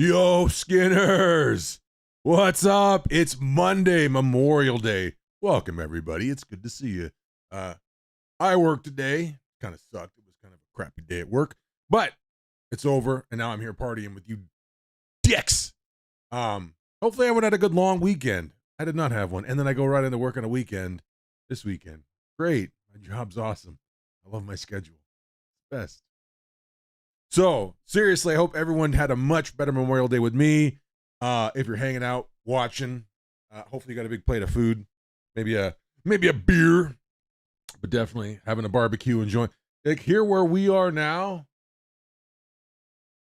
Yo, Skinners! What's up? It's Monday, Memorial Day. Welcome, everybody. It's good to see you. I worked today. Kind of sucked. It was kind of a crappy day at work, but it's over, and now I'm here partying with you dicks. Hopefully everyone had a good long weekend. I did not have one, and then I go right into work on a weekend this weekend. Great. My job's awesome. I love my schedule. It's best. So, seriously, I hope everyone had a much better Memorial Day with me. If you're hanging out, watching, hopefully you got a big plate of food, maybe a beer, but definitely having a barbecue, enjoying. Like here where we are now.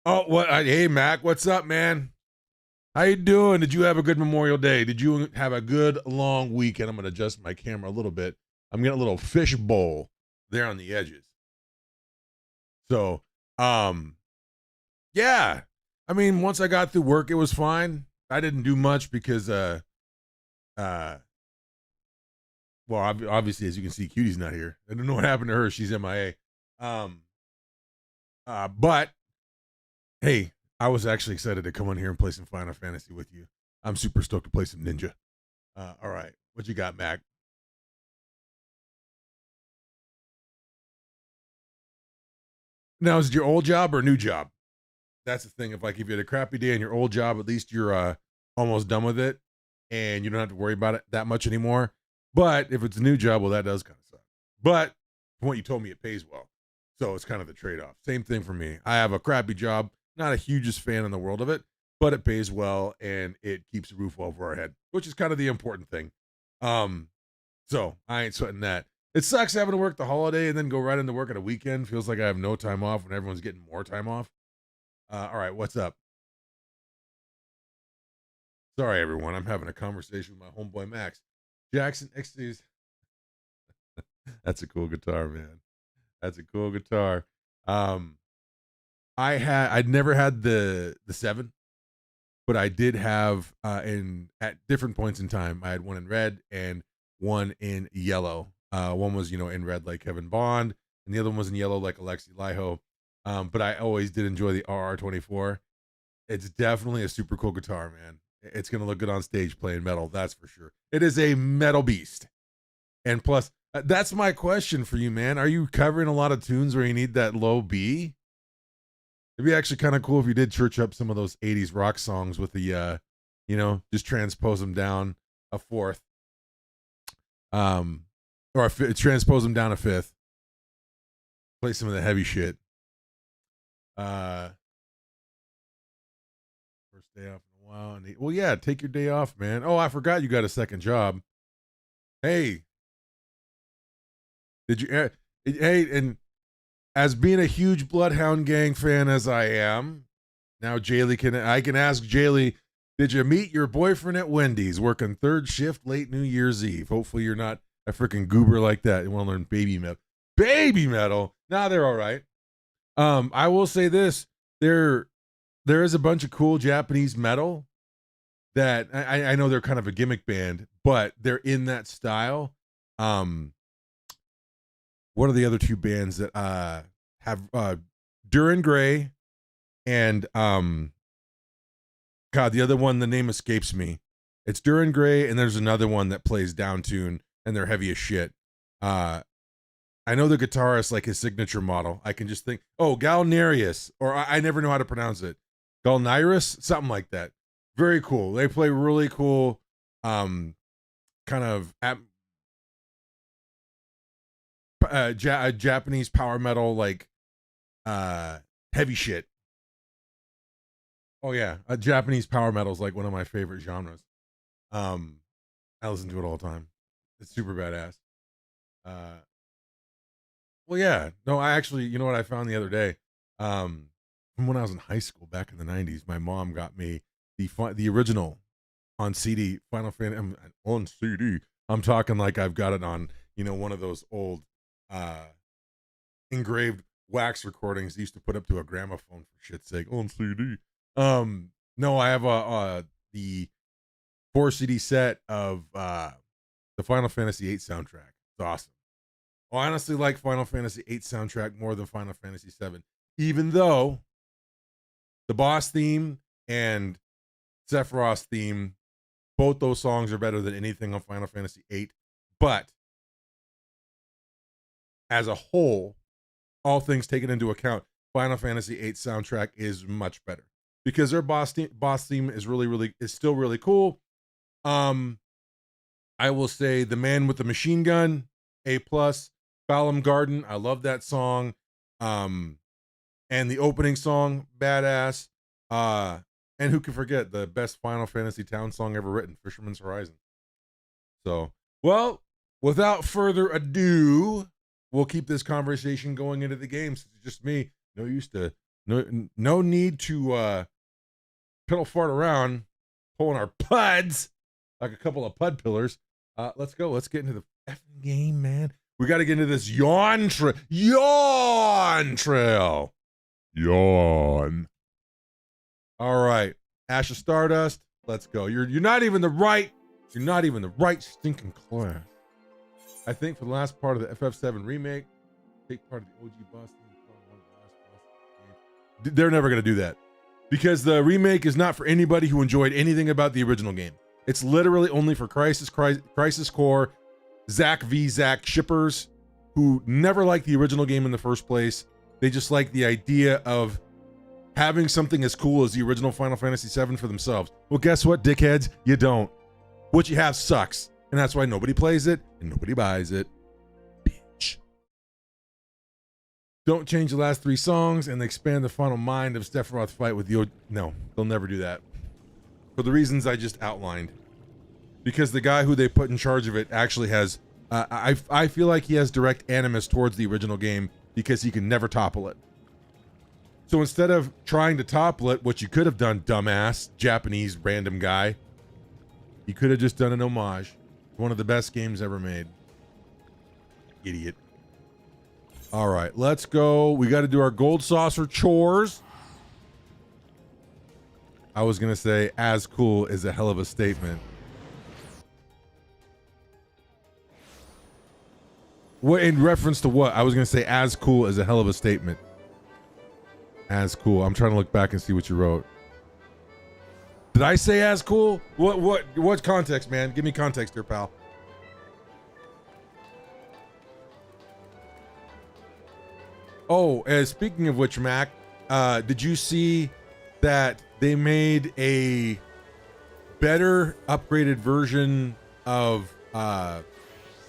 Oh, hey, Mac, what's up, man? How you doing? Did you have a good Memorial Day? Did you have a good long weekend? I'm going to adjust my camera a little bit. I'm getting a little fish bowl there on the edges. So, yeah, I mean, once I got through work, it was fine. I didn't do much because, well, obviously, as you can see, Cutie's not here. I don't know what happened to her. She's MIA. But hey, I was actually excited to come on here and play some Final Fantasy with you. I'm super stoked to play some Ninja. All right, what you got, Mac? Now, is it your old job or new job? That's the thing. If like if you had a crappy day in your old job, at least you're almost done with it, and you don't have to worry about it that much anymore. But if it's a new job, well, that does kind of suck. But from what you told me, it pays well, so it's kind of the trade-off. Same thing for me. I have a crappy job, not a hugest fan in the world of it, but it pays well and it keeps a roof over our head, which is kind of the important thing. So I ain't sweating that. It sucks having to work the holiday and then go right into work at a weekend. Feels like I have no time off when everyone's getting more time off. All right, what's up? Sorry, everyone. I'm having a conversation with my homeboy Max. Jackson XT's. That's a cool guitar, man. That's a cool guitar. I'd never had the 7, but I did have at different points in time. I had one in red and one in yellow. One was, in red like Kevin Bond, and the other one was in yellow like Alexi Laiho. But I always did enjoy the RR24. It's definitely a super cool guitar, man. It's going to look good on stage playing metal, that's for sure. It is a metal beast. And plus, that's my question for you, man. Are you covering a lot of tunes where you need that low B? It'd be actually kind of cool if you did church up some of those 80s rock songs with the, just transpose them down a fourth. Or transpose them down a fifth. Play some of the heavy shit. First day off in a while. Well, yeah, take your day off, man. Oh, I forgot you got a second job. Hey, did you? Hey, and as being a huge Bloodhound Gang fan as I am, now I can ask Jaylee, did you meet your boyfriend at Wendy's working third shift late New Year's Eve? Hopefully you're not a freaking goober like that. You want to learn baby metal? Baby metal? Nah, they're all right. I will say this: there is a bunch of cool Japanese metal that I know they're kind of a gimmick band, but they're in that style. What are the other two bands that have Duran Gray and God, the other one, the name escapes me. It's Duran Gray, and there's another one that plays down tune, and they're heavy as shit. I know the guitarist, like his signature model. I can just think, Galnerius, or I never know how to pronounce it. Galnerius, something like that. Very cool. They play really cool, kind of Japanese power metal, like heavy shit. Oh yeah, Japanese power metal is like one of my favorite genres. I listen to it all the time. It's super badass. Well, yeah. No, I actually, you know what I found the other day? From when I was in high school back in the 90s, my mom got me the original on CD, Final Fantasy on CD. I'm talking like I've got it on, one of those old engraved wax recordings they used to put up to a gramophone for shit's sake on CD. No, I have the 4 CD set of the Final Fantasy VIII soundtrack. It's awesome. I honestly like Final Fantasy VIII soundtrack more than Final Fantasy VII, even though the boss theme and Sephiroth's theme. Both those songs are better than anything on Final Fantasy VIII. But as a whole, all things taken into account, Final Fantasy VIII soundtrack is much better because their boss theme is still really cool. I will say The Man with the Machine Gun, A+. Balam Garden, I love that song. And the opening song, badass. And who can forget the best Final Fantasy town song ever written, Fisherman's Horizon. So, well, without further ado, we'll keep this conversation going into the game. Since it's just me, no need to piddle fart around, pulling our puds like a couple of pud pillars. Let's go. Let's get into the effing game, man. We got to get into this YAWNtrail. Yawn. All right, Ash of Stardust. Let's go. You're not even the right stinking class. I think for the last part of the FF7 remake, take part of the OG boss. They're never gonna do that because the remake is not for anybody who enjoyed anything about the original game. It's literally only for Crisis Core, Zack v. Zack shippers who never liked the original game in the first place. They just like the idea of having something as cool as the original Final Fantasy VII for themselves. Well, guess what, dickheads? You don't. What you have sucks, and that's why nobody plays it and nobody buys it. Bitch. Don't change the last 3 songs and expand the final mind of Sephiroth's fight with the... No, they'll never do that. For the reasons I just outlined. Because the guy who they put in charge of it actually has... I feel like he has direct animus towards the original game because he can never topple it. So instead of trying to topple it, what you could have done, dumbass, Japanese random guy, you could have just done an homage. One of the best games ever made. Idiot. All right, let's go. We got to do our gold saucer chores. I was going to say as cool is a hell of a statement. What, in reference to what? I was going to say as cool is a hell of a statement. As cool. I'm trying to look back and see what you wrote. Did I say as cool? What context, man? Give me context here, pal. Oh, speaking of which, Mac, did you see that they made a better upgraded version of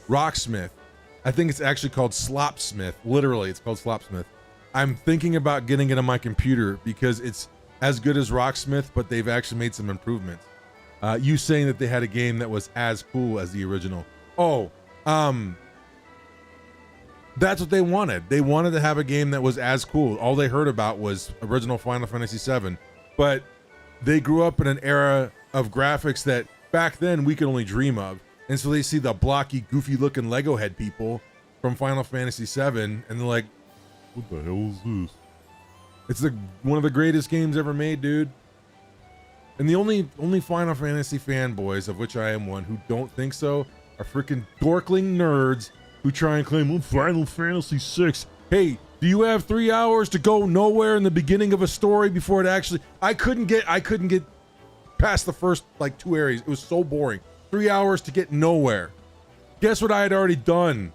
Rocksmith? I think it's actually called Slopsmith. Literally, it's called Slopsmith. I'm thinking about getting it on my computer because it's as good as Rocksmith, but they've actually made some improvements. You saying that they had a game that was as cool as the original. Oh, that's what they wanted. They wanted to have a game that was as cool. All they heard about was original Final Fantasy VII, but they grew up in an era of graphics that back then we could only dream of. And so they see the blocky, goofy looking Lego head people from Final Fantasy VII, and they're like, what the hell is this? It's one of the greatest games ever made, dude. And the only Final Fantasy fanboys, of which I am one, who don't think so, are freaking dorkling nerds who try and claim, well, Final Fantasy VI. Hey, do you have 3 hours to go nowhere in the beginning of a story before it actually... I couldn't get past the first, 2 areas. It was so boring. 3 hours to get nowhere. Guess what I had already done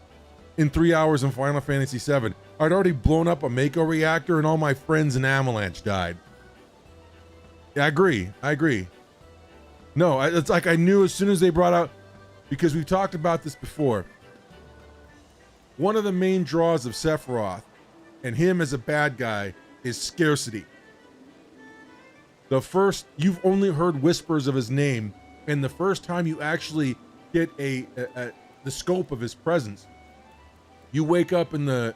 in 3 hours in Final Fantasy VII? I'd already blown up a Mako reactor and all my friends in Avalanche died. Yeah, I agree. No, it's like I knew as soon as they brought out... Because we've talked about this before. One of the main draws of Sephiroth and him as a bad guy is scarcity. You've only heard whispers of his name, and the first time you actually get the scope of his presence, you wake up in the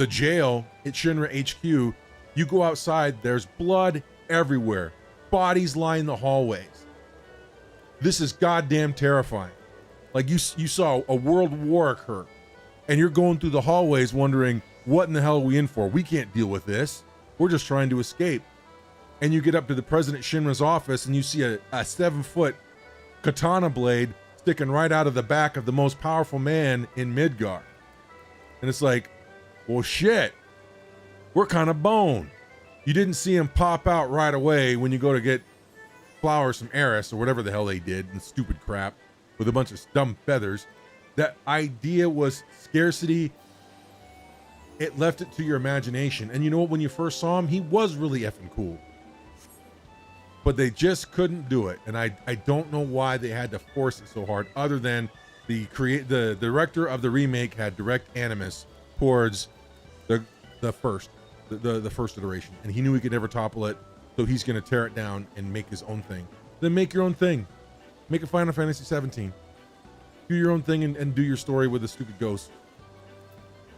jail at Shinra HQ, you go outside, there's blood everywhere. Bodies line the hallways. This is goddamn terrifying. Like you saw a world war occur, and you're going through the hallways wondering, what in the hell are we in for? We can't deal with this. We're just trying to escape. And you get up to the President Shinra's office and you see a 7-foot katana blade sticking right out of the back of the most powerful man in And it's like, well, shit, we're kind of boned. You didn't see him pop out right away when you go to get flowers from Eris or whatever the hell they did and stupid crap with a bunch of dumb feathers. That idea was scarcity. It left it to your imagination. And you know what? When you first saw him, he was really effing cool. But they just couldn't do it. And I don't know why they had to force it so hard, other than the director of the remake had direct animus towards the first iteration. And he knew he could never topple it. So he's going to tear it down and make his own thing. Then make your own thing. Make a Final Fantasy 17. Do your own thing and do your story with a stupid ghost.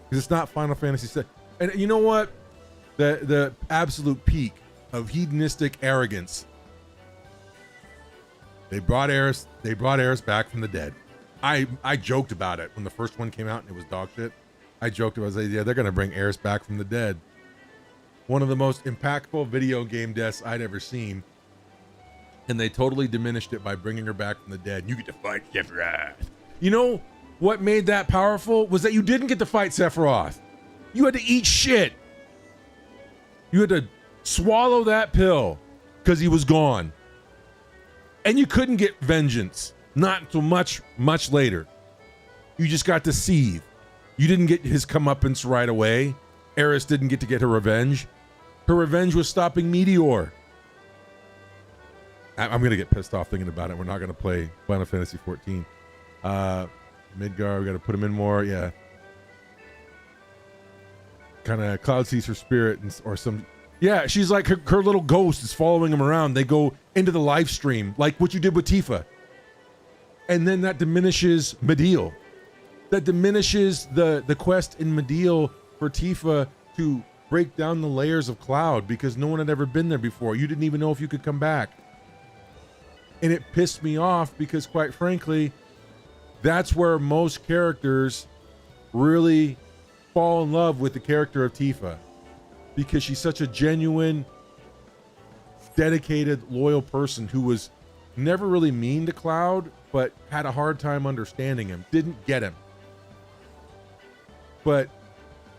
Because it's not Final Fantasy 7. And you know what? The absolute peak of hedonistic arrogance. They brought Eris back from the dead. I joked about it when the first one came out and it was dog shit. I joked about it. Yeah, they're gonna bring Eris back from the dead. One of the most impactful video game deaths I'd ever seen. And they totally diminished it by bringing her back from the dead. You get to fight Sephiroth. You know what made that powerful was that you didn't get to fight Sephiroth. You had to eat shit. You had to swallow that pill because he was gone. And you couldn't get vengeance. Not until much, much later. You just got to seethe. You didn't get his comeuppance right away. Eris didn't get to get her revenge. Her revenge was stopping Meteor. I'm going to get pissed off thinking about it. We're not going to play Final Fantasy 14. Midgar, we got to put him in more. Yeah. Kind of Cloud sees her spirit or some. Yeah, she's like her little ghost is following him around. They go into the live stream, like what you did with Tifa. And then that diminishes Mediel. That diminishes the quest in Mediel for Tifa to break down the layers of Cloud because no one had ever been there before. You didn't even know if you could come back. And it pissed me off because, quite frankly, that's where most characters really fall in love with the character of Tifa, because she's such a genuine, dedicated, loyal person who was never really mean to Cloud, but had a hard time understanding him, didn't get him. But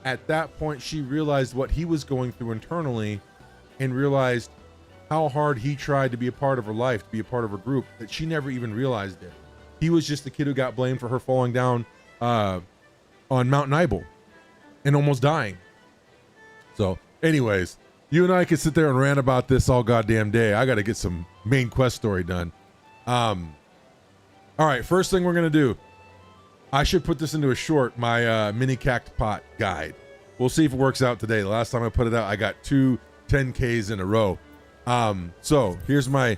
at that point, she realized what he was going through internally and realized how hard he tried to be a part of her life, to be a part of her group, that she never even realized it. He was just the kid who got blamed for her falling down on Mount Nibel and almost dying. So anyways, you and I could sit there and rant about this all goddamn day. I got to get some main quest story done. All right, first thing we're going to do. I should put this into a short, my mini cactpot guide. We'll see if it works out today. The last time I put it out, I got 2 10Ks in a row. So here's my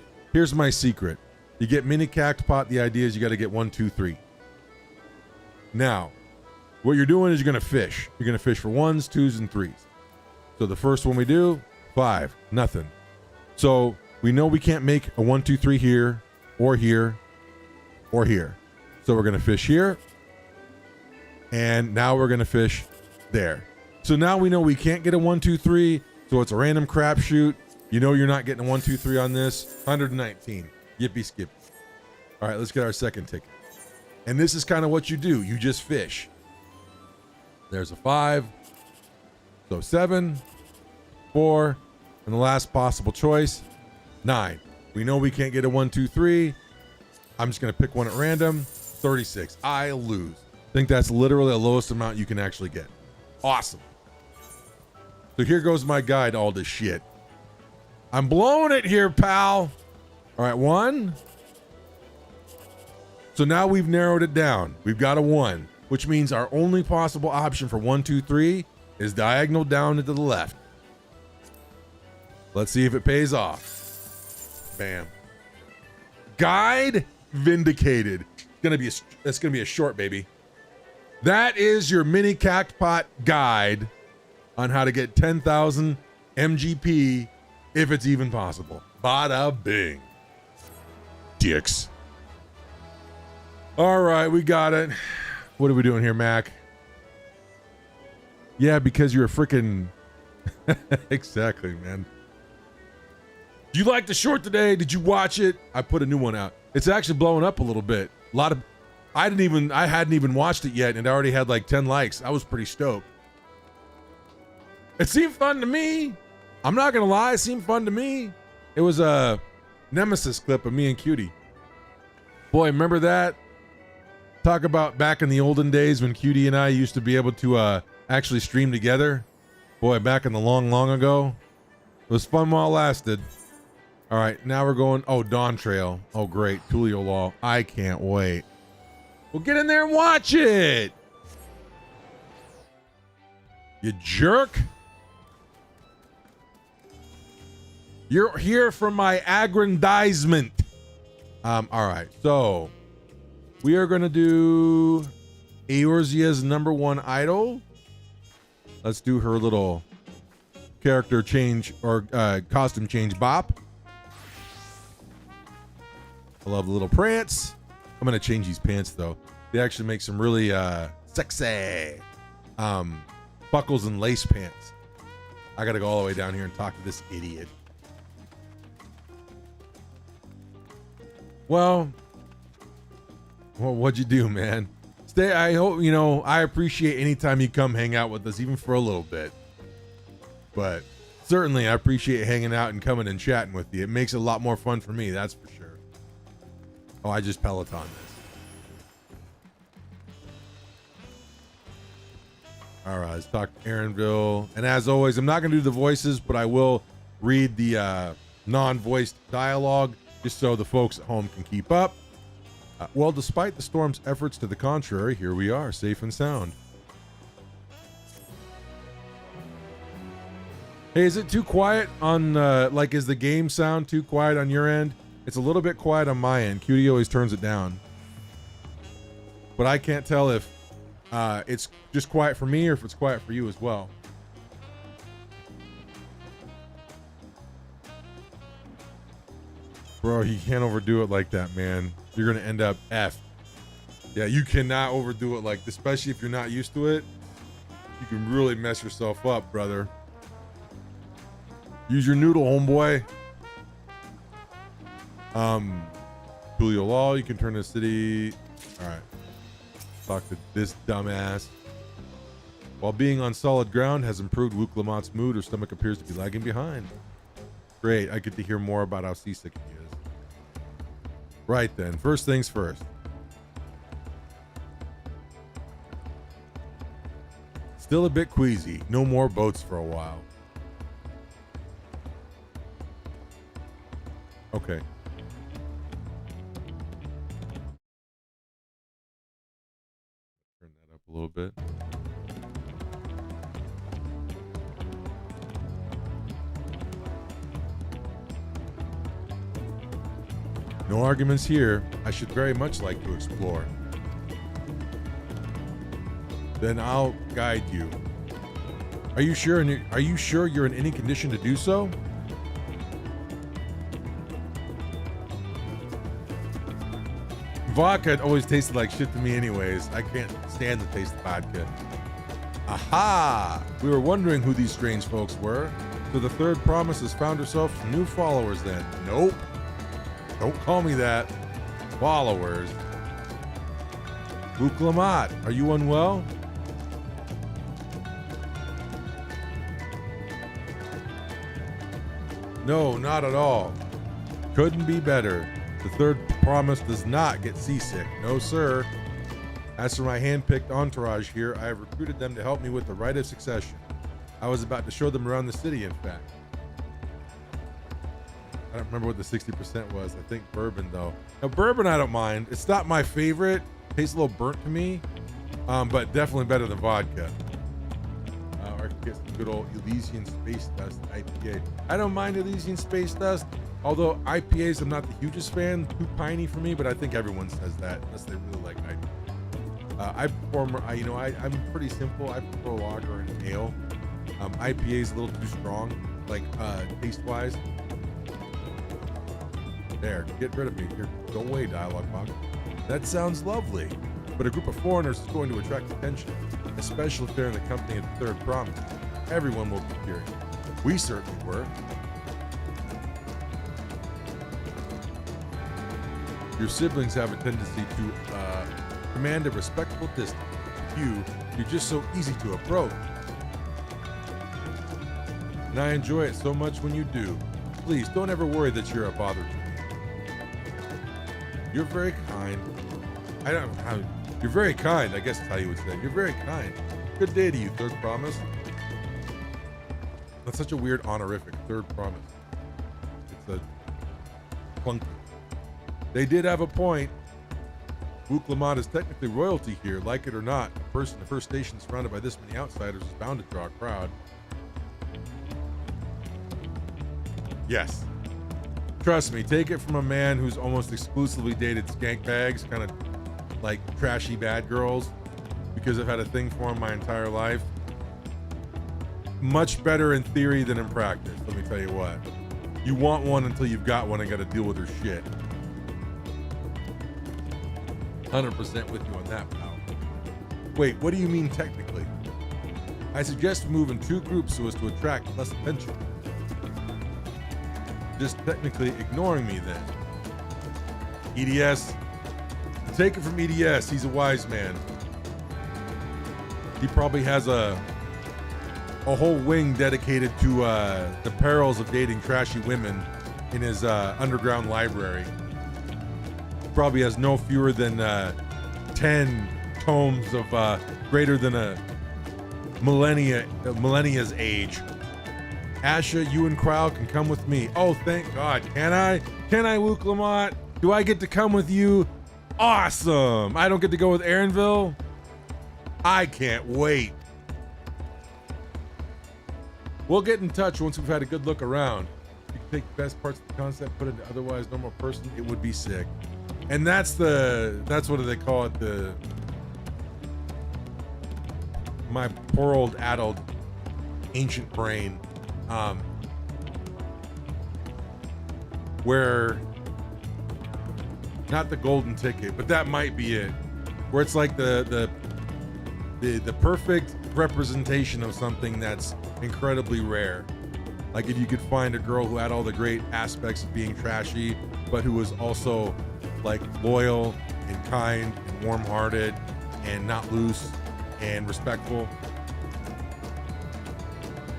secret. You get mini cactpot. The idea is you got to get 1, 2, 3. Now, what you're doing is you're going to fish. You're going to fish for 1s, 2s, and 3s. So the first one we do, 5, nothing. So we know we can't make a 1, 2, 3 here, or here, or here. So we're going to fish here. And now we're going to fish there. So now we know we can't get a 1, 2, 3. So it's a random crapshoot. You know you're not getting a 1, 2, 3 on this. 119. Yippee skippy. All right, let's get our second ticket. And this is kind of what you do. You just fish. There's a 5. So 7, 4, and the last possible choice, 9. We know we can't get a 1, 2, 3. I'm just going to pick one at random. 36. I lose. I think that's literally the lowest amount you can actually get. Awesome. So here goes my guide to all this shit. I'm blowing it here, pal. All right, 1. So now we've narrowed it down. We've got a 1, which means our only possible option for 1, 2, 3 is diagonal down to the left. Let's see if it pays off. Bam. Guide vindicated. That's gonna be a short, baby. That is your mini cactpot guide on how to get 10,000 MGP if it's even possible. Bada bing. Dicks. All right, we got it. What are we doing here, Mac? Yeah, because you're a freaking... Exactly, man. Do you like the short today? Did you watch it? I put a new one out. It's actually blowing up a little bit. A lot of... I hadn't even watched it yet, and it already had like 10 likes. I was pretty stoked. It seemed fun to me. I'm not gonna lie, it seemed fun to me. It was a Nemesis clip of me and Cutie. Boy, remember that? Talk about back in the olden days when Cutie and I used to be able to actually stream together. Boy, back in the long ago. It was fun while it lasted. All right, now we're going, Dawntrail. Oh, great, Tulio Law. I can't wait. Well, get in there and watch it. You jerk. You're here for my aggrandizement. All right, so we are gonna do Eorzea's #1 idol. Let's do her little character change or costume change bop. I love the little prance. I'm gonna change these pants though. They actually make some really sexy buckles and lace pants. I gotta go all the way down here and talk to this idiot. Well, what'd you do, man? Stay. I hope, I appreciate any time you come hang out with us, even for a little bit. But certainly I appreciate hanging out and coming and chatting with you. It makes it a lot more fun for me, that's for sure. Oh, I just Peloton this. All right, let's talk Aaronville. And as always, I'm not going to do the voices, but I will read the non-voiced dialogue just so the folks at home can keep up. Well, despite the storm's efforts to the contrary, here we are, safe and sound. Hey, is it too quiet on, is the game sound too quiet on your end? It's a little bit quiet on my end. Cutie always turns it down. But I can't tell if it's just quiet for me or if it's quiet for you as well. Bro, you can't overdo it like that, man. You're going to end up F. Yeah, you cannot overdo it like this, especially if you're not used to it. You can really mess yourself up, brother. Use your noodle, homeboy. Julio Law, you can turn the city. All right. Talk to this dumbass. While being on solid ground has improved Luke Lamont's mood, her stomach appears to be lagging behind. Great, I get to hear more about how seasick he is. Right then, first things first. Still a bit queasy. No more boats for a while. Okay. Turn that up a little bit. No arguments here. I should very much like to explore. Then I'll guide you. Are you sure you're in any condition to do so? Vodka always tasted like shit to me anyways. I can't stand the taste of vodka. Aha! We were wondering who these strange folks were. So the third promise has found herself some new followers then. Nope. Don't call me that. Followers. Luke Lamont, are you unwell? No, not at all. Couldn't be better. The third promise does not get seasick. No, sir. As for my hand-picked entourage here, I have recruited them to help me with the rite of succession. I was about to show them around the city, in fact. I don't remember what the 60% was. I think bourbon, though. Now, bourbon, I don't mind. It's not my favorite. Tastes a little burnt to me, but definitely better than vodka. Or I could get some good old Elysian Space Dust IPA. I don't mind Elysian Space Dust, although IPAs I'm not the hugest fan. Too piney for me, but I think everyone says that unless they really like IPA. I'm pretty simple. I prefer lager and ale. IPA is a little too strong, like taste-wise. There, get rid of me. Here, go away, dialogue box. That sounds lovely, but a group of foreigners is going to attract attention, especially if they're in the company of the third promise. Everyone will be curious. We certainly were. Your siblings have a tendency to command a respectable distance. You're just so easy to approach. and I enjoy it so much when you do. Please don't ever worry that you're a bother to me. You're very kind. You're very kind, I guess is how you would say. You're very kind. Good day to you, third promise. That's such a weird honorific, third promise. It's a clunky. They did have a point. Wook-Lamont is technically royalty here, like it or not. A person in the first station surrounded by this many outsiders is bound to draw a crowd. Yes. Trust me, take it from a man who's almost exclusively dated skank bags, kind of like trashy bad girls, because I've had a thing for them my entire life. Much better in theory than in practice, let me tell you what. You want one until you've got one and got to deal with her shit. 100% with you on that, pal. Wait, what do you mean technically? I suggest we move in 2 groups so as to attract less attention. Just technically ignoring me then. EDS. Take it from EDS, he's a wise man. He probably has a whole wing dedicated to the perils of dating trashy women in his underground library. Probably has no fewer than 10 tomes of greater than a millennia's age. Asha, you and Crowd can come with me. Oh, thank God. Can I? Can I, Wook-Lamont? Do I get to come with you? Awesome. I don't get to go with Aaronville? I can't wait. We'll get in touch once we've had a good look around. If you can take the best parts of the concept, put it into otherwise normal person, it would be sick. And that's what do they call it? My poor old addled ancient brain. Where, not the golden ticket, but that might be it. Where it's like the perfect representation of something that's incredibly rare. Like if you could find a girl who had all the great aspects of being trashy, but who was also like loyal and kind and warm-hearted and not loose and respectful.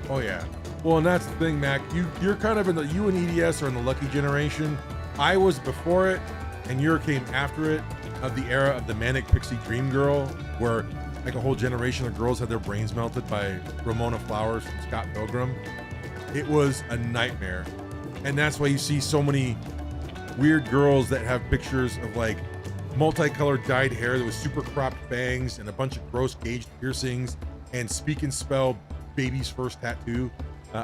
Oh yeah. Well, and that's the thing, Mac. You're kind of you and EDS are in the lucky generation. I was before it, and you came after it, of the era of the manic pixie dream girl, where like a whole generation of girls had their brains melted by Ramona Flowers from Scott Pilgrim. It was a nightmare, and that's why you see so many weird girls that have pictures of like multicolored dyed hair that was super cropped bangs and a bunch of gross gauged piercings and speak and spell baby's first tattoo.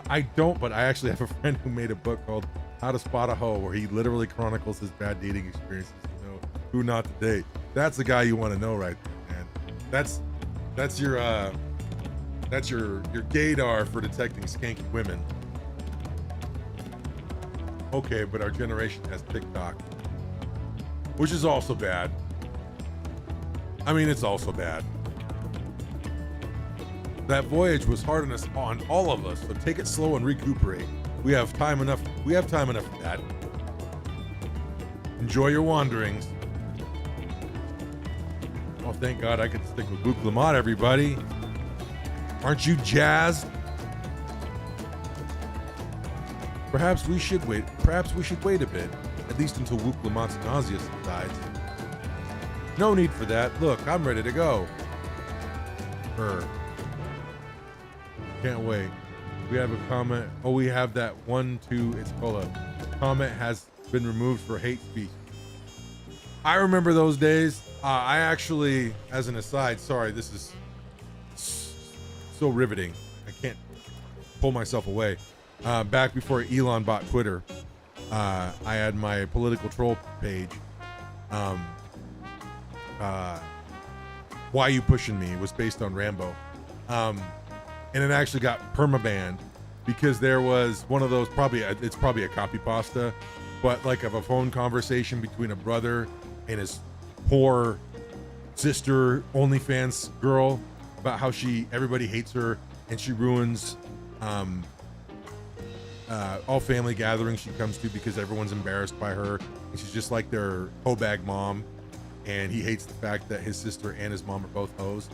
I don't, but I actually have a friend who made a book called How to Spot a Hoe, where he literally chronicles his bad dating experiences, you know, who not to date. That's the guy you want to know right there, man. That's your gaydar for detecting skanky women. Okay, but our generation has TikTok, which is also bad. I mean, it's also bad. That voyage was hard on all of us, so take it slow and recuperate. We have time enough. We have time enough for that. Enjoy your wanderings. Oh, thank God I could stick with Wook-Lamont, everybody. Aren't you jazzed? Perhaps we should wait a bit, at least until Wook-Lamont's nausea subsides. No need for that. Look, I'm ready to go. Can't wait. We have a comment. Oh, we have that 1, 2. It's called a comment has been removed for hate speech. I remember those days. I actually, as an aside, sorry, this is so riveting. I can't pull myself away. Back before Elon bought Twitter, I had my political troll page. Why You Pushing Me? It was based on Rambo. And it actually got permabanned because there was one of those, it's probably a copy pasta, but like of a phone conversation between a brother and his poor sister OnlyFans girl about how everybody hates her and she ruins all family gatherings she comes to because everyone's embarrassed by her and she's just like their hoe bag mom, and he hates the fact that his sister and his mom are both hoes.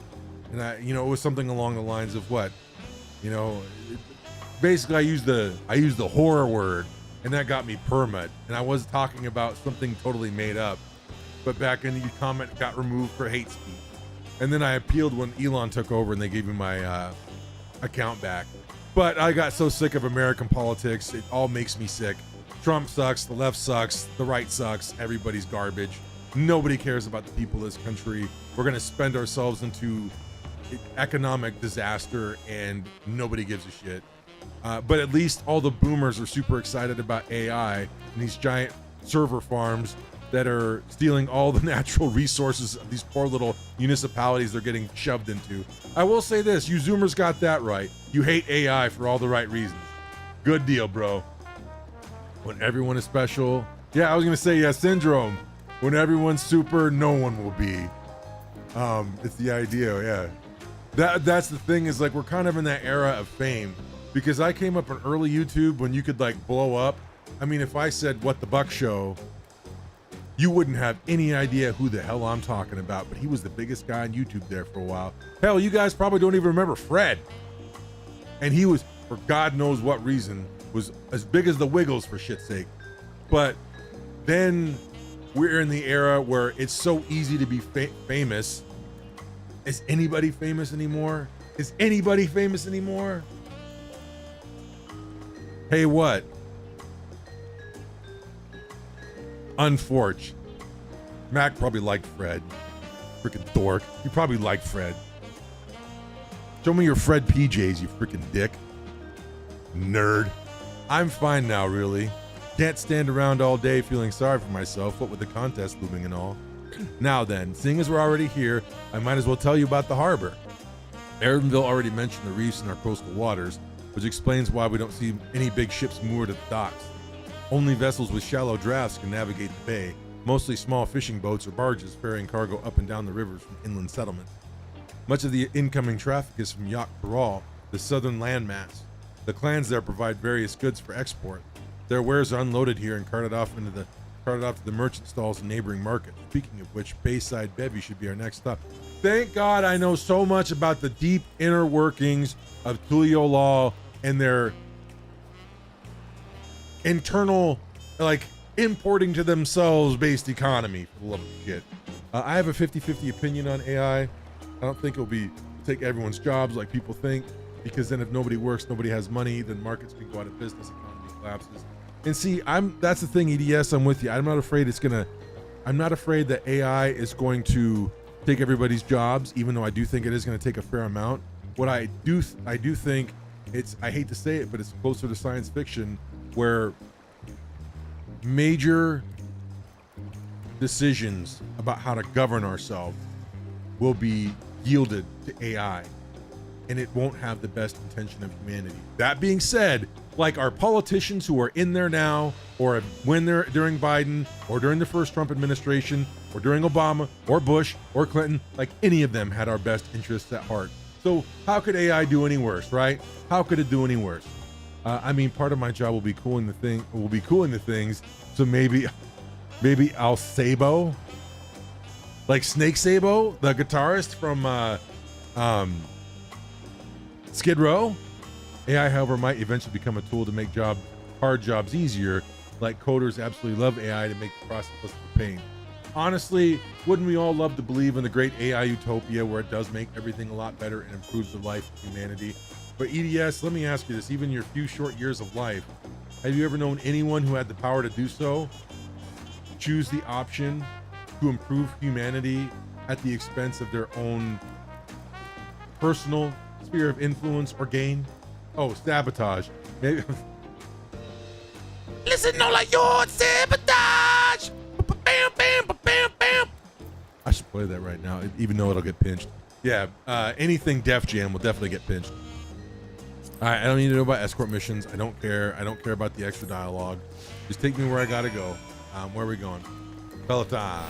And it was something along the lines of what, basically I used the horror word, and that got me permit. And I was talking about something totally made up, but back in the comment got removed for hate speech. And then I appealed when Elon took over, and they gave me my account back. But I got so sick of American politics, it all makes me sick. Trump sucks, the left sucks, the right sucks, everybody's garbage. Nobody cares about the people of this country. We're gonna spend ourselves into economic disaster, and nobody gives a shit. But at least all the boomers are super excited about AI and these giant server farms that are stealing all the natural resources of these poor little municipalities they're getting shoved into. I will say this, you Zoomers got that right. You hate AI for all the right reasons. Good deal, bro. When everyone is special. Yeah, I was gonna say, yeah, syndrome. When everyone's super, no one will be. It's the idea, yeah. That's the thing, is like we're kind of in that era of fame, because I came up in early YouTube when you could like blow up. I mean, if I said What the Buck Show, you wouldn't have any idea who the hell I'm talking about, but he was the biggest guy on YouTube there for a while. Hell, you guys probably don't even remember Fred. And he was, for God knows what reason, was as big as the Wiggles, for shit's sake. But then we're in the era where it's so easy to be famous. Is anybody famous anymore? Is anybody famous anymore? Hey, what? Unfortunate. Mac probably liked Fred. Freaking dork. You probably liked Fred. Show me your Fred PJs, you freaking dick. Nerd. I'm fine now, really. Can't stand around all day feeling sorry for myself, what with the contest looming and all. Now then, seeing as we're already here, I might as well tell you about the harbor. Aaronville already mentioned the reefs in our coastal waters, which explains why we don't see any big ships moored at the docks. Only vessels with shallow drafts can navigate the bay, mostly small fishing boats or barges ferrying cargo up and down the rivers from inland settlements. Much of the incoming traffic is from Yacht Corral, the southern landmass. The clans there provide various goods for export. Their wares are unloaded here and carted off to the merchant stalls in neighboring markets. Speaking of which, Bayside Bevy should be our next stop. Thank God I know so much about the deep inner workings of Tulio Law and their internal, like, importing to themselves based economy, for the love of shit. I have a 50-50 opinion on AI. I don't think it'll take everyone's jobs like people think, because then if nobody works, nobody has money, then markets can go out of business, economy collapses. And see, that's the thing, EDS, I'm with you. I'm not afraid that AI is going to take everybody's jobs, even though I do think it is going to take a fair amount. What I do think, I hate to say it, but it's closer to science fiction, where major decisions about how to govern ourselves will be yielded to AI, and it won't have the best intention of humanity. That being said, like our politicians who are in there now, or when they're during Biden, or during the first Trump administration, or during Obama, or Bush, or Clinton, like any of them had our best interests at heart. So how could AI do any worse, right? How could it do any worse? I mean, part of my job will be cooling the things. So maybe Al Sabo, like Snake Sabo, the guitarist from Skid Row. AI, however, might eventually become a tool to make hard jobs easier. Like coders absolutely love AI to make the process less of a pain. Honestly, wouldn't we all love to believe in the great AI utopia where it does make everything a lot better and improves the life of humanity? But EDS, let me ask you this, even in your few short years of life, have you ever known anyone who had the power to do so? Choose the option to improve humanity at the expense of their own personal sphere of influence or gain? Oh, sabotage. Maybe. Listen, no, like your sabotage. Bam, bam, bam, bam. I should play that right now, even though it'll get pinched. Yeah, anything Def Jam will definitely get pinched. All right, I don't need to know about escort missions. I don't care. I don't care about the extra dialogue. Just take me where I gotta go. Where are we going? Peloton.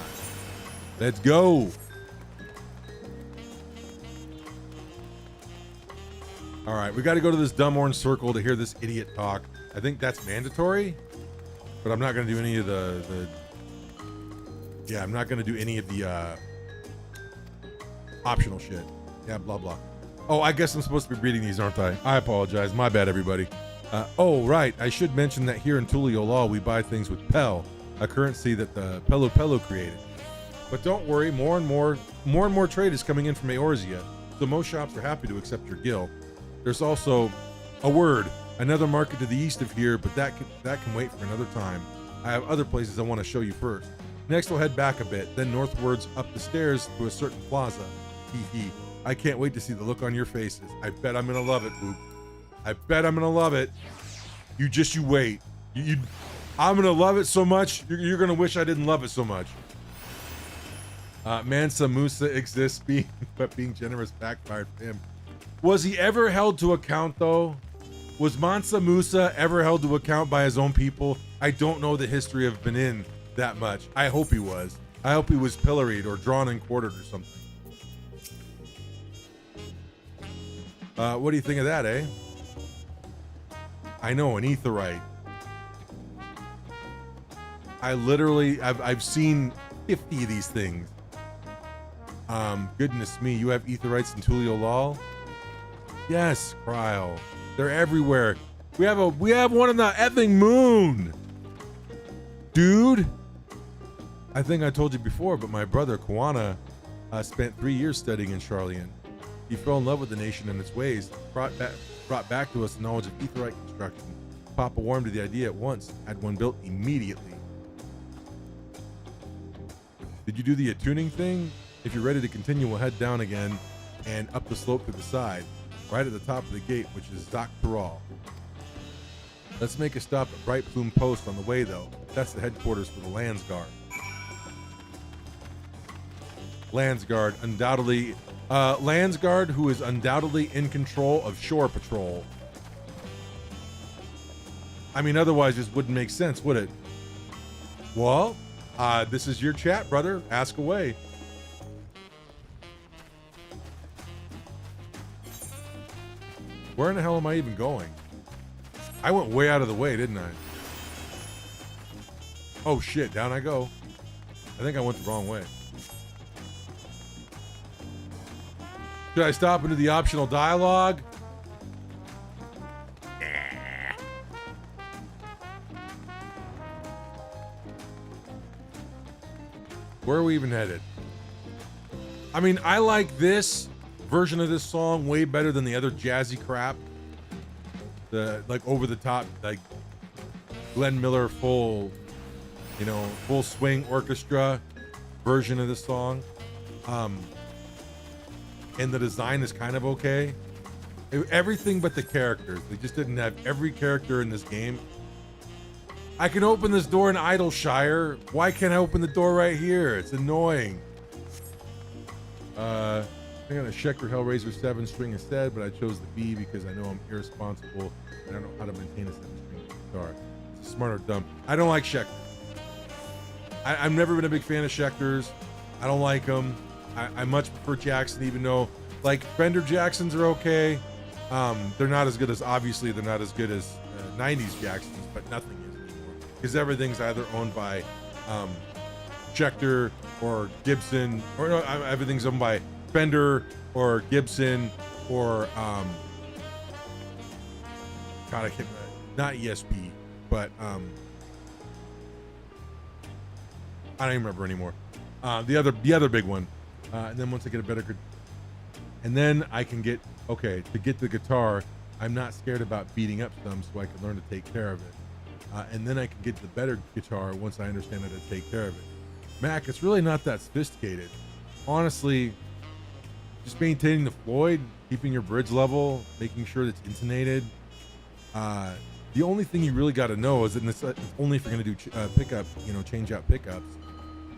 Let's go. All right, we got to go to this dumb orange circle to hear this idiot talk. I think that's mandatory, but I'm not going to do any of yeah, I'm not going to do any of the optional shit. Yeah, blah, blah. Oh, I guess I'm supposed to be reading these, aren't I? I apologize. My bad, everybody. Oh, right. I should mention that here in Tuliolal, we buy things with Pel, a currency that the Pelu Pelu created. But don't worry, more and more trade is coming in from Eorzea, so most shops are happy to accept your gil. There's also a word, another market to the east of here, but that can wait for another time. I have other places I want to show you first. Next, we'll head back a bit, then northwards up the stairs to a certain plaza. Hee hee. I can't wait to see the look on your faces. I bet I'm gonna love it, Boop. I bet I'm gonna love it. You wait. I'm gonna love it so much, you're gonna wish I didn't love it so much. Mansa Musa exists, but being generous backfired for him. Was he ever held to account, though? Was Mansa Musa ever held to account by his own people? I don't know the history of Benin that much. I hope he was. I hope he was pilloried or drawn and quartered or something. What do you think of that, eh? I know, an aetherite. I've seen 50 of these things. Goodness me, you have aetherites in Tuliolal? Yes, Cryle. They're everywhere. We have one on the effing moon. Dude. I think I told you before, but my brother Kwana spent 3 years studying in Charlian. He fell in love with the nation and its ways, brought back to us the knowledge of aetherite construction. Papa warmed to the idea at once, had one built immediately. Did you do the attuning thing? If you're ready to continue, we'll head down again and up the slope to the side, right at the top of the gate, which is Dawntrail. Let's make a stop at Bright Plume Post on the way, though. That's the headquarters for the Landsguard. Landsguard, undoubtedly... Landsguard, who is undoubtedly in control of Shore Patrol. I mean, otherwise this wouldn't make sense, would it? Well, this is your chat, brother. Ask away. Where in the hell am I even going? I went way out of the way, didn't I? Oh shit, down I go. I think I went the wrong way. Should I stop and do the optional dialogue? Where are we even headed? I mean, I like this version of this song way better than the other jazzy crap. The like over the top, like Glenn Miller full swing orchestra version of this song. And the design is kind of okay. Everything but the characters. They just didn't have every character in this game. I can open this door in Idleshire. Why can't I open the door right here? It's annoying. I'm gonna check for Hellraiser 7 string instead, but I chose the B because I know I'm irresponsible and I don't know how to maintain a 7-string guitar. It's a smart or dumb. I don't like Schecter. I've never been a big fan of Schecters. I don't like them. I much prefer Jackson, even though like Fender Jacksons are okay. They're not as good as, obviously they're not as good as 90s Jacksons, but nothing is anymore because everything's either owned by Schecter or Gibson, or no, everything's owned by Fender or Gibson or God, I can't, not ESP, but I don't even remember anymore. The other big one. And then once I get a better, and then I can get, okay, to get the guitar, I'm not scared about beating up some, so I can learn to take care of it. And then I can get the better guitar once I understand how to take care of it. Mac, it's really not that sophisticated. Honestly, just maintaining the Floyd, keeping your bridge level, making sure that it's intonated. The only thing you really got to know is that it's only if you're going to do pickup, change out pickups.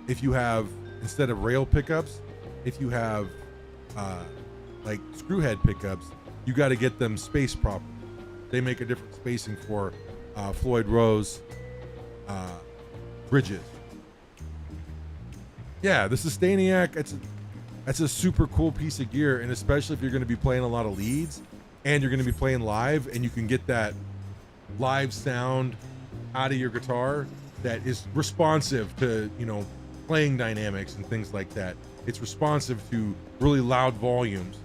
If you have, instead of rail pickups, if you have like screw head pickups, you got to get them spaced properly. They make a different spacing for Floyd Rose bridges. Yeah, the Sustainiac, that's a super cool piece of gear, and especially if you're going to be playing a lot of leads and you're going to be playing live, and you can get that live sound out of your guitar that is responsive to playing dynamics and things like that. It's responsive to really loud volumes.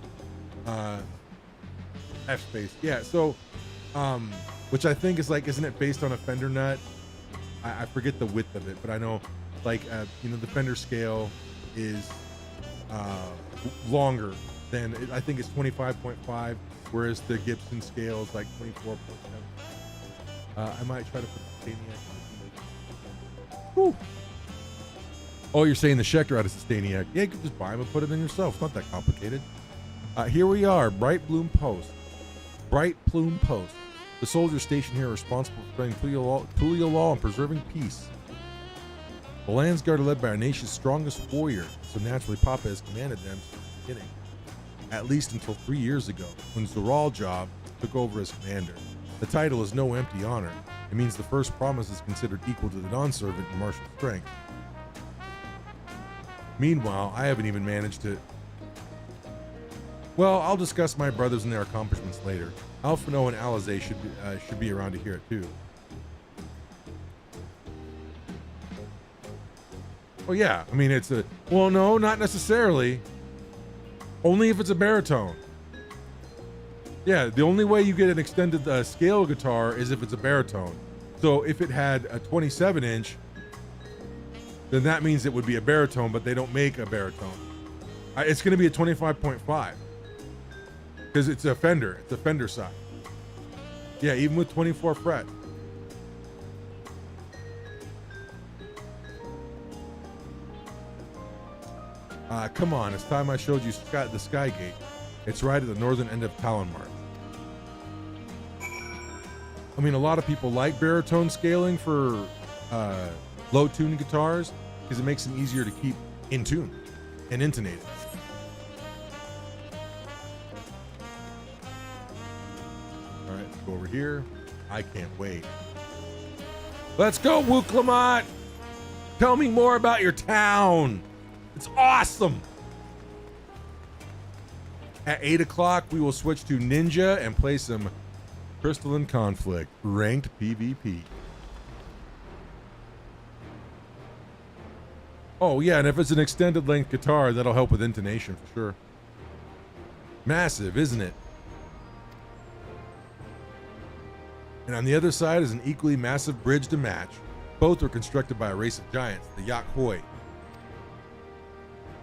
F space. Yeah. So, which I think is like, isn't it based on a fender nut? I forget the width of it, but I know, like, you know, the fender scale is longer than, I think it's 25.5, whereas the Gibson scale is like 24.7. I might try to put the Staniac. Whew. Oh, you're saying the Schecter out of Staniac. Yeah, you can just buy them and put it in yourself. It's not that complicated. Here we are, Bright Plume Post. Bright Plume Post. The soldiers stationed here are responsible for spreading Tulia law and preserving peace. The Lands Guard are led by our nation's strongest warrior, so naturally Papa has commanded them since the beginning. At least until 3 years ago, when Zoral Job took over as commander. The title is no empty honor. It means the first promise is considered equal to the non-servant in martial strength. Meanwhile, I haven't even managed to... Well, I'll discuss my brothers and their accomplishments later. Alphino and Alizé should be around to hear it too. Oh yeah, I mean it's a... Well, no, not necessarily. Only if it's a baritone. Yeah, the only way you get an extended scale guitar is if it's a baritone. So if it had a 27-inch, then that means it would be a baritone, but they don't make a baritone. It's going to be a 25.5 because it's a Fender. It's a Fender size. Yeah, even with 24 fret. Come on, it's time I showed you the Skygate. It's right at the northern end of Talonmark. I mean, a lot of people like baritone scaling for low-tuned guitars because it makes them easier to keep in tune and intonated. All right, let's go over here. I can't wait. Let's go, Wooklamont! Tell me more about your town. It's awesome. At 8 o'clock, we will switch to Ninja and play some Crystalline Conflict, ranked PvP. Oh yeah, and if it's an extended length guitar, that'll help with intonation for sure. Massive, isn't it? And on the other side is an equally massive bridge to match. Both were constructed by a race of giants, the Yakhoi.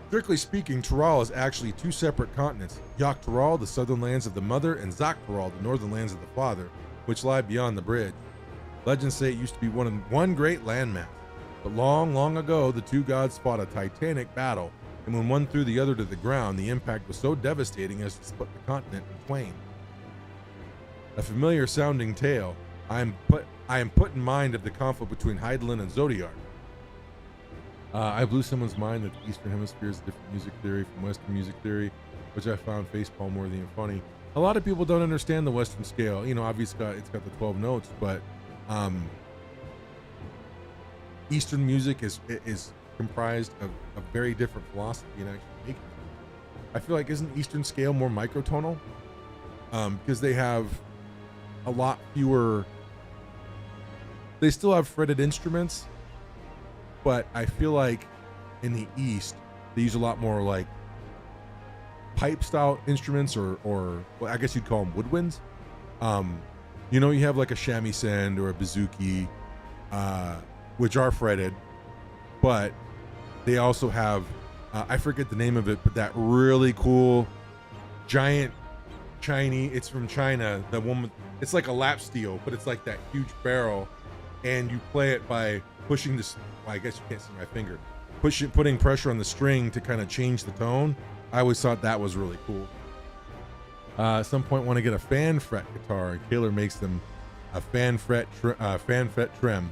Strictly speaking, Tural is actually two separate continents. Yaktural, the southern lands of the mother, and Zaktural, the northern lands of the father, which lie beyond the bridge. Legends say it used to be one great landmass, but long, long ago, the two gods fought a titanic battle, and when one threw the other to the ground, the impact was so devastating as to split the continent in twain. A familiar sounding tale. I am put in mind of the conflict between Hydaelyn and Zodiac. I blew someone's mind that the Eastern Hemisphere is a different music theory from Western music theory, which I found facepalm worthy and funny. A lot of people don't understand the Western scale. You know, obviously it's got the 12 notes, but Eastern music is comprised of a very different philosophy in actually making it. I feel like isn't Eastern scale more microtonal? Because they have a lot fewer. They still have fretted instruments, but I feel like in the East they use a lot more like pipe style instruments, or well, I guess you'd call them woodwinds. You know, you have like a shamisen or a bouzouki, which are fretted, but they also have I forget the name of it, but that really cool giant Chinese. It's from China. The one, it's like a lap steel, but it's like that huge barrel, and you play it by pushing this. Well, I guess you can't see my finger. Putting pressure on the string to kind of change the tone. I always thought that was really cool. At some point, want to get a fan fret guitar, and Kaylor makes them a fan fret trem.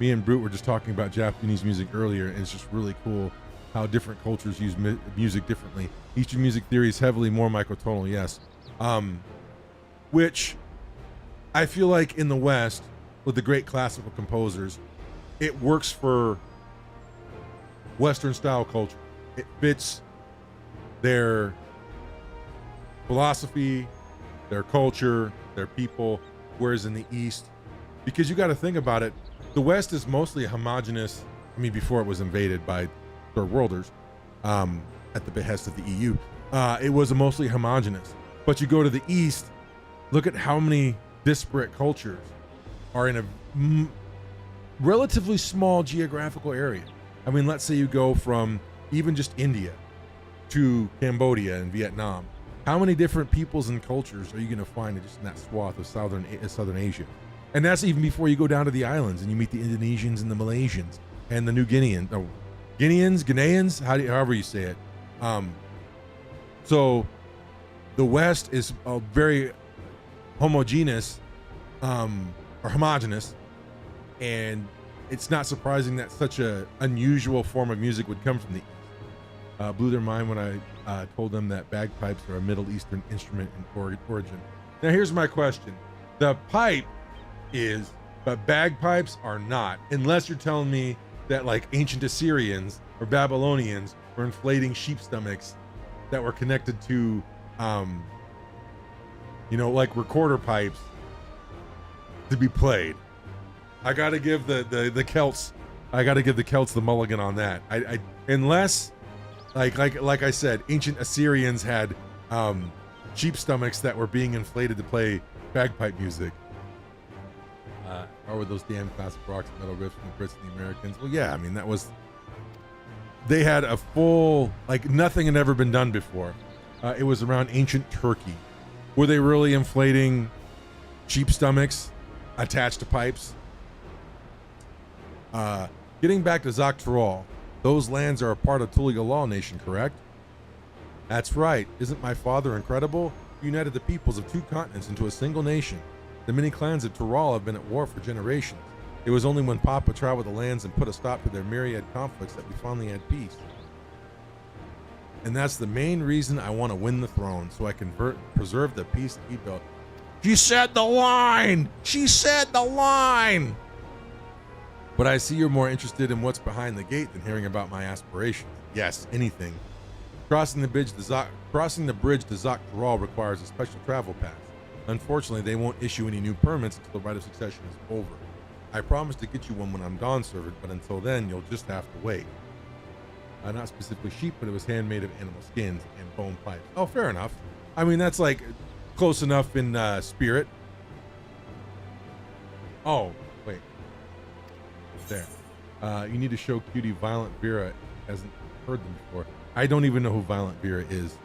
Me and Brute were just talking about Japanese music earlier, and it's just really cool how different cultures use music differently. Eastern music theory is heavily more microtonal, yes. Which I feel like in the West, with the great classical composers, it works for Western style culture. It fits their philosophy, their culture, their people, whereas in the East, because you got to think about it, the West is mostly a homogenous. I mean, before it was invaded by third worlders, at the behest of the EU, it was mostly homogenous. But you go to the East, look at how many disparate cultures are in a relatively small geographical area. I mean, let's say you go from even just India to Cambodia and Vietnam. How many different peoples and cultures are you going to find just in that swath of Southern Asia? And that's even before you go down to the islands and you meet the Indonesians and the Malaysians and the New Guineans, Ghanaians, however you say it. So the West is very homogeneous, or homogenous, and it's not surprising that such a unusual form of music would come from the East. Blew their mind when I told them that bagpipes are a Middle Eastern instrument in origin. Now here's my question. The pipe is, but bagpipes are not, unless you're telling me that like ancient Assyrians or Babylonians were inflating sheep stomachs that were connected to, like recorder pipes to be played. I gotta give the Celts, the mulligan on that. I unless like I said, ancient Assyrians had sheep stomachs that were being inflated to play bagpipe music. Or with those damn classic rock and metal riffs from the Brits and the Americans. Well, yeah, I mean they had a full, like nothing had ever been done before. It was around ancient Turkey. Were they really inflating sheep stomachs attached to pipes? Getting back to YAWNtrail, those lands are a part of Tulia Nation, correct? That's right. Isn't my father incredible? He united the peoples of 2 continents into a single nation. The many clans of Tural have been at war for generations. It was only when Papa traveled the lands and put a stop to their myriad conflicts that we finally had peace. And that's the main reason I want to win the throne, so I can preserve the peace that we built. She said the line! She said the line! But I see you're more interested in what's behind the gate than hearing about my aspirations. Yes, anything. Crossing the bridge to YAWNtrail requires a special travel pass. Unfortunately, they won't issue any new permits until the rite of succession is over. I promise to get you one when I'm Dawn servant, but until then, you'll just have to wait. Not specifically sheep, but it was handmade of animal skins and bone pipes. Oh, fair enough. I mean, that's like close enough in spirit. Oh, wait. It's there. You need to show Cutie Violent Vera. Hasn't heard them before. I don't even know who Violent Vera is.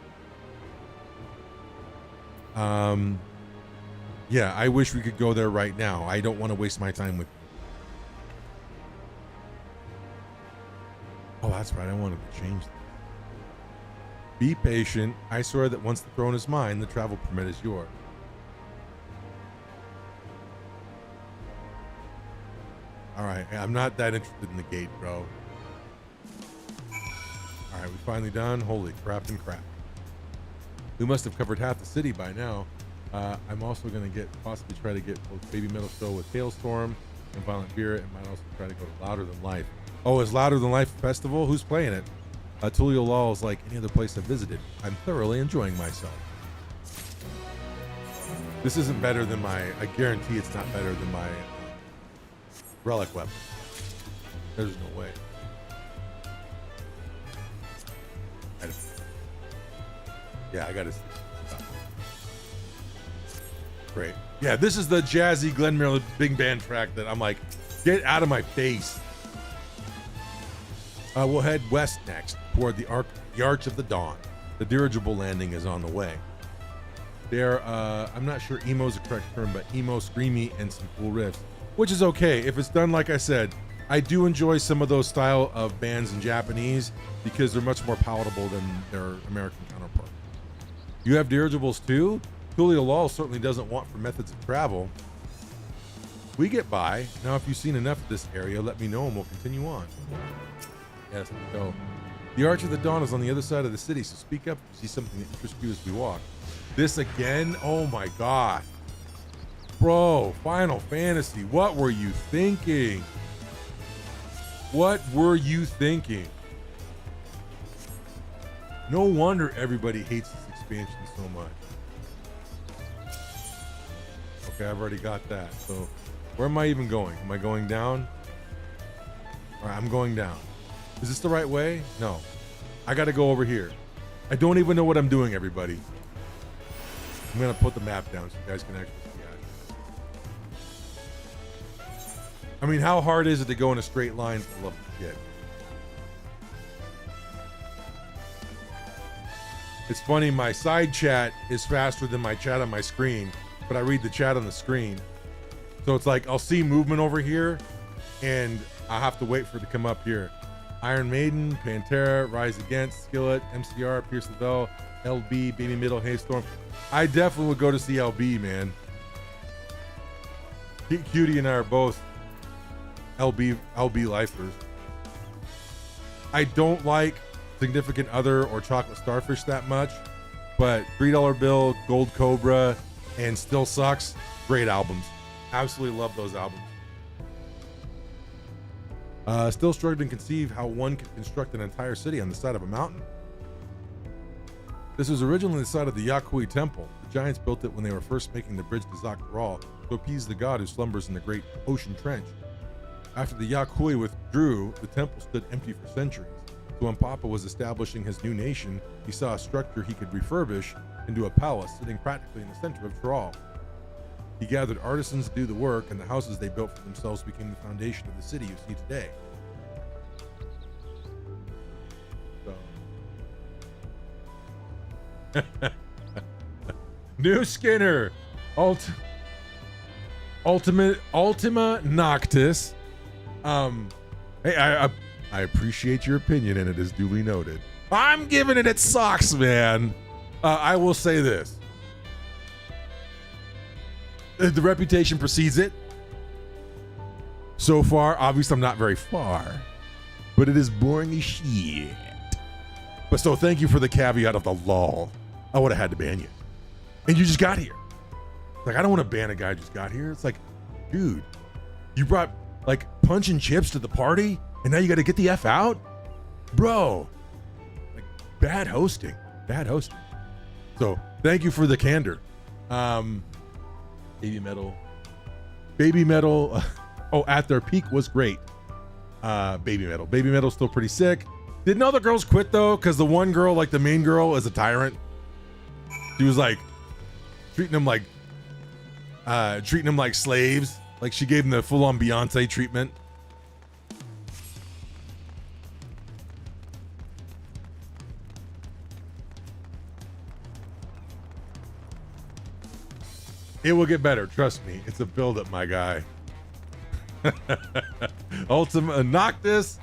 Yeah, I wish we could go there right now. I don't want to waste my time with you. Oh, that's right. I wanted to change that. Be patient. I swear that once the throne is mine, the travel permit is yours. All right. I'm not that interested in the gate, bro. All right. We finally done. Holy crap and crap. We must have covered half the city by now. I'm also going to possibly try to get both Baby Metal Show with Hailstorm and Violent Beer, and might also try to go to Louder Than Life. Oh, is Louder Than Life festival? Who's playing it? Tulia Law is like any other place I've visited. I'm thoroughly enjoying myself. This isn't better than I guarantee it's not better than my relic weapon. There's no way. I gotta see. Great. Yeah, this is the jazzy Glenn Miller big band track that I'm like, get out of my face. We'll head west next toward the Arch of the Dawn. The dirigible landing is on the way. They're, I'm not sure emo is the correct term, but emo, screamy, and some cool riffs, which is okay. If it's done like I said, I do enjoy some of those style of bands in Japanese because they're much more palatable than their American counterpart. You have dirigibles too? Tulia Law certainly doesn't want for methods of travel. We get by. Now, if you've seen enough of this area, let me know and we'll continue on. Yes, we go. The Arch of the Dawn is on the other side of the city, so speak up if you see something that interests you as we walk. This again? Oh my God. Bro, Final Fantasy, what were you thinking? What were you thinking? No wonder everybody hates this expansion so much. Okay, I've already got that. So where am I even going? Am I going down? All right, I'm going down. Is this the right way? No. I got to go over here. I don't even know what I'm doing, everybody. I'm gonna put the map down so you guys can actually see it. I mean, how hard is it to go in a straight line for the love of shit? It's funny, my side chat is faster than my chat on my screen, but I read the chat on the screen. So it's like, I'll see movement over here, and I have to wait for it to come up here. Iron Maiden, Pantera, Rise Against, Skillet, MCR, Pierce the Bell, LB, Baby Middle, Hailstorm. I definitely would go to see LB, man. Cutie and I are both LB lifers. I don't like Significant Other or Chocolate Starfish that much, but $3 Bill, Gold Cobra, and Still Sucks, great albums. Absolutely love those albums. Still struggling to conceive how one could construct an entire city on the side of a mountain. This was originally the site of the Yahui Temple. The giants built it when they were first making the bridge to Zakral to appease the god who slumbers in the great ocean trench. After the Yahui withdrew, the temple stood empty for centuries. So when Papa was establishing his new nation, he saw a structure he could refurbish into a palace sitting practically in the center of Tral. He gathered artisans to do the work, and the houses they built for themselves became the foundation of the city you see today. So. New Skinner, Ultima Noctis. Hey, I appreciate your opinion, and it is duly noted. I'm giving it sucks, man. I will say this. The reputation precedes it. So far, obviously I'm not very far, but it is boring as shit. But so thank you for the caveat of the law. I would have had to ban you. And you just got here. Like, I don't want to ban a guy who just got here. It's like, dude, you brought like punch and chips to the party, and now you got to get the F out? Bro, like, bad hosting. So thank you for the candor. Baby Metal. Oh, at their peak was great. Baby Metal's still pretty sick. Didn't all the girls quit though? Because the one girl, like the main girl, is a tyrant. She was like treating them like slaves. Like she gave them the full-on Beyonce treatment. It will get better, trust me. It's a build-up, my guy. Ultima Noctis.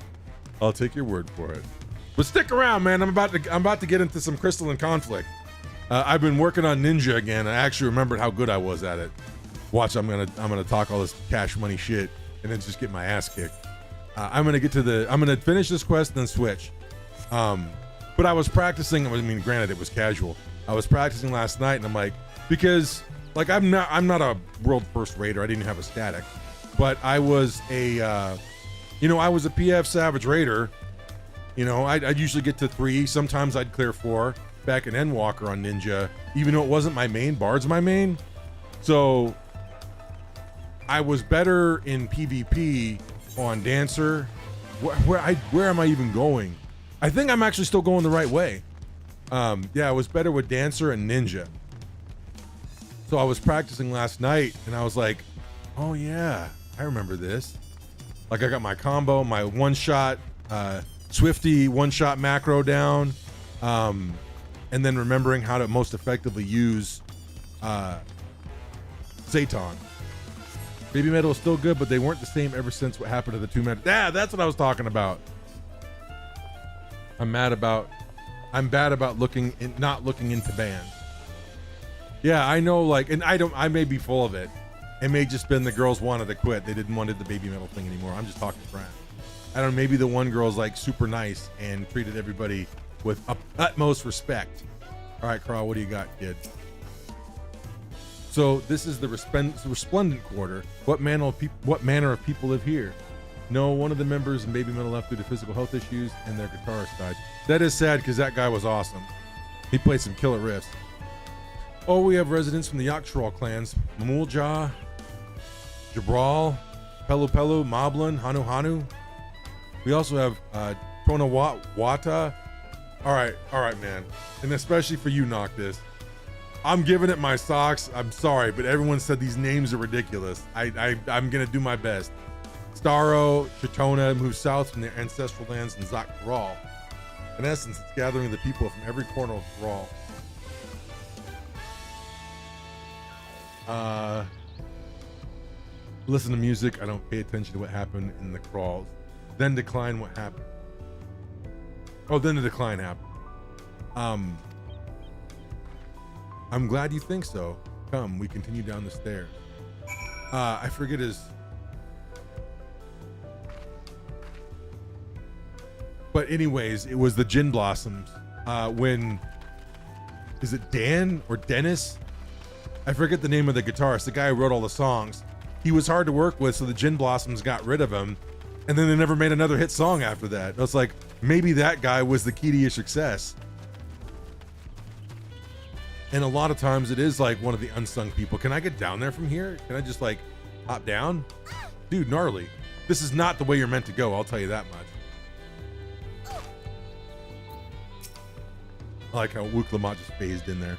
I'll take your word for it. But stick around, man. I'm about to get into some Crystalline Conflict. I've been working on Ninja again. I actually remembered how good I was at it. Watch, I'm gonna talk all this cash money shit and then just get my ass kicked. I'm gonna finish this quest and then switch. But I was practicing. I mean, granted, it was casual. I was practicing last night, and I'm like, because like I'm not a world first raider. I didn't have a static, but I was a PF Savage Raider. You know, I'd usually get to 3. Sometimes I'd clear 4 back in Endwalker on Ninja, even though it wasn't my main. Bard's my main. So I was better in PvP on Dancer. Where am I even going? I think I'm actually still going the right way. Yeah, I was better with Dancer and Ninja. So I was practicing last night, and I was like, oh yeah, I remember this. Like, I got my combo, my one-shot Swifty one-shot macro down, and then remembering how to most effectively use Satan. Baby Metal is still good, but they weren't the same ever since what happened to the 2 men. Yeah, that's what I was talking about. I'm bad about not looking into bands. Yeah, I know, like, and I may be full of it. It may just been the girls wanted to quit. They didn't want the Baby Metal thing anymore. I'm just talking crap. I don't know, maybe the one girl's like super nice and treated everybody with utmost respect. All right, Carl, what do you got, kid? So this is the Resplendent Quarter. What manner of people live here? No, one of the members in Baby Metal left due to physical health issues, and their guitarist died. That is sad because that guy was awesome. He played some killer riffs. Oh, we have residents from the YAWNtrail clans: Mamulja, Jabral, Pelu Pelu, Moblin, Hanu Hanu. We also have Tonawata. All right, man. And especially for you, Noctis. I'm giving it my socks. I'm sorry, but everyone said these names are ridiculous. I'm gonna do my best. Starro Chitona moves south from their ancestral lands in Zak Thrall. In essence, it's gathering the people from every corner of Thrall. Listen to music. I don't pay attention to what happened in the crawls. Then decline what happened. Oh, then the decline happened. I'm glad you think so. Come, we continue down the stairs. I forget his... But anyways, it was the Gin Blossoms. When... Is it Dan or Dennis? I forget the name of the guitarist, the guy who wrote all the songs. He was hard to work with, so the Gin Blossoms got rid of him. And then they never made another hit song after that. It's like, maybe that guy was the key to your success. And a lot of times it is like one of the unsung people. Can I get down there from here? Can I just like hop down? Dude, gnarly. This is not the way you're meant to go, I'll tell you that much. I like how Wook Lamont just phased in there.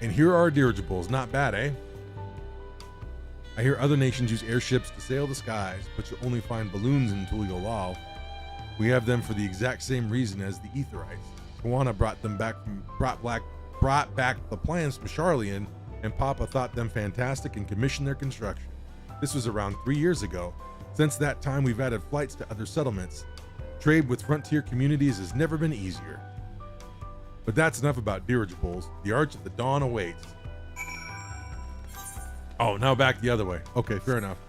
And here are dirigibles. Not bad, eh? I hear other nations use airships to sail the skies, but you'll only find balloons in Tuliolal. We have them for the exact same reason as the Etherites. Kawana brought back the plans from Charlian, and Papa thought them fantastic and commissioned their construction. This was around 3 years ago. Since that time, we've added flights to other settlements. Trade with frontier communities has never been easier. But that's enough about dirigibles. The Arch of the Dawn awaits. Oh, now back the other way. Okay, fair enough.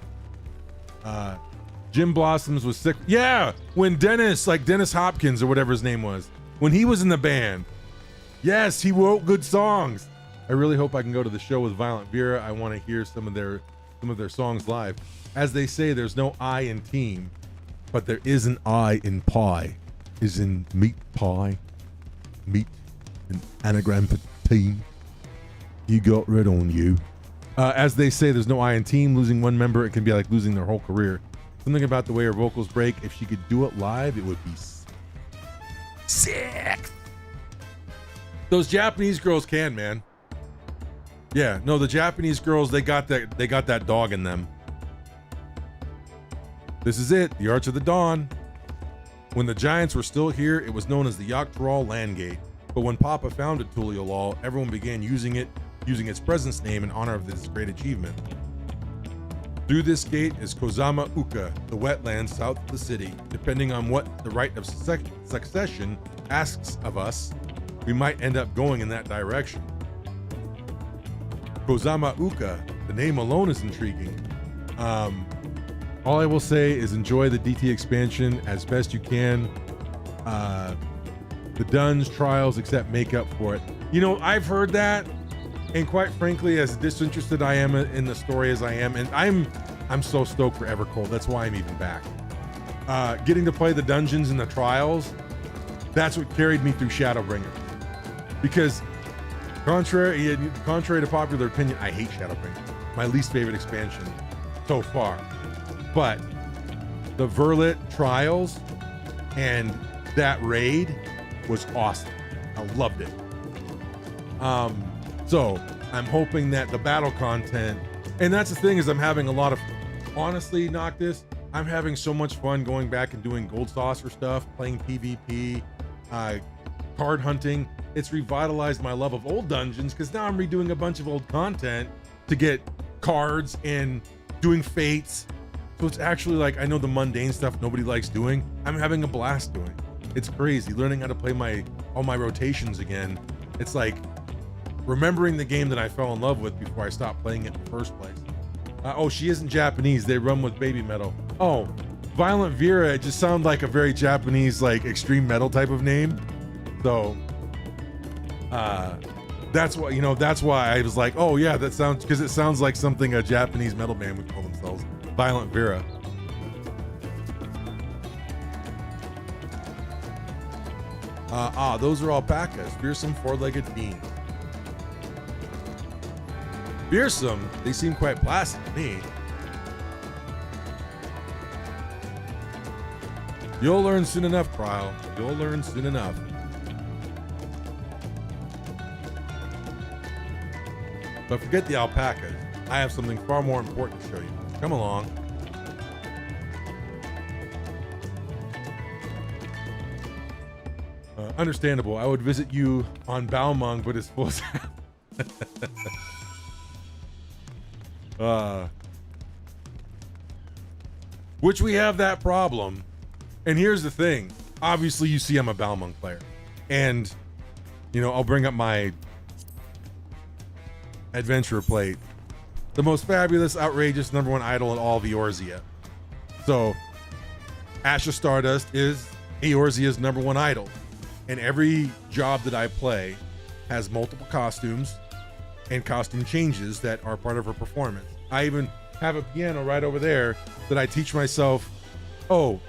Jim Blossoms was sick. Yeah, when Dennis Hopkins or whatever his name was, when he was in the band. Yes, he wrote good songs. I really hope I can go to the show with Violent Vera. I want to hear some of their songs live. As they say, there's no I in team, but there is an I in pie. Is in meat pie. Meat, an anagram for team. You got red on you. As they say, there's no I in team. Losing one member, it can be like losing their whole career. Something about the way her vocals break. If she could do it live, it would be sick. Those Japanese girls can, man. Yeah, no, the Japanese girls, they got that dog in them. This is it, the Arch of the Dawn. When the Giants were still here, it was known as the YAWNtrail Landgate. But when Papa founded Tuliolal, everyone began using its presence name in honor of this great achievement. Through this gate is Kozama Uka, the wetlands south of the city. Depending on what the right of succession asks of us, we might end up going in that direction. Kozama Uka, the name alone is intriguing. All I will say is enjoy the DT expansion as best you can. The Duns trials accept makeup for it. You know, I've heard that, and quite frankly, as disinterested I am in the story as I am, and I'm so stoked for Evercold. That's why I'm even back. Getting to play the dungeons and the trials, that's what carried me through Shadowbringer. Because contrary to popular opinion, I hate Shadowbringer. My least favorite expansion so far. But the Verlet trials and that raid was awesome. I loved it. So I'm hoping that the battle content, and that's the thing, is I'm having a lot of, honestly, Noctis, I'm having so much fun going back and doing Gold Saucer stuff, playing PvP, card hunting. It's revitalized my love of old dungeons, because now I'm redoing a bunch of old content to get cards and doing fates. So it's actually like, I know the mundane stuff nobody likes doing, I'm having a blast doing. It's crazy, learning how to play all my rotations again. It's like remembering the game that I fell in love with before I stopped playing it in the first place. Oh, she isn't Japanese, they run with baby metal. Oh, Violent Vera, it just sounds like a very Japanese, like extreme metal type of name. So that's why I was like, oh yeah, that sounds, because it sounds like something a Japanese metal band would call themselves. Violent Vera. Those are alpacas. Fearsome four-legged fiends. Fearsome? They seem quite placid to me. You'll learn soon enough, Trial. You'll learn soon enough. But forget the alpacas. I have something far more important to show you. Come along. Understandable. I would visit you on Balmung, but it's full of which we have that problem. And here's the thing. Obviously, you see I'm a Balmung player. And, you know, I'll bring up my adventurer plate. The most fabulous, outrageous, #1 idol in all of Eorzea. So, Ashes Stardust is Eorzea's #1 idol. And every job that I play has multiple costumes and costume changes that are part of her performance. I even have a piano right over there that I teach myself. Oh,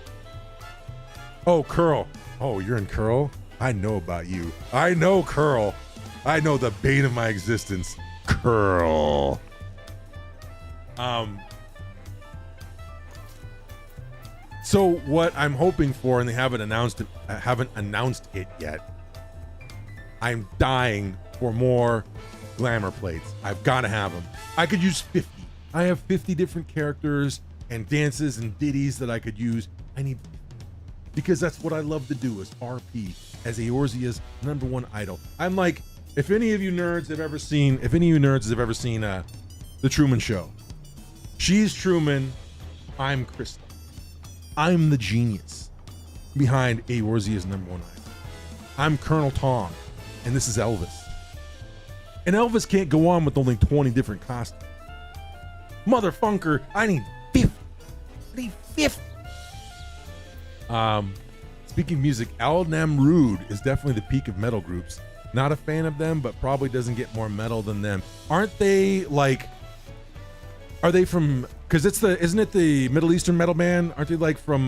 Curl. Oh, you're in Curl? I know about you. I know Curl. I know the bane of my existence. Curl. So what I'm hoping for, and they haven't announced it yet. I'm dying for more glamour plates. I've got to have them. I could use 50. I have 50 different characters and dances and ditties that I could use. I need, because that's what I love to do as RP, as Eorzea's #1 idol. I'm like, if any of you nerds have ever seen, The Truman Show, she's Truman, I'm Crystal. I'm the genius behind Eorzea's #1 idol. I'm Colonel Tom, and this is Elvis. And Elvis can't go on with only 20 different costumes. Motherfunker, I need 50. I need 50. Speaking of music, Al Namrud is definitely the peak of metal groups. Not a fan of them, but probably doesn't get more metal than them. Aren't they like, are they from, because isn't it the Middle Eastern metal band? Aren't they like from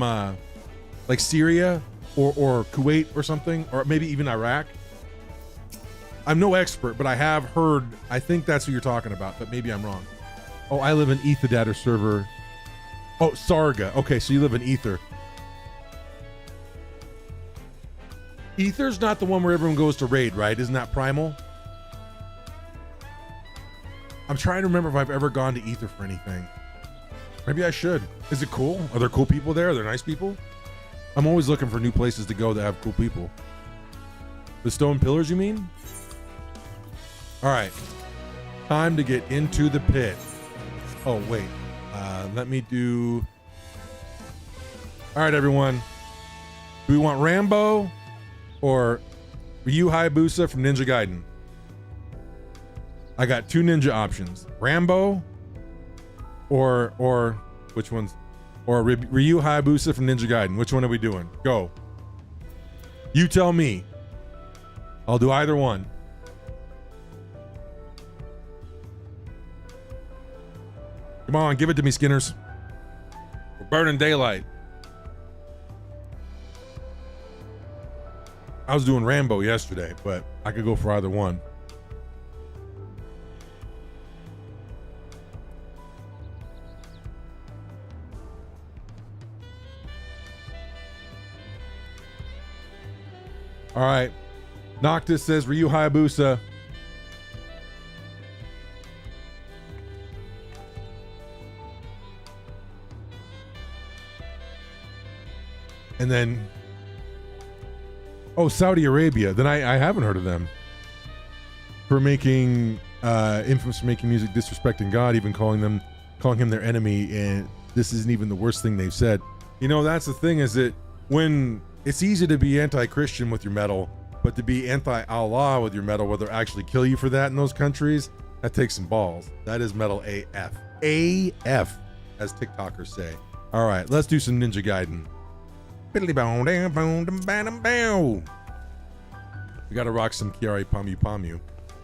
like Syria or Kuwait or something, or maybe even Iraq? I'm no expert, but I have heard, I think that's who you're talking about, but maybe I'm wrong. Oh, I live in Ether server. Oh, Sarga. Okay, so you live in Ether. Ether's not the one where everyone goes to raid, right? Isn't that Primal? I'm trying to remember if I've ever gone to Ether for anything. Maybe I should. Is it cool? Are there cool people there? Are there nice people? I'm always looking for new places to go that have cool people. The Stone Pillars, you mean? All right. Time to get into the pit. Oh, wait. Let me do... All right, everyone. Do we want Rambo or Ryu Hayabusa from Ninja Gaiden? I got 2 ninja options. Rambo or which one's, or Ryu Hayabusa from Ninja Gaiden. Which one are we doing? Go. You tell me. I'll do either one. Come on, give it to me, Skinners. We're burning daylight. I was doing Rambo yesterday, but I could go for either one. All right. Noctis says Ryu Hayabusa. And then, oh, Saudi Arabia. Then I haven't heard of them. For making, infamous for making music disrespecting God, even calling him their enemy, and this isn't even the worst thing they've said. You know, that's the thing, is that when it's easy to be anti-Christian with your metal, but to be anti-Allah with your metal, where they'll actually kill you for that in those countries, that takes some balls. That is metal AF. AF, as TikTokers say. All right, let's do some Ninja Gaiden. We gotta rock some Kiari Pamu Pamu,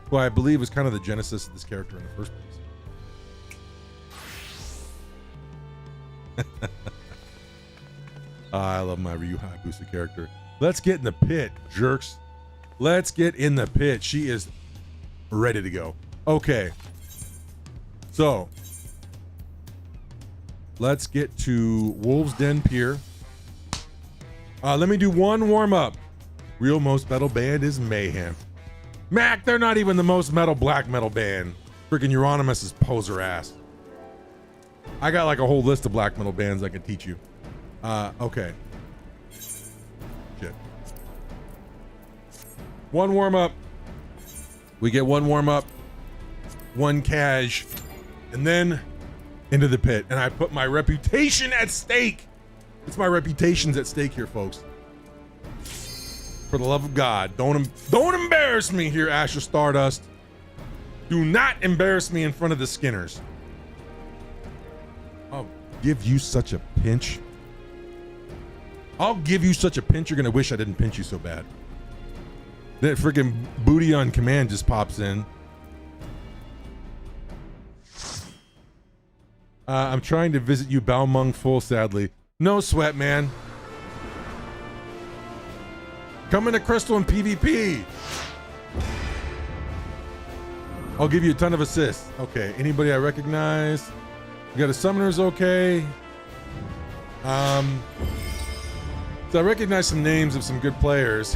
who I believe was kind of the genesis of this character in the first place. I love my Ryu Hayabusa character. Let's get in the pit, jerks. Let's get in the pit. She is ready to go. Okay. So, let's get to Wolves Den Pier. Let me do one warm-up. Real most metal band is Mayhem. Mac, they're not even the most metal black metal band. Freaking Euronymous is poser ass. I got like a whole list of black metal bands I can teach you. Okay. Shit. One warm up. We get one warm up, one cash, and then into the pit. And I put my reputation at stake. It's my reputation's at stake here, folks. For the love of God, don't embarrass me here, Asher Stardust. Do not embarrass me in front of the Skinners. I'll give you such a pinch. I'll give you such a pinch, you're gonna wish I didn't pinch you so bad. That freaking booty on command just pops in. I'm trying to visit you, Balmung full, sadly. No sweat, man. Coming to Crystal and PvP. I'll give you a ton of assists. Okay, anybody I recognize? We got a summoner's okay. So I recognize some names of some good players.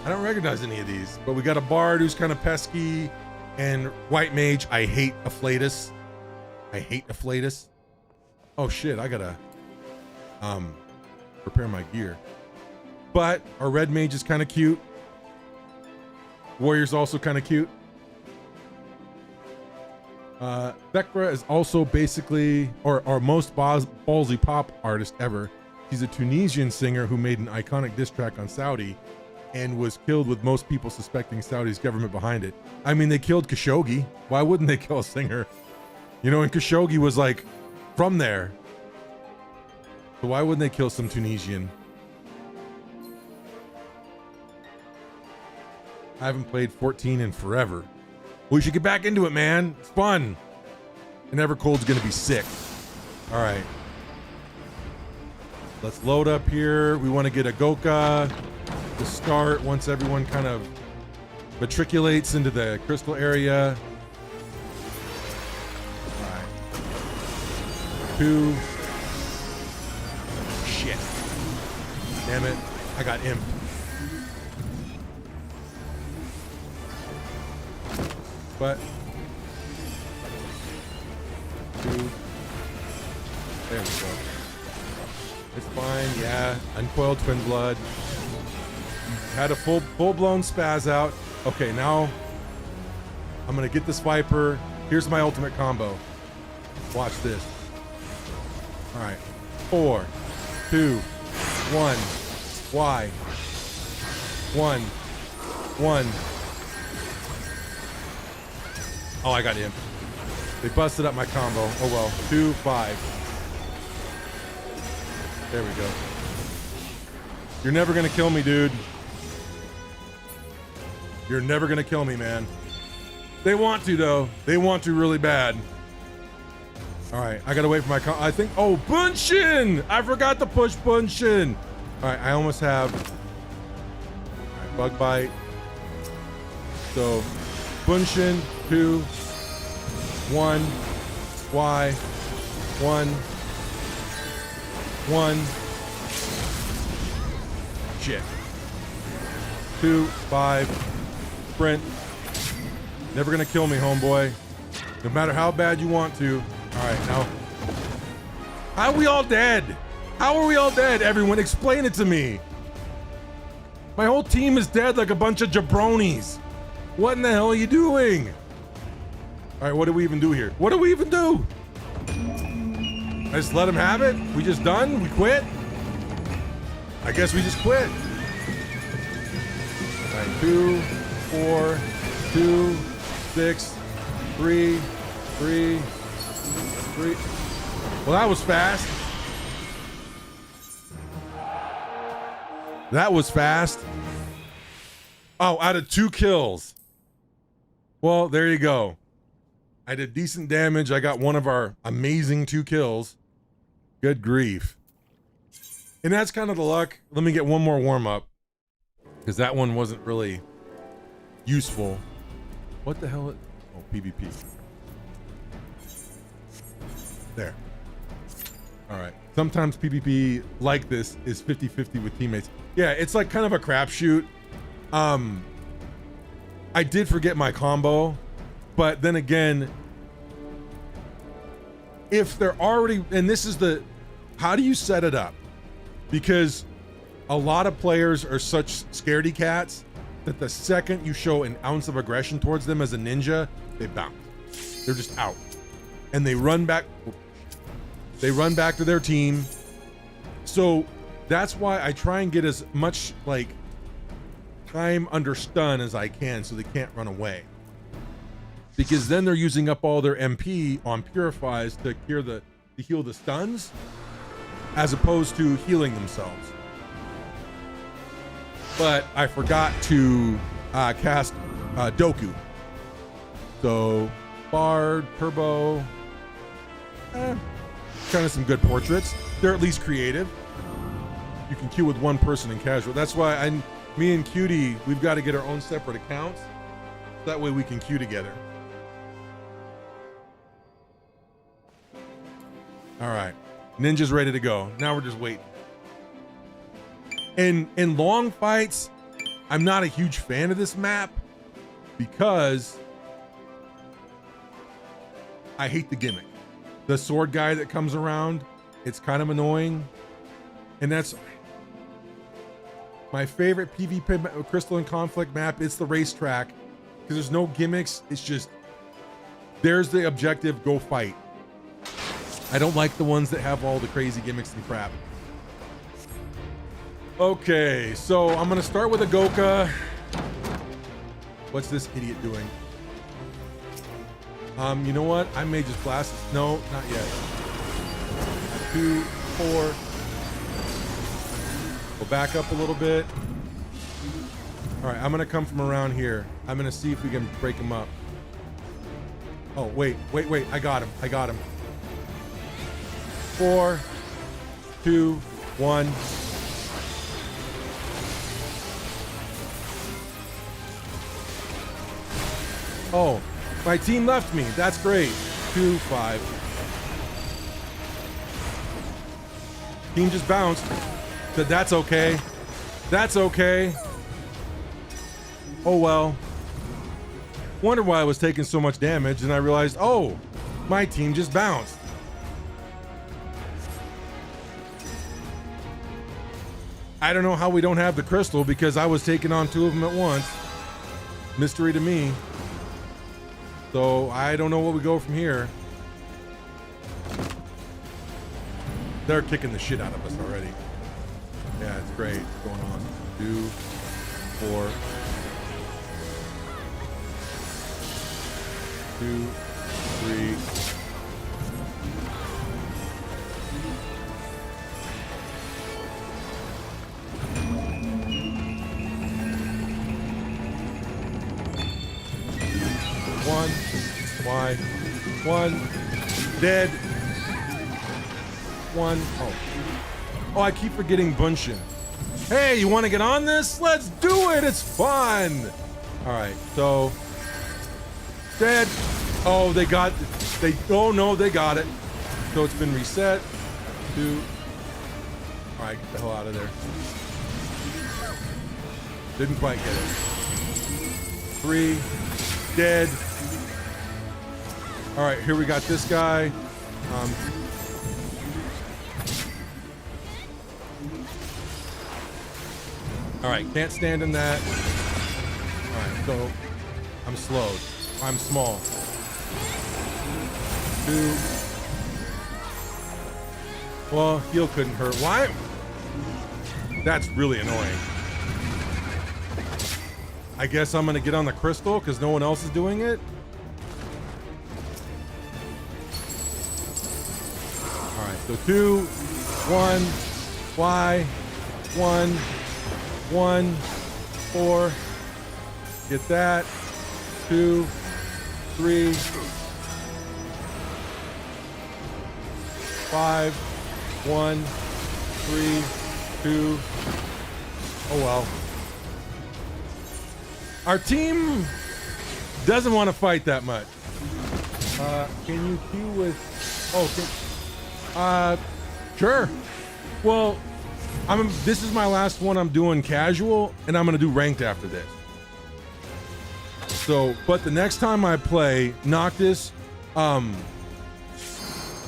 I don't recognize any of these, but we got a bard who's kind of pesky, and white mage. I hate Afflatus. I hate Afflatus. Oh shit, I gotta prepare my gear. But our red mage is kind of cute. Warrior's also kind of cute. Thekra is also basically our most ballsy pop artist ever. She's a Tunisian singer who made an iconic diss track on Saudi and was killed with most people suspecting Saudi's government behind it. I mean, they killed Khashoggi. Why wouldn't they kill a singer? You know, and Khashoggi was like from there. So why wouldn't they kill some Tunisian? I haven't played 14 in forever. We should get back into it, man. It's fun. And Evercold's gonna be sick. All right. Let's load up here. We want to get a Goka to start once everyone kind of matriculates into the crystal area. All right. 2. Shit. Damn it. I got imp. But 2. There we go. It's fine, yeah. Uncoiled twin blood. Had a full-blown spaz out. Okay, now I'm gonna get this Viper. Here's my ultimate combo. Watch this. All right, 4, 2, 1. Y. 1, 1. Oh, I got imp. They busted up my combo. Oh well. 2, 5. There we go. You're never gonna kill me, dude. You're never gonna kill me, man. They want to, though. They want to really bad. All right, I gotta wait for my I think, oh, Bunshin! I forgot to push Bunshin. All right, I almost have. All right, bug bite. So, Bunshin, 2, 1, Y, 1, 1. Shit. 2, 5. Sprint. Never gonna kill me, homeboy. No matter how bad you want to. All right, now. How are we all dead? How are we all dead? Everyone, explain it to me. My whole team is dead like a bunch of jabronis. What in the hell are you doing? All right, what do we even do here? What do we even do? I just let him have it? We just done? We quit? I guess we just quit. All right, 2, 4, 2, 6, 3, 3, 3. Well, that was fast. That was fast. Oh, out of 2 kills. Well, there you go. I did decent damage. I got one of our amazing 2 kills. Good grief. And that's kind of the luck. Let me get one more warm up, because that one wasn't really useful. What the hell? Oh, PvP. There. All right. Sometimes PvP like this is 50-50 with teammates. Yeah, it's like kind of a crapshoot. I did forget my combo, But then again, if they're already, and this is the, how do you set it up? Because a lot of players are such scaredy cats that the second you show an ounce of aggression towards them as a ninja, they bounce. They're just out. And they run back. They run back to their team. So that's why I try and get as much like time under stun as I can so they can't run away. Because then they're using up all their MP on purifies to heal the stuns, as opposed to healing themselves. But I forgot to cast Doku. So Bard, Turbo, kind of some good portraits. They're at least creative. You can queue with one person in casual. That's why me and Cutie, we've got to get our own separate accounts. That way we can queue together. All right, Ninja's ready to go. Now we're just waiting. In long fights, I'm not a huge fan of this map because I hate the gimmick. The sword guy that comes around, it's kind of annoying. And that's my favorite PvP Crystalline Conflict map. It's the racetrack because there's no gimmicks. It's just, there's the objective, go fight. I don't like the ones that have all the crazy gimmicks and crap. Okay, so I'm gonna start with a Goka. What's this idiot doing? You know what? I may just blast it. No, not yet. 2, 4. We'll back up a little bit. All right, I'm gonna come from around here. I'm gonna see if we can break him up. Oh, wait. I got him. 4, 2, 1. Oh, my team left me. That's great. 2, 5. Team just bounced. But that's okay. That's okay. Oh well. Wonder why I was taking so much damage, and I realized, oh, my team just bounced. I don't know how we don't have the crystal because I was taking on 2 of them at once. Mystery to me. So I don't know what we go from here. They're kicking the shit out of us already. Yeah, it's great. What's going on? 2, 4. 2, 3. Why? 1. Dead. 1. Oh, I keep forgetting Bunshin. Hey, you want to get on this? Let's do it. It's fun. All right, so dead. Oh, oh no, they got it. So it's been reset. 2. All right, get the hell out of there. Didn't quite get it. 3. Dead. All right, here we got this guy. All right, can't stand in that. All right, so I'm slowed. I'm small. 2. Well, heal couldn't hurt. Why? That's really annoying. I guess I'm gonna get on the crystal because no one else is doing it. All right, so 2, 1, fly, 1, 1, 4. Get that. 2, 3, 5, 1, 3, 2. Oh well. Our team doesn't want to fight that much. Can you queue with? Oh, sure. Well, this is my last one I'm doing casual, and I'm gonna do ranked after this. So, but the next time I play Noctis, well,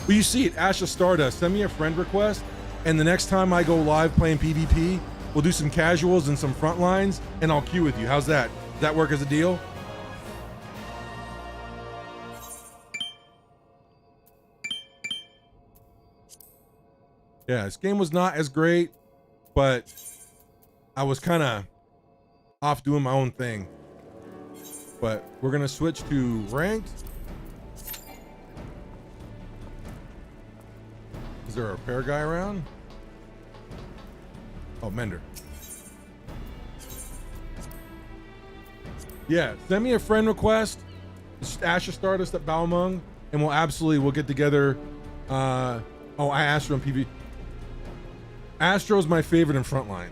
you see it, Ash of Stardust, send me a friend request, and the next time I go live playing PvP, we'll do some casuals and some front lines, and I'll queue with you. How's that? Does that work as a deal? Yeah, this game was not as great, but I was kind of off doing my own thing. But we're gonna switch to ranked. Is there a repair guy around? Oh, Mender. Yeah, send me a friend request. Ash of Stardust at Balmung, and we'll get together. Oh, I Astro in PV. Astro's my favorite in Frontlines.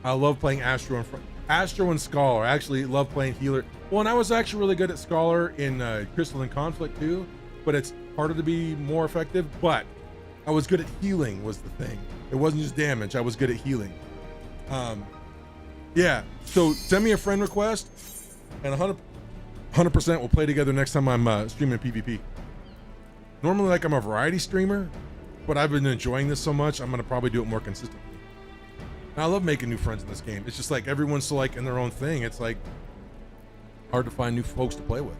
I love playing Astro in front. Astro and Scholar. I actually love playing healer. Well, and I was actually really good at Scholar in Crystalline Conflict too, but it's harder to be more effective. But I was good at healing was the thing. It wasn't just damage. I was good at healing. Yeah. So send me a friend request, and 100% we'll play together next time I'm streaming PvP. Normally, like, I'm a variety streamer, but I've been enjoying this so much, I'm gonna probably do it more consistently. And I love making new friends in this game. It's just like everyone's so like in their own thing. It's like hard to find new folks to play with.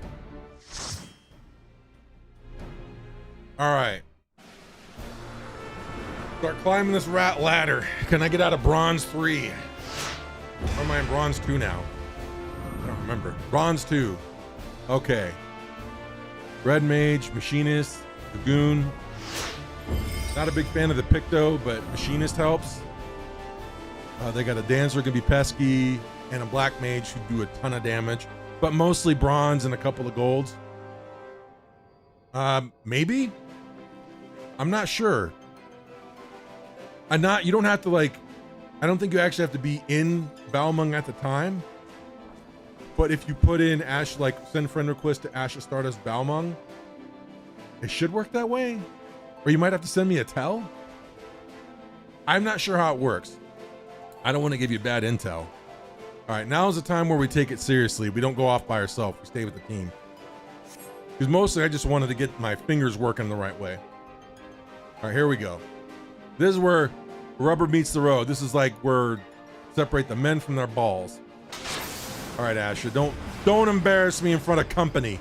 All right. Start climbing this rat ladder. Can I get out of bronze 3? Or am I in bronze 2 now? I don't remember. Bronze 2. Okay. Red Mage, Machinist, Dragoon. Not a big fan of the Picto, but Machinist helps. They got a Dancer, gonna be pesky, and a Black Mage who do a ton of damage, but mostly bronze and a couple of golds. Maybe? I'm not sure. You don't have to, like, I don't think you actually have to be in Balmung at the time. But if you put in Ash, like, send friend request to Ash of Stardust Balmung, it should work that way. Or you might have to send me a tell. I'm not sure how it works. I don't want to give you bad intel. All right, now is the time where we take it seriously. We don't go off by ourselves. We stay with the team. Because mostly I just wanted to get my fingers working the right way. All right, here we go. This is where rubber meets the road. This is like where separate the men from their balls. All right, Asher, don't embarrass me in front of company.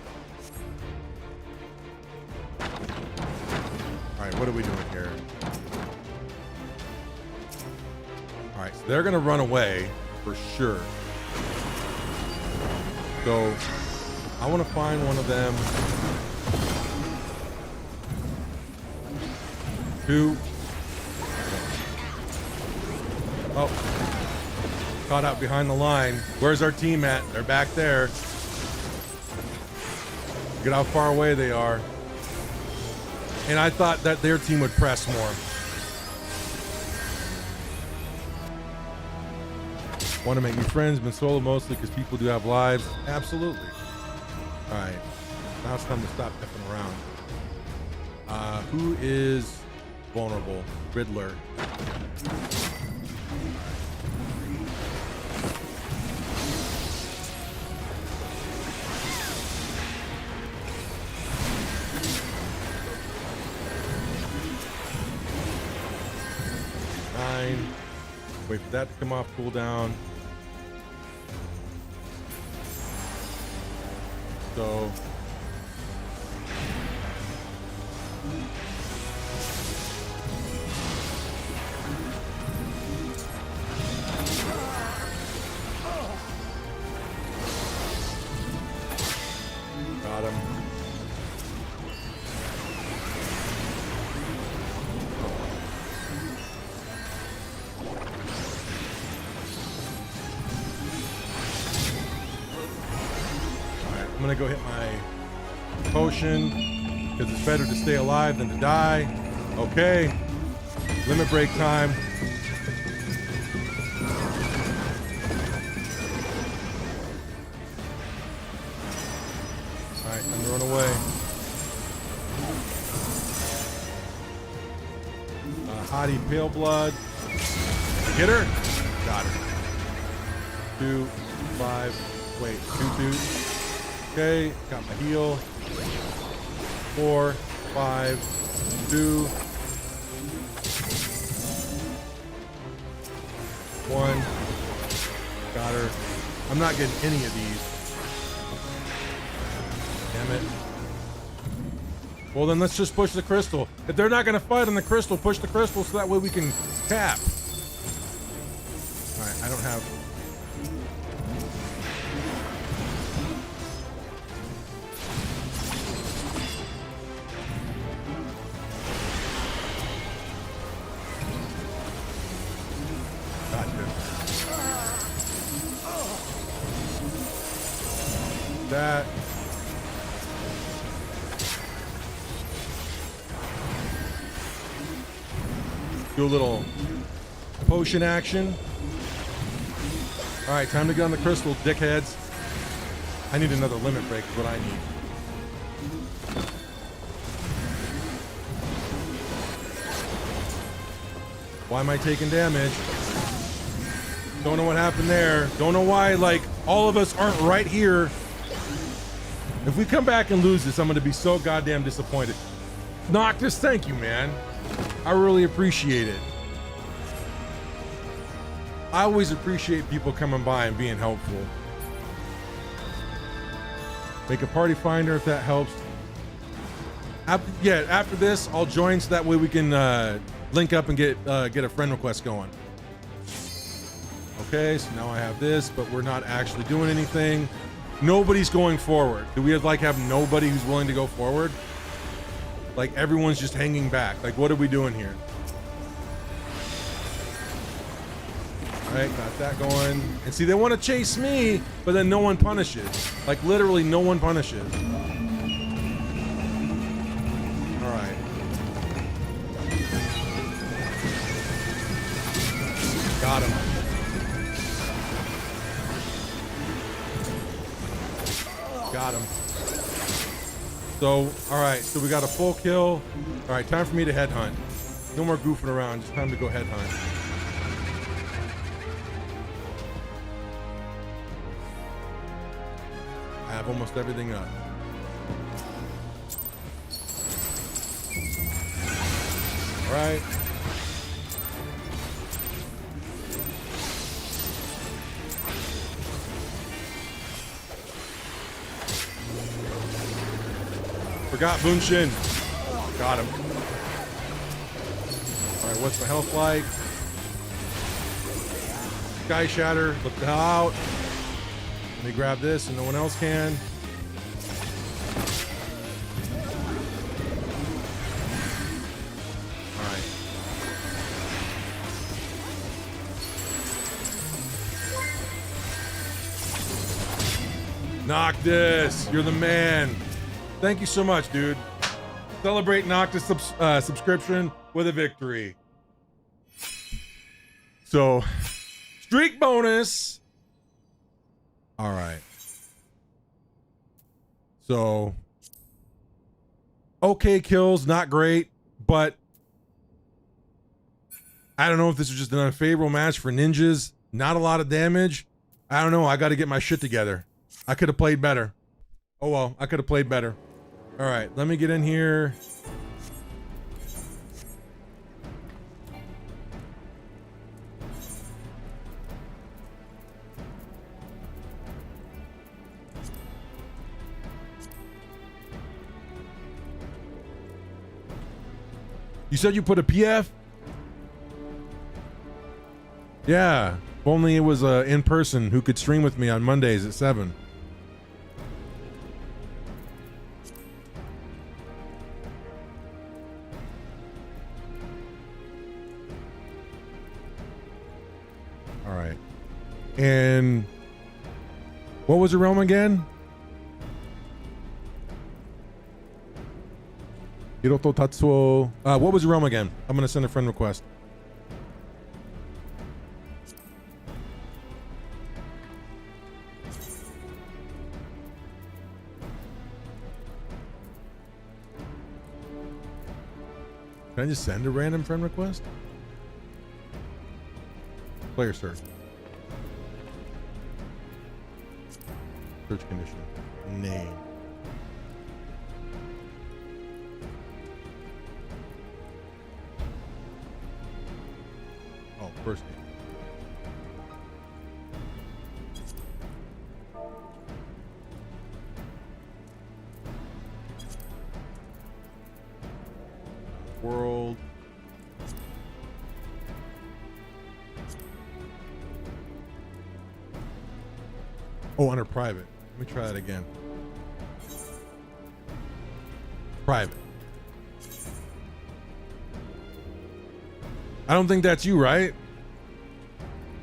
All right, what are we doing here? All right, so they're gonna run away for sure. So I want to find one of them. 2. Oh, caught out behind the line. Where's our team at? They're back there. Look at how far away they are. And I thought that their team would press more. Want to make new friends, been solo mostly because people do have lives. Absolutely. All right, now it's time to stop effing around. Who is vulnerable? Riddler. Wait for that to come off cooldown. So got him. I'm gonna go hit my potion because it's better to stay alive than to die. Okay, limit break time. All right, time to run away. Hottie Pale Blood. Get her. Got her. 2, 5. Wait, 2, 2. Okay, got my heal. 4, 5, 2, 1. Got her. I'm not getting any of these. Damn it. Well, then let's just push the crystal. If they're not going to fight on the crystal, push the crystal so that way we can cap. All right, I don't have... Gotcha. That... Do a little potion action. All right, time to get on the crystal, dickheads. I need another limit break is what I need. Why am I taking damage? Don't know what happened there. Don't know why, like, all of us aren't right here. If we come back and lose this, I'm gonna be so goddamn disappointed. Noctis, thank you, man. I really appreciate it. I always appreciate people coming by and being helpful. Make a party finder if that helps. Yeah, after this, I'll join so that way we can link up and get a friend request going. Okay, so now I have this, but we're not actually doing anything. Nobody's going forward. Do we have nobody who's willing to go forward? Like everyone's just hanging back. Like, what are we doing here? All right, got that going. And see, they want to chase me, but then no one punishes. Like literally no one punishes. All right. Got him. Got him. So, all right, so we got a full kill. All right, time for me to headhunt. No more goofing around, just time to go headhunt. I have almost everything up. All right. Forgot Bunshin. Got him. All right, what's my health like? Sky Shatter, look out. Let me grab this so no one else can. All right. Noctis, you're the man. Thank you so much, dude. Celebrate Noctis subscription with a victory. So, streak bonus. All right. So, okay kills, not great, but I don't know if this was just an unfavorable match for ninjas. Not a lot of damage. I don't know. I got to get my shit together. I could have played better. Oh well, I could have played better. All right, let me get in here. You said you put a PF? Yeah, if only it was in person who could stream with me on Mondays at 7. All right. And what was the realm again? Hiroto Tatsuo. What was the realm again? I'm going to send a friend request. Can I just send a random friend request? Player search. Search condition. Name. Oh, first name. World. Oh, under private. Let me try that again. Private. I don't think that's you, right?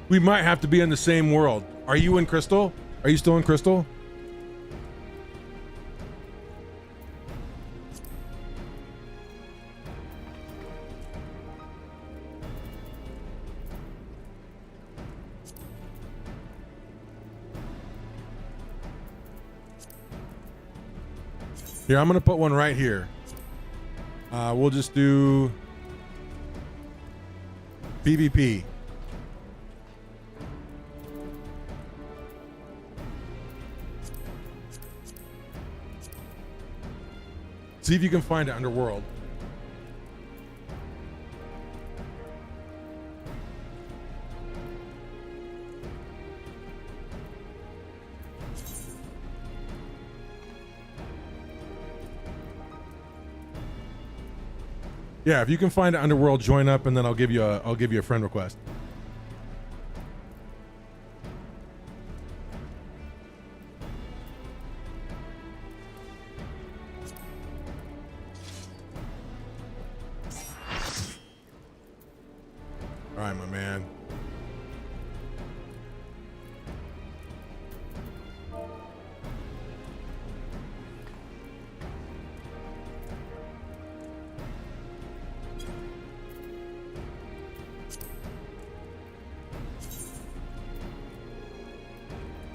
We might have to be in the same world. Are you in Crystal? Are you still in Crystal? Here, I'm gonna put one right here. We'll just do PvP. See if you can find it underworld. Yeah, if you can find it underworld, join up, and then I'll give you a friend request. All right, my man.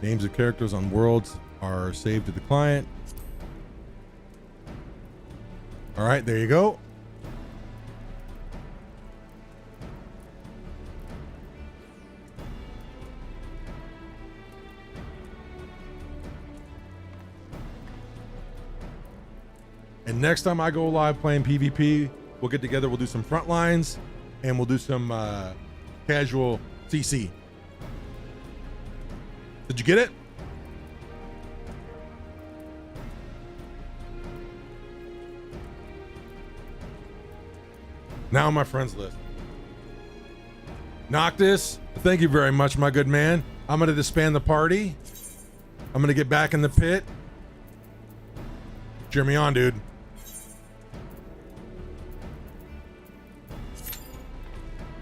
Names of characters on worlds are saved to the client. All right, there you go. And next time I go live playing PvP, we'll get together, we'll do some front lines, and we'll do some casual CC. Did you get it? Now on my friends list. Noctis, thank you very much, my good man. I'm going to disband the party. I'm going to get back in the pit. Cheer me on, dude.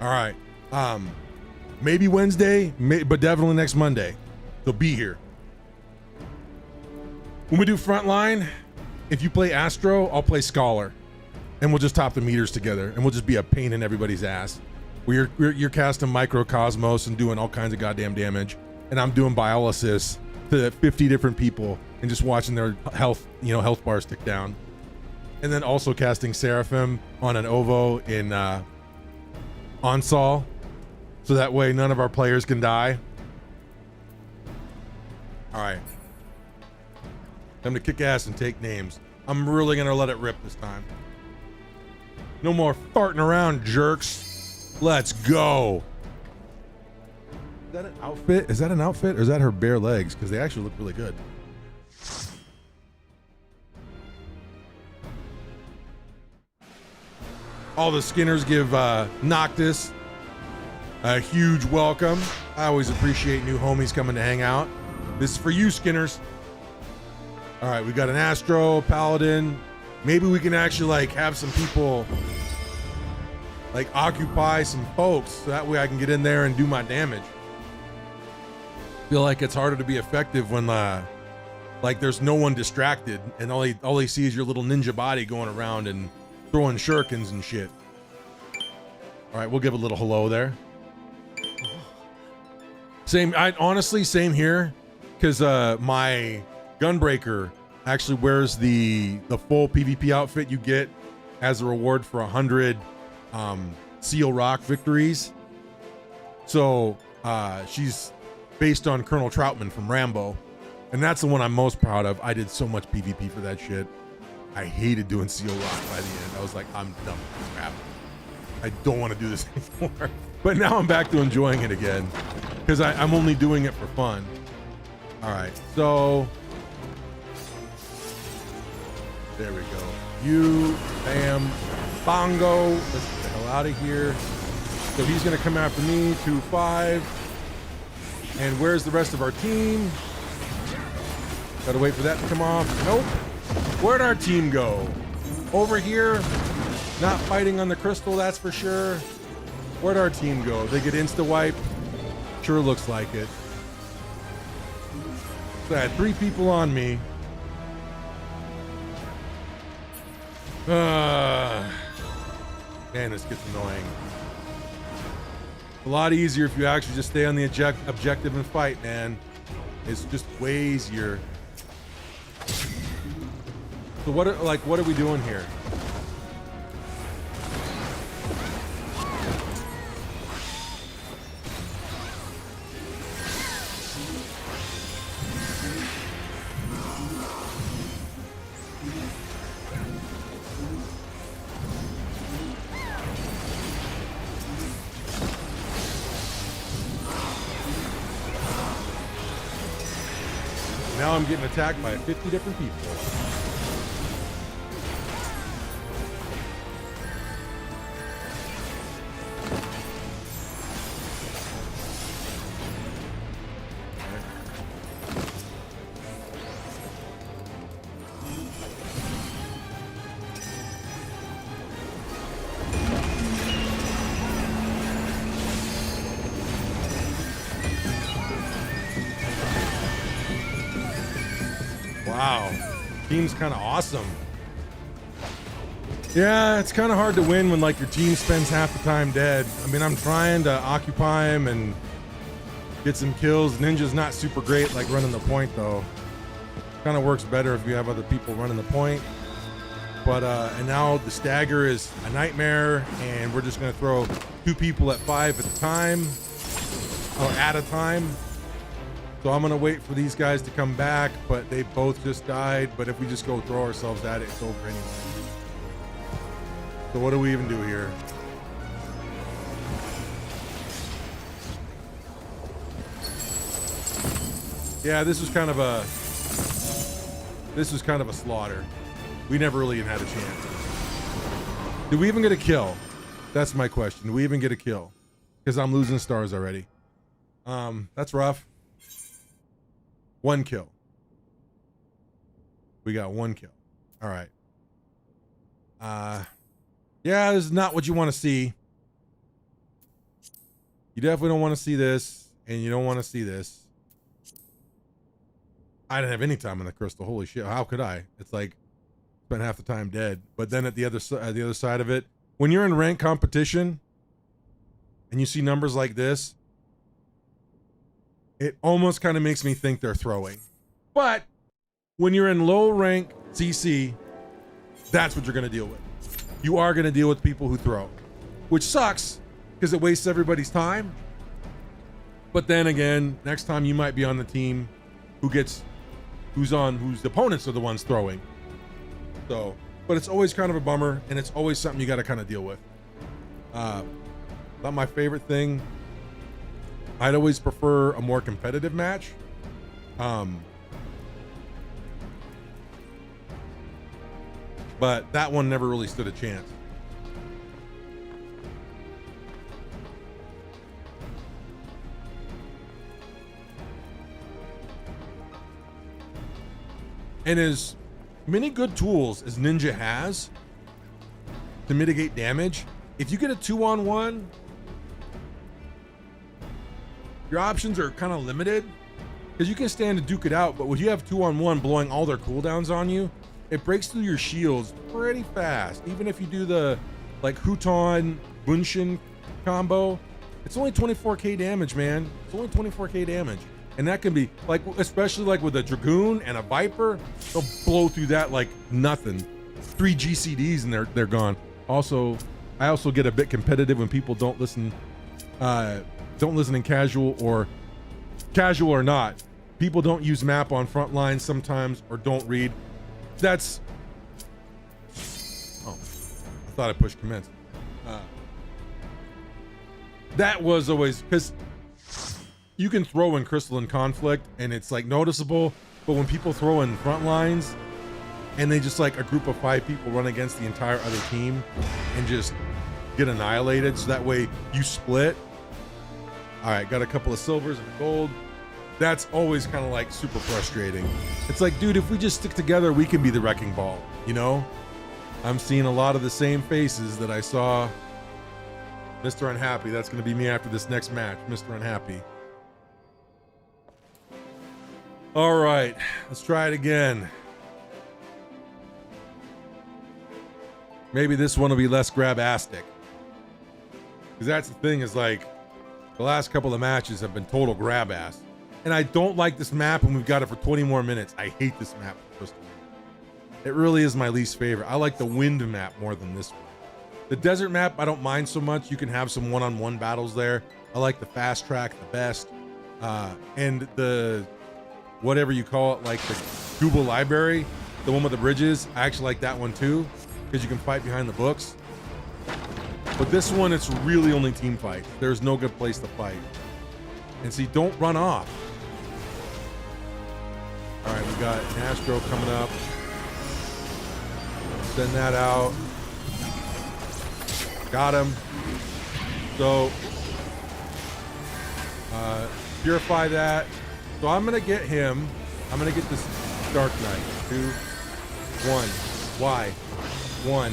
All right. Maybe Wednesday, but definitely next Monday. So be here. When we do frontline, if you play Astro, I'll play Scholar, and we'll just top the meters together, and we'll just be a pain in everybody's ass. You're casting Microcosmos and doing all kinds of goddamn damage, and I'm doing Biolysis to 50 different people and just watching their health bars tick down, and then also casting Seraphim on an Ovo in Onsol, so that way none of our players can die. All right, time to kick ass and take names. I'm really gonna let it rip this time. No more farting around, jerks. Let's go. Is that an outfit? Is that an outfit, or is that her bare legs? Because they actually look really good. All the Skinners give Noctis a huge welcome. I always appreciate new homies coming to hang out. This is for you, Skinners. All right, we got an Astro, Paladin. Maybe we can actually like have some people like occupy some folks, so that way I can get in there and do my damage. Feel like it's harder to be effective when like there's no one distracted and all they see is your little ninja body going around and throwing shurikens and shit. All right, we'll give a little hello there. Same here, because my Gunbreaker actually wears the full PvP outfit you get as a reward for 100 Seal Rock victories. So she's based on Colonel Troutman from Rambo. And that's the one I'm most proud of. I did so much PvP for that shit. I hated doing Seal Rock by the end. I was like, I'm done with this crap. I don't want to do this anymore. But now I'm back to enjoying it again because I'm only doing it for fun. All right, so there we go. You, bam, bongo. Let's get the hell out of here. So he's gonna come after me, 2-5. And where's the rest of our team? Gotta wait for that to come off. Nope. Where'd our team go? Over here? Not fighting on the crystal, that's for sure. Where'd our team go? They get insta-wipe? Sure looks like it. So I had 3 people on me. Man, this gets annoying. A lot easier if you actually just stay on the objective and fight, man. It's just way easier. So what are we doing here? Now I'm getting attacked by 50 different people. Wow, team's kind of awesome. Yeah, it's kind of hard to win when like your team spends half the time dead. I mean, I'm trying to occupy him and get some kills. Ninja's not super great like running the point though. Kind of works better if you have other people running the point. But and now the stagger is a nightmare, and we're just gonna throw 2 people at 5 at a time, or at a time. So I'm gonna wait for these guys to come back, but they both just died. But if we just go throw ourselves at it, it's over anyway. So what do we even do here? Yeah, this was kind of a slaughter. We never really even had a chance. Did we even get a kill? That's my question. Did we even get a kill? Because I'm losing stars already. That's rough. 1 kill. We got 1 kill. All right. Yeah, this is not what you want to see. You definitely don't want to see this, and you don't want to see this. I didn't have any time on the crystal. Holy shit! How could I? It's like spent half the time dead. But then at the other side of it, when you're in ranked competition, and you see numbers like this, it almost kind of makes me think they're throwing. But when you're in low rank CC, that's what you're going to deal with. You are going to deal with people who throw, which sucks because it wastes everybody's time. But then again, next time you might be on the team whose opponents are the ones throwing. So, but it's always kind of a bummer, and it's always something you got to kind of deal with. Not my favorite thing. I'd always prefer a more competitive match. But that one never really stood a chance. And as many good tools as Ninja has to mitigate damage, if you get a 2-on-1, your options are kind of limited because you can stand to duke it out, but when you have 2-on-1 blowing all their cooldowns on you, it breaks through your shields pretty fast. Even if you do the like Huton Bunshin combo, it's only 24k damage, man. It's only 24k damage. And that can be like, especially like with a Dragoon and a Viper, they'll blow through that like nothing. 3 GCDs and they're gone. Also, I also get a bit competitive when people don't listen in casual or not. people don't use map on front lines sometimes or don't read. That's, oh, I thought I pushed commence. That was always, because you can throw in Crystalline Conflict and it's like noticeable, but when people throw in front lines and they just like a group of 5 people run against the entire other team and just get annihilated, so that way you split. All right, got a couple of silvers and a gold. That's always kind of like super frustrating. It's like, dude, if we just stick together, we can be the wrecking ball, you know? I'm seeing a lot of the same faces that I saw. Mr. Unhappy, that's gonna be me after this next match, Mr. Unhappy. All right, let's try it again. Maybe this one will be less grab-astic. Because that's the thing, is like, the last couple of matches have been total grab-ass. And I don't like this map, and we've got it for 20 more minutes. I hate this map. It really is my least favorite. I like the wind map more than this one. The desert map, I don't mind so much. You can have some one-on-one battles there. I like the fast track the best. And the, whatever you call it, like the Google Library, the one with the bridges, I actually like that one too, because you can fight behind the books. But this one, it's really only team fight. There's no good place to fight. And see, don't run off. All right, we got an Astro coming up. Send that out. Got him. So, purify that. So I'm gonna get him. I'm gonna get this Dark Knight. 2, 1. Y. 1.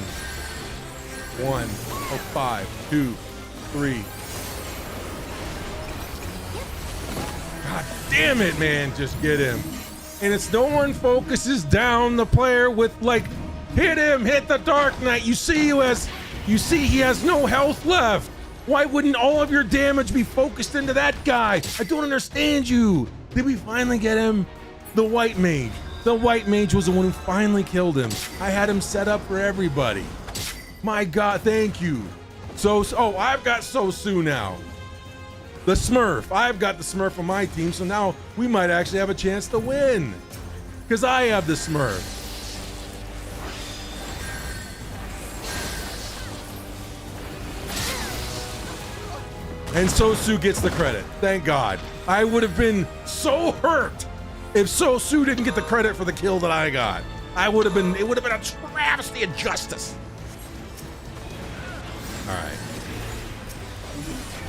1. Oh, 5. 2. 3. God damn it, man. Just get him. And it's no one focuses down the player with like, hit him, hit the Dark Knight. You see he has no health left. Why wouldn't all of your damage be focused into that guy? I don't understand you. Did we finally get him? The White Mage. The White Mage was the one who finally killed him. I had him set up for everybody. My God, thank you. Oh, I've got Sosu now. The Smurf. I've got the Smurf on my team, so now we might actually have a chance to win. Because I have the Smurf. And Sosu gets the credit. Thank God. I would have been so hurt if Sosu didn't get the credit for the kill that I got. It would have been a travesty of justice. All right.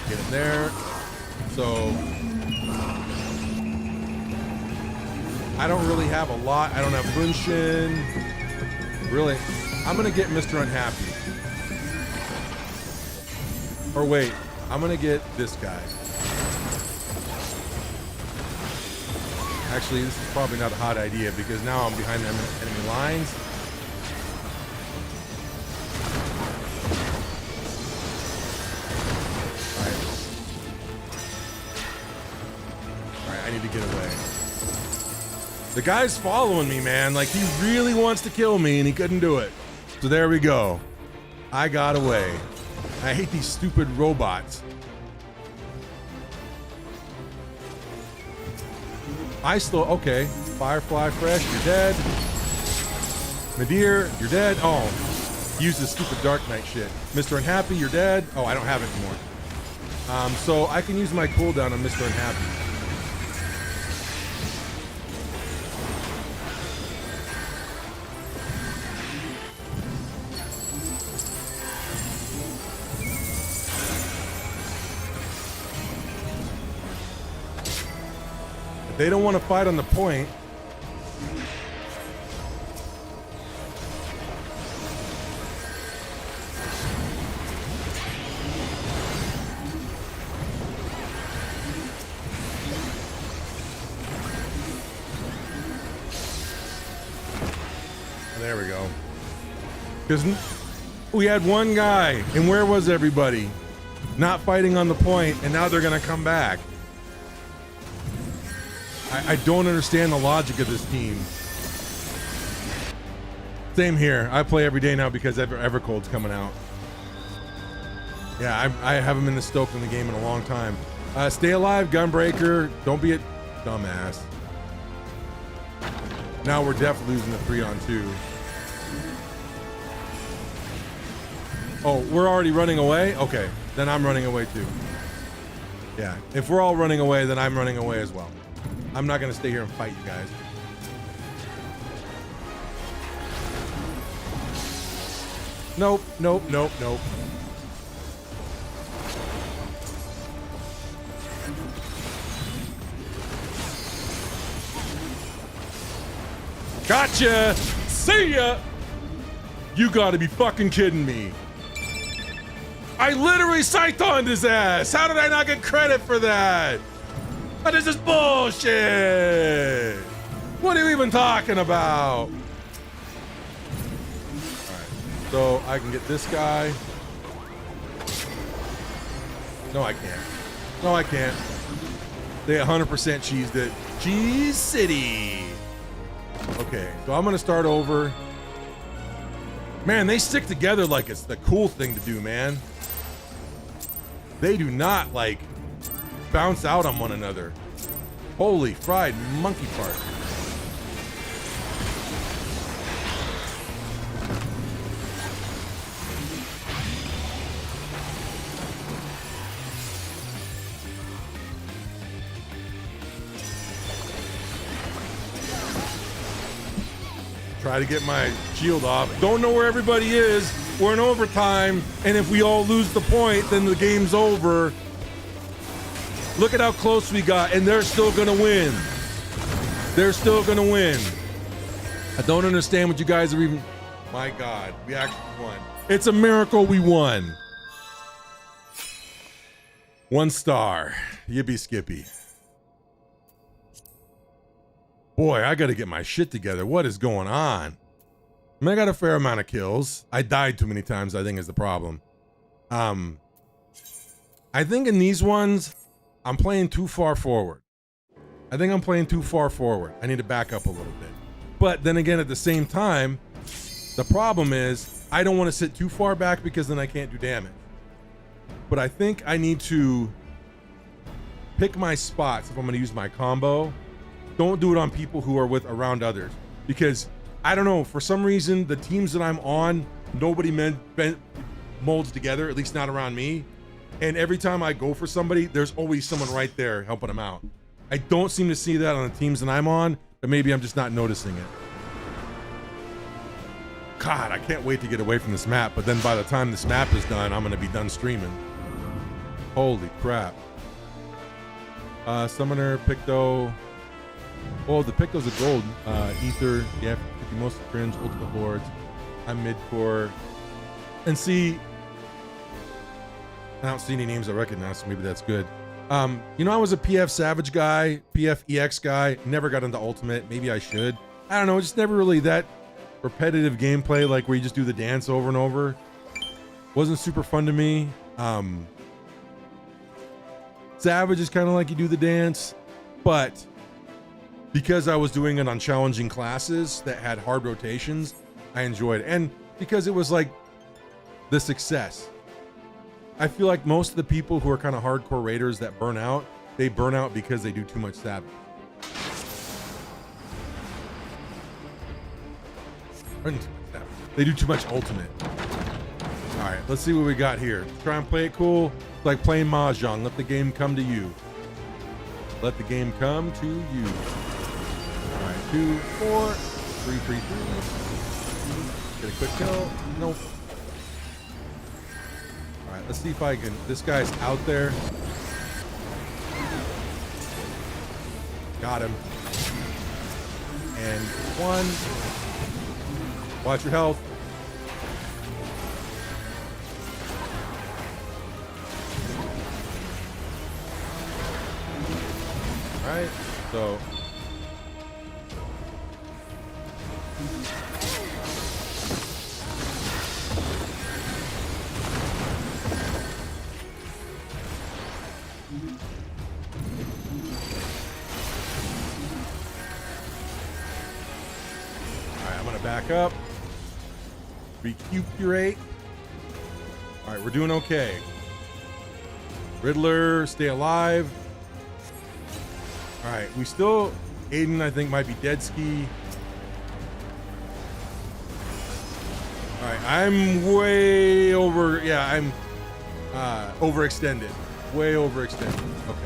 Get him there. So I don't really have a lot. I don't have Bunshin. Really, I'm gonna get Mr. Unhappy. Or wait, I'm gonna get this guy. Actually, this is probably not a hot idea because now I'm behind the enemy lines. All right, I need to get away. The guy's following me, man. Like, he really wants to kill me and he couldn't do it. So there we go. I got away. I hate these stupid robots. Okay. Firefly Fresh, you're dead. Nadir, you're dead. Oh, use this stupid Dark Knight shit. Mr. Unhappy, you're dead. Oh, I don't have it anymore. So I can use my cooldown on Mr. Unhappy. They don't want to fight on the point. There we go. Because we had one guy, and where was everybody? Not fighting on the point, and now they're going to come back. I don't understand the logic of this team. Same here. I play every day now because Evercold's coming out. Yeah, I haven't been this stoked in the game in a long time. Stay alive, Gunbreaker. Don't be a dumbass. Now we're definitely losing the 3-on-2. Oh, we're already running away? Okay, then I'm running away too. Yeah, if we're all running away, then I'm running away as well. I'm not gonna stay here and fight you guys. Nope, nope, nope, nope. Gotcha! See ya! You gotta be fucking kidding me. I literally Scythoned his ass! How did I not get credit for that? That is just bullshit! What are you even talking about? Alright, so I can get this guy. No, I can't. No, I can't. They 100% cheesed it. Cheese City! Okay, so I'm gonna start over. Man, they stick together like it's the cool thing to do, man. They do not, like, bounce out on one another. Holy fried monkey part. Try to get my shield off. Don't know where everybody is. We're in overtime, and if we all lose the point, then the game's over. Look at how close we got, and they're still gonna win. They're still gonna win. I don't understand what you guys are even... My God, we actually won. It's a miracle we won. 1 star. Yippee skippy. Boy, I gotta get my shit together. What is going on? I mean, I got a fair amount of kills. I died too many times, I think, is the problem. I think in these ones, I'm playing too far forward. I think I'm playing too far forward. I need to back up a little bit. But then again, at the same time, the problem is I don't want to sit too far back because then I can't do damage. But I think I need to pick my spots if I'm going to use my combo. Don't do it on people who are around others, because I don't know, for some reason the teams that I'm on, nobody molds together, at least not around me. And every time I go for somebody, there's always someone right there helping them out. I don't seem to see that on the teams that I'm on, but maybe I'm just not noticing it. God, I can't wait to get away from this map, but then by the time this map is done, I'm gonna be done streaming. Holy crap. Summoner, Picto. Oh, the Picto's a gold. Ether, yeah, 50 most cringe, ultimate lords. I'm mid-core. And see, I don't see any names I recognize, so maybe that's good. You know, I was a PF Savage guy, PF EX guy, never got into ultimate. Maybe I should. I don't know, just never really that repetitive gameplay, like where you just do the dance over and over. Wasn't super fun to me. Savage is kind of like you do the dance, but because I was doing it on challenging classes that had hard rotations, I enjoyed it. And because it was like the success. I feel like most of the people who are kind of hardcore raiders that burn out, they burn out because they do too much Savage. They do too much ultimate. All right, let's see what we got here. Try and play it cool. It's like playing Mahjong. Let the game come to you. Let the game come to you. All right, 2, 4, 3, 3, 3. Get a quick kill. Nope. All right, let's see if I can. This guy's out there. Got him. And 1. Watch your health. All right, so. All right, I'm gonna back up. Recuperate. All right, we're doing okay. Riddler, stay alive. All right, we still, Aiden, I think, might be dead ski. All right, I'm way over. Yeah, I'm overextended. Way overextended. Okay.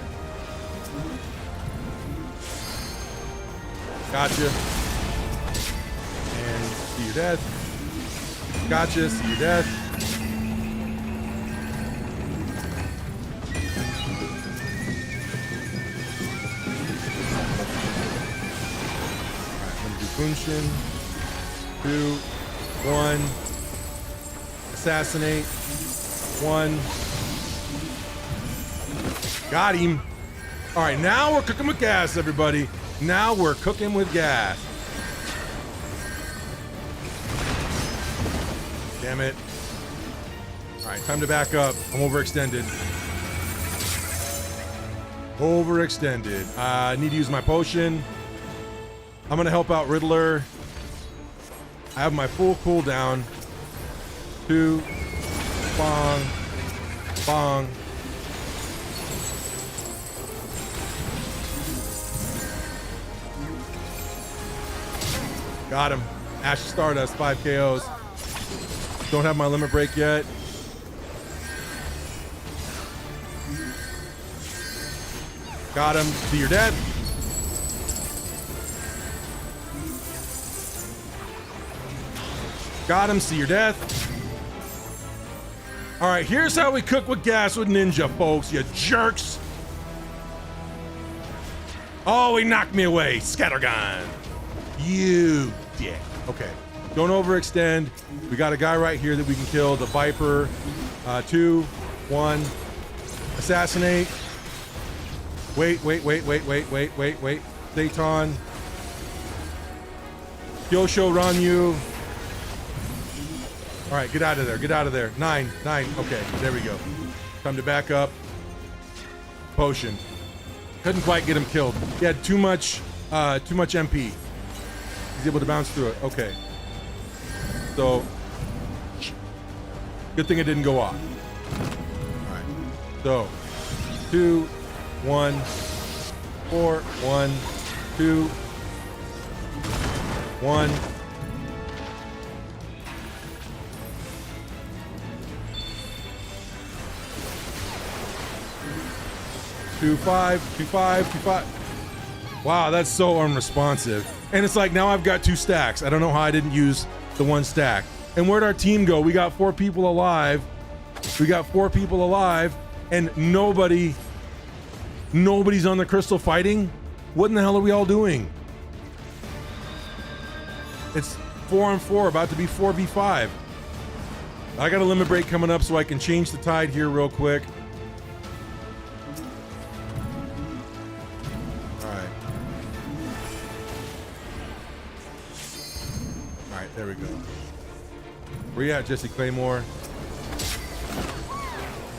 Gotcha. And see your death. Gotcha. See your death. All right, I'm gonna do Bunshin. 2, 1. Assassinate. 1. Got him. All right, now we're cooking with gas, everybody. Now we're cooking with gas. Damn it. All right, time to back up. I'm overextended. Overextended. I need to use my potion. I'm gonna help out Riddler. I have my full cooldown. 2. Bong. Bong. Got him. Ash Stardust, 5 KOs. Don't have my limit break yet. Got him. See your death. Got him. See your death. All right, here's how we cook with gas with Ninja, folks. You jerks. Oh, he knocked me away. Scattergun. You dick. Okay. Don't overextend. We got a guy right here that we can kill. The Viper. 2, 1. Assassinate. Wait. Dayton. Kyosho Ranyu. All right, get out of there. Get out of there. 9. Okay, there we go. Time to back up. Potion. Couldn't quite get him killed. He had too much MP. He's able to bounce through it. Okay. So, good thing it didn't go off. All right. So, 2, 1, 4, 1, 2, 1. Two, 5. Wow, that's so unresponsive. And it's like, now I've got 2 stacks. I don't know how I didn't use the 1 stack. And where'd our team go? We got 4 people alive. And nobody's on the crystal fighting. What in the hell are we all doing? It's 4-on-4, about to be 4v5. I got a limit break coming up so I can change the tide here real quick. There we go. Where you at, Jesse Claymore?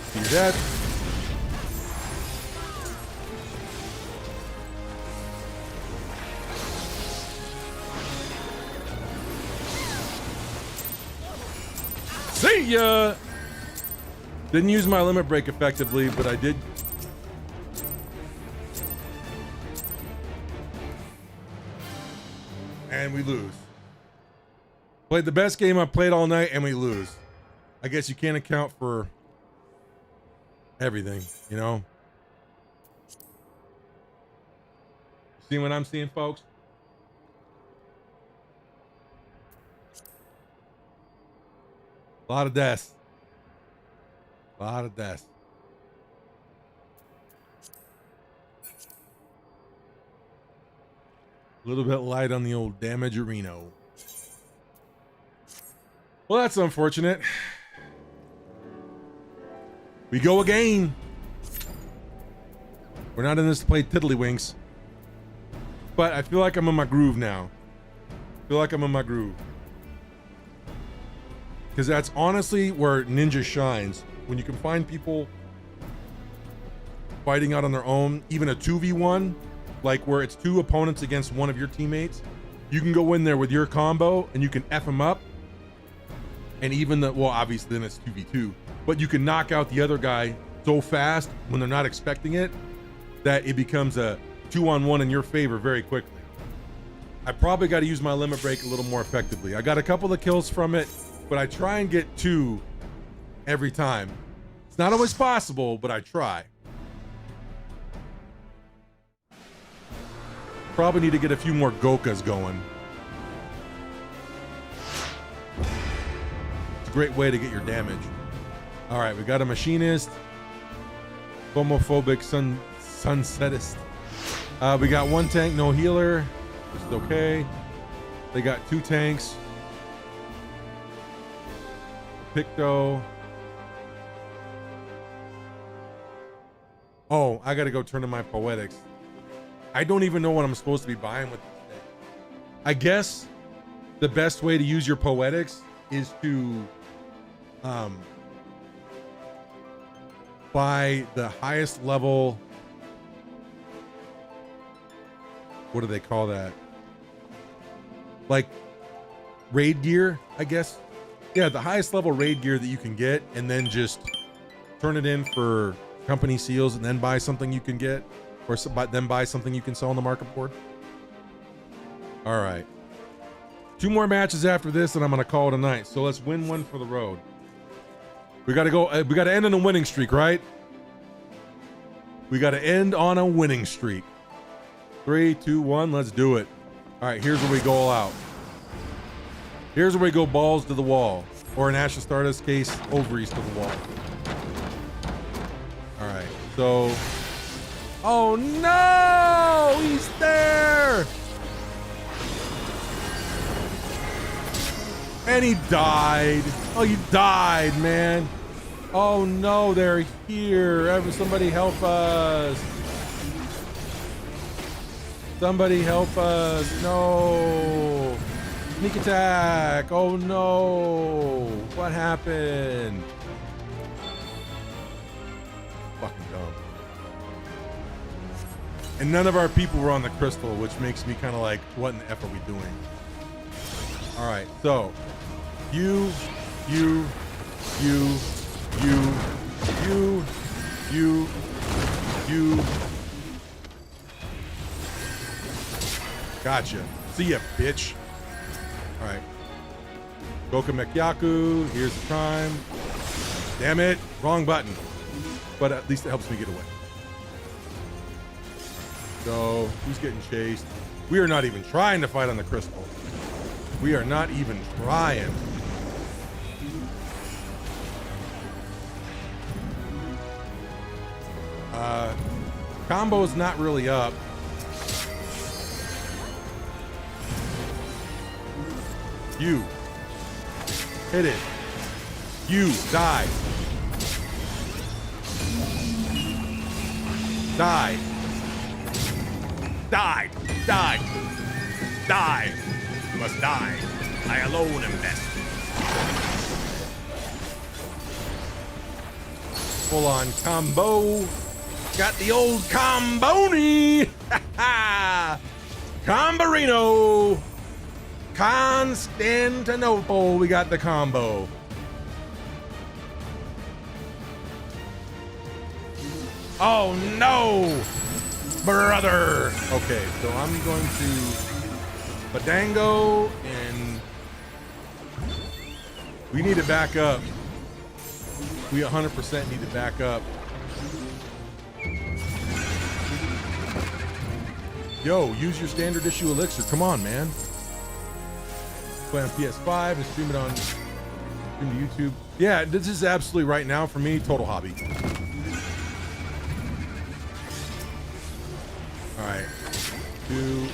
See your death. See ya! Didn't use my limit break effectively, but I did. And we lose. Played the best game I've played all night and we lose. I guess you can't account for everything, you know? See what I'm seeing, folks? A lot of deaths. A lot of deaths. A little bit light on the old damage arena. Well, that's unfortunate. We go again. We're not in this to play tiddlywinks. But I feel like I'm in my groove now. Because that's honestly where Ninja shines. When you can find people fighting out on their own, even a 2v1, like where it's 2 opponents against one of your teammates, you can go in there with your combo and you can F them up. And even well, obviously then it's 2v2, but you can knock out the other guy so fast when they're not expecting it that it becomes a 2-on-1 in your favor very quickly. I probably got to use my limit break a little more effectively. I got a couple of kills from it. but I try and get 2 every time. It's not always possible, but I try. Probably need to get a few more Gokas going. It's a great way to get your damage. All right, we got a machinist, homophobic sunsetist. We got 1 tank, no healer, which is okay. They got 2 tanks. Picto. Oh, I gotta go turn in my poetics. I don't even know what I'm supposed to be buying with this thing. I guess the best way to use your poetics is to buy the highest level. What do they call that? Like raid gear, I guess. Yeah, the highest level raid gear that you can get, and then just turn it in for company seals, and then buy something you can get, or then buy something you can sell on the market board. All right, 2 more matches after this, and I'm gonna call it a night. So let's win one for the road. We gotta go. We gotta end on a winning streak, right? We gotta end on a winning streak. 3, 2, 1. Let's do it. All right, here's where we go all out. Here's where we go balls to the wall, or in Ashes Stardust case, ovaries to the wall. All right, so, oh no, he's there, and he died. Oh, you died, man. Oh no, they're here. Somebody help us. Somebody help us. No. Sneak attack. Oh no. What happened? Fucking dumb. And none of our people were on the crystal, which makes me kind of like, what in the F are we doing? All right, so you. Gotcha. See ya, bitch. All right. Goka Mekyaku. Here's the time. Damn it. Wrong button. But at least it helps me get away. So, who's getting chased? We are not even trying to fight on the crystal. We are not even trying. Combo is not really up. You. Hit it. You. Die. Die. Die. Die. Die. You must die. I alone am best. Full on combo. Got the old comboni. Combarino. Constantinople. We got the combo. Oh no, brother. Okay, so I'm going to Badango, and we need to back up. We 100% need to back up. Yo, use your standard issue elixir. Come on, man. Play on PS5 and stream it on YouTube. Yeah, this is absolutely right now for me, total hobby. All right, 2.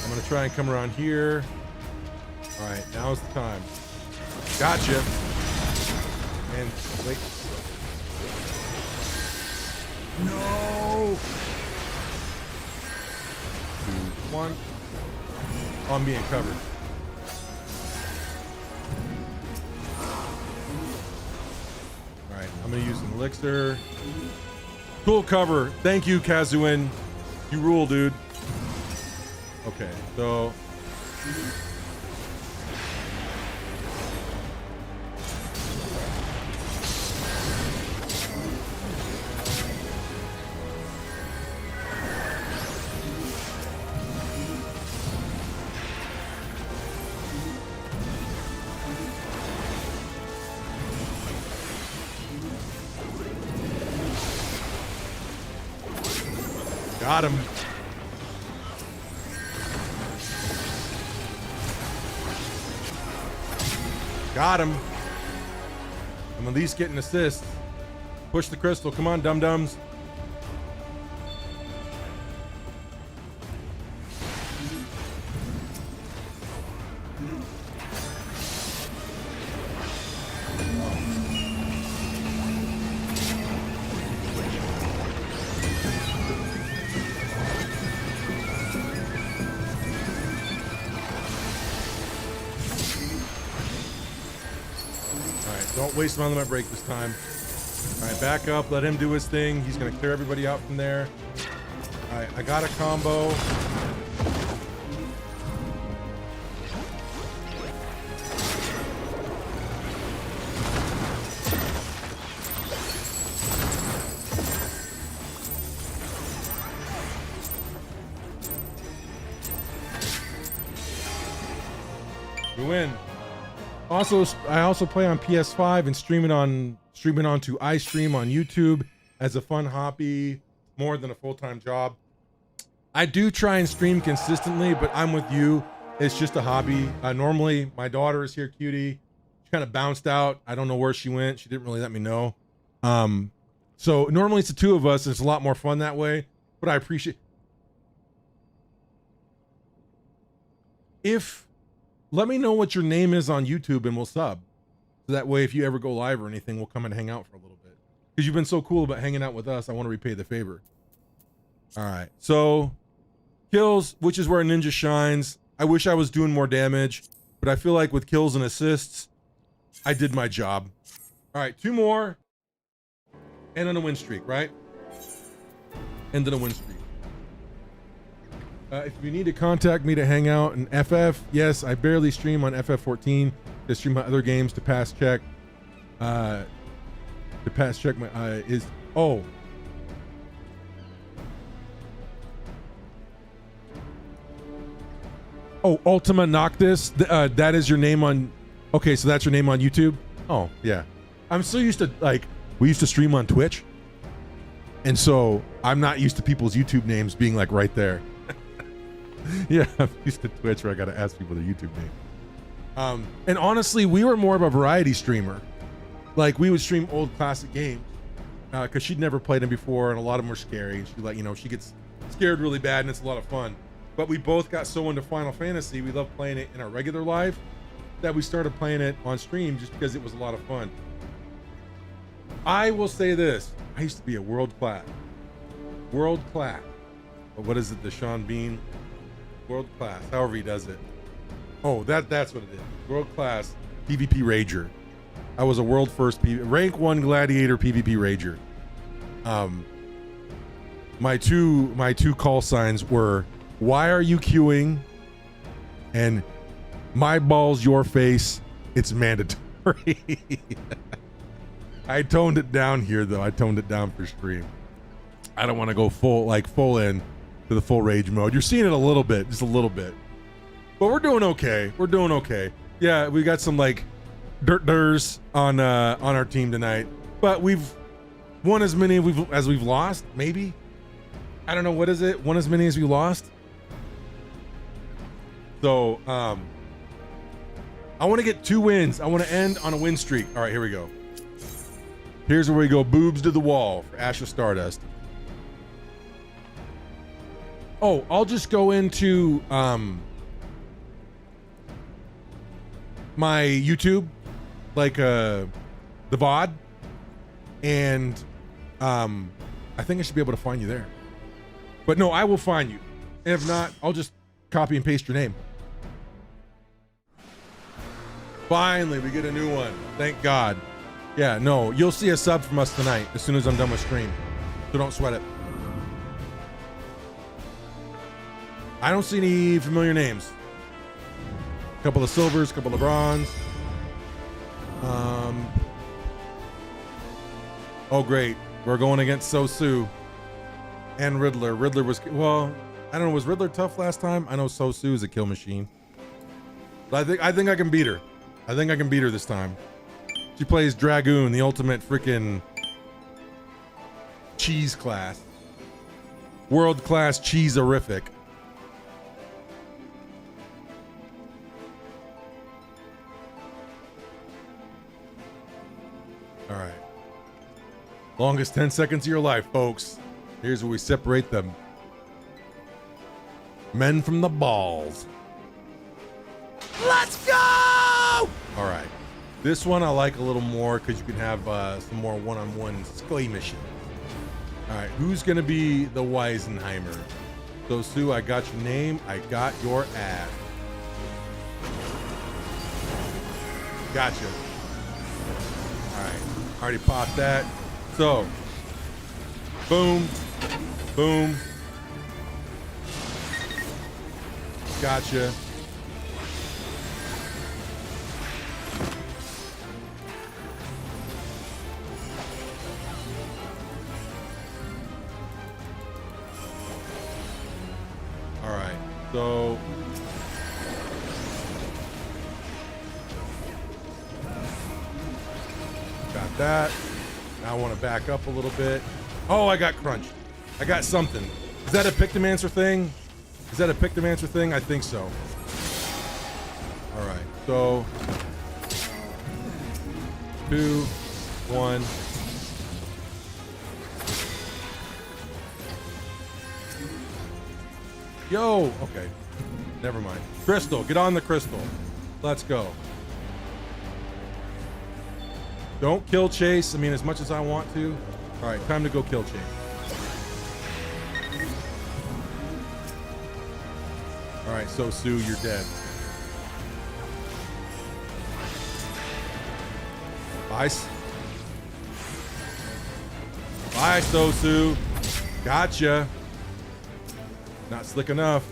I'm gonna try and come around here. All right, now's the time. Gotcha. And wait. No. 2, 1. Oh, I'm being covered. All right, I'm gonna use an elixir. Cool cover. Thank you, Kazuin. You rule, dude. Okay, so Got him. Got him. I'm at least getting assists. Push the crystal. Come on, dum-dums. Don't waste him on my break this time. All right, back up. Let him do his thing. He's going to clear everybody out from there. All right, I got a combo. We win. Also, I also play on PS5 and stream it onto iStream on YouTube as a fun hobby, more than a full-time job. I do try and stream consistently, but I'm with you. It's just a hobby. Normally, my daughter is here, Cutie. She kind of bounced out. I don't know where she went. She didn't really let me know. So normally it's the two of us. And it's a lot more fun that way. But I appreciate. Let me know what your name is on YouTube and we'll sub. So that way, if you ever go live or anything, we'll come and hang out for a little bit. Because you've been so cool about hanging out with us, I want to repay the favor. All right, so kills, which is where Ninja shines. I wish I was doing more damage, but I feel like with kills and assists, I did my job. All right, 2 more, and on a win streak, right? And then a win streak. If you need to contact me to hang out in FF, yes, I barely stream on FF14. To stream my other games to pass check. My is Ultima Noctis. That is your name on. Okay, so that's your name on YouTube. Oh yeah, I'm so used to, like, we used to stream on Twitch, and so I'm not used to people's YouTube names being like right there. Yeah, I'm used to Twitch where I gotta ask people their YouTube name. And honestly, we were more of a variety streamer. Like, we would stream old classic games because she'd never played them before, and a lot of them were scary. And she gets scared really bad, and it's a lot of fun. But we both got so into Final Fantasy, we loved playing it in our regular life, that we started playing it on stream just because it was a lot of fun. I will say this: I used to be a world class. But what is it? The Sean Bean. World class, however he does it. Oh, that's what it is. World class PvP Rager. I was a world first rank 1 gladiator PvP Rager. My two call signs were, "Why are you queuing?" and "My balls, your face. It's mandatory." I toned it down here though. I toned it down for stream. I don't want to go full in to the full rage mode. You're seeing it a little bit, just a little bit, but we're doing okay. We're doing okay. Yeah, we got some like dirters on our team tonight, but we've won as many as we've lost. Maybe, I don't know, what is it? Won as many as we lost. So I want to get 2 wins. I want to end on a win streak. All right, here we go. Here's where we go. Boobs to the wall for Ash of Stardust. Oh, I'll just go into my YouTube, like the VOD, and I think I should be able to find you there. But no, I will find you. And if not, I'll just copy and paste your name. Finally, we get a new one. Thank God. Yeah, no, you'll see a sub from us tonight as soon as I'm done with stream. So don't sweat it. I don't see any familiar names. A couple of silvers, a couple of bronze. Oh great, we're going against Sosu and Riddler. Riddler was, well, I don't know, was Riddler tough last time? I know Sosu is a kill machine, but I think I can beat her. I think I can beat her this time. She plays Dragoon, the ultimate freaking cheese class. World-class cheese-erific. All right. Longest 10 seconds of your life, folks. Here's where we separate the men from the balls. Let's go! All right. This one I like a little more because you can have some more one-on-one skirmishing. All right, who's gonna be the Weisenheimer? So Sue, I got your name. I got your ass. Gotcha. All right, already popped that. So, boom, boom. Gotcha. So got that. Now I want to back up a little bit. Oh, I got crunched. I got something. Is that a Pictomancer thing? Is that a Pictomancer thing? I think so. All right. So 2, 1. Yo, okay. Never mind. Crystal, get on the crystal. Let's go. Don't kill chase. I mean, as much as I want to. All right, time to go kill chase. All right, so Sue, you're dead. Bye. Bye, so Sue. Gotcha. Not slick enough.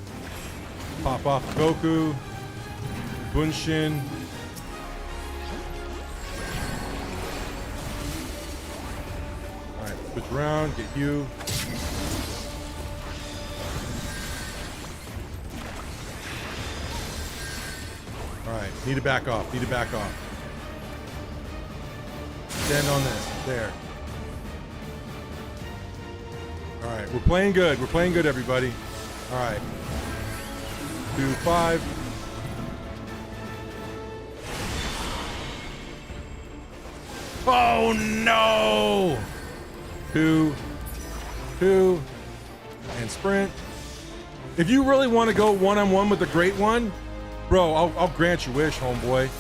Pop off Goku. Bunshin. Alright, switch around, get you. Alright, need to back off, need to back off. Stand on this, there. Alright, we're playing good, everybody. All right. 2, 5. Oh no! 2, 2, and sprint. If you really want to go one-on-one with the great one, bro, I'll grant your wish, homeboy.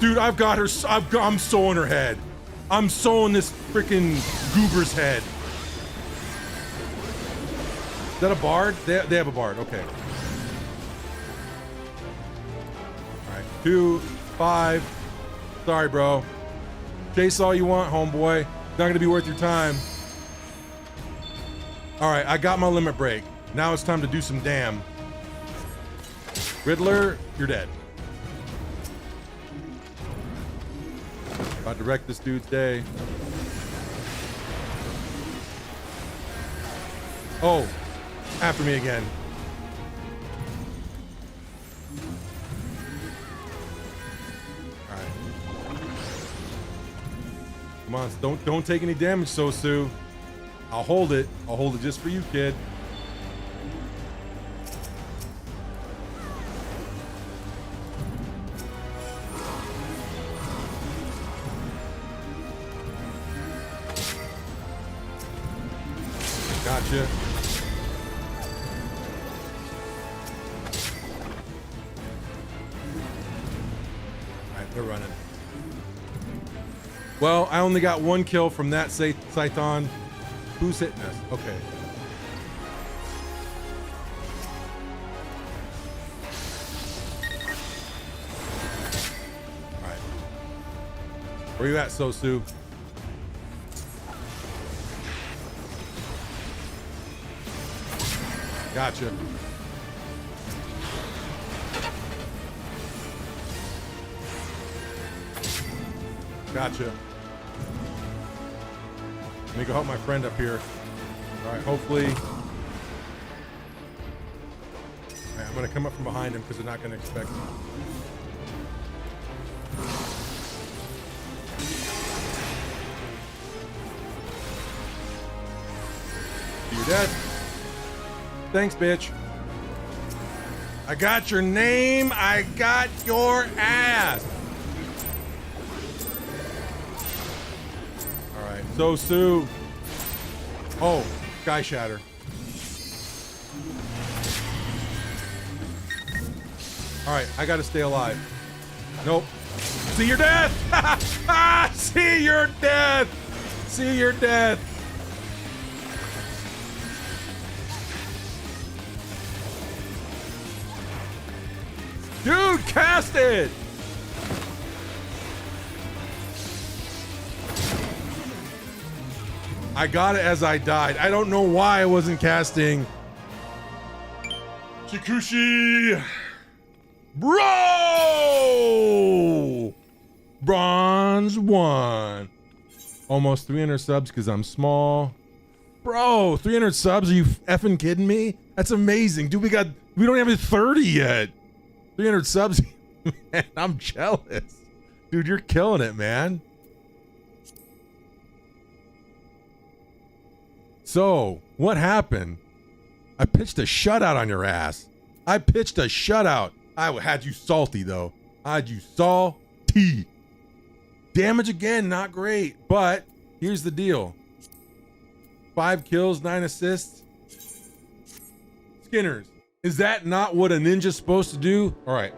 Dude, I've got her. I'm sewing her head. I'm sewing this freaking goober's head. Is that a bard? They have a bard. Okay. All right. 2, 5. Sorry, bro. Chase all you want, homeboy. Not gonna be worth your time. All right, I got my limit break. Now it's time to do some damn. Riddler, you're dead. About to wreck this dude's day. Oh, after me again. All right. Come on, don't take any damage, Sosu. I'll hold it. I'll hold it just for you, kid. Gotcha. Alright, they're running. Well, I only got 1 kill from that Scython. Who's hitting us? Okay. Alright. Where you at, Sosu? Gotcha. Gotcha. Let me go help my friend up here. All right, hopefully. All right, I'm gonna come up from behind him because they're not gonna expect me. Dead. Thanks, bitch. I got your name. I got your ass. All right. So, Sue. Oh, Sky Shatter. All right. I got to stay alive. Nope. See your death. See your death. See your death. Dude, cast it! I got it as I died. I don't know why I wasn't casting. Chikushi! Bro! Bronze 1. Almost 300 subs because I'm small. Bro, 300 subs? Are you effing kidding me? That's amazing. Dude, we don't have 30 yet. 300 subs, man, I'm jealous. Dude, you're killing it, man. So, what happened? I pitched a shutout on your ass. I pitched a shutout. I had you salty, though. I had you salty. Damage again, not great. But, here's the deal. 5 kills, 9 assists. Skinners. Is that not what a ninja's supposed to do? All right.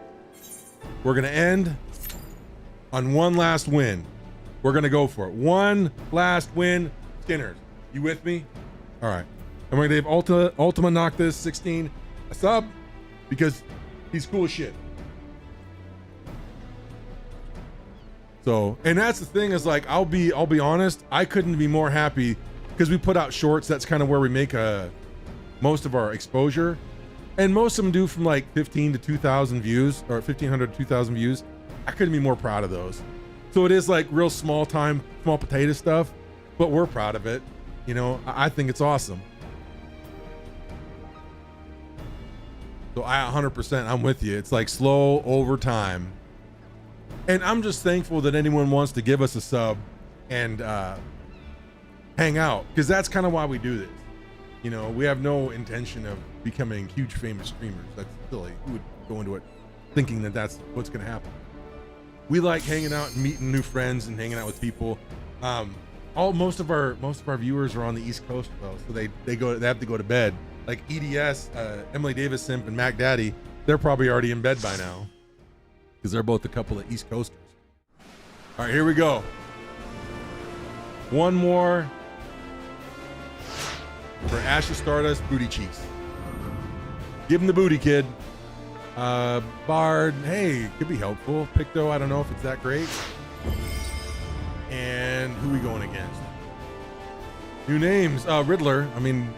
We're going to end on one last win. We're going to go for it. One last win. Skinners, you with me? All right. And we're going to have Ultima knock this 16 a sub because he's cool as shit. So, and that's the thing is like, I'll be honest. I couldn't be more happy because we put out shorts. That's kind of where we make most of our exposure. And most of them do from like 15 to 2,000 views or 1,500 to 2,000 views. I couldn't be more proud of those. So it is like real small potato stuff, but we're proud of it. You know, I think it's awesome. So I 100%, I'm with you. It's like slow over time. And I'm just thankful that anyone wants to give us a sub and hang out because that's kind of why we do this. You know, we have no intention of becoming huge famous streamers. That's silly. Who would go into it thinking that that's what's going to happen? We like hanging out and meeting new friends and hanging out with people. Most of our viewers are on the East Coast though, so they have to go to bed. Like EDS, Emily Davis Simp and Mac Daddy, they're probably already in bed by now because they're both a couple of East Coasters. All right, here we go. One more for Ashes Stardust Booty Cheeks. Give him the booty, kid. Bard, hey, could be helpful. Picto, I don't know if it's that great. And who we going against? New names. Riddler. I mean,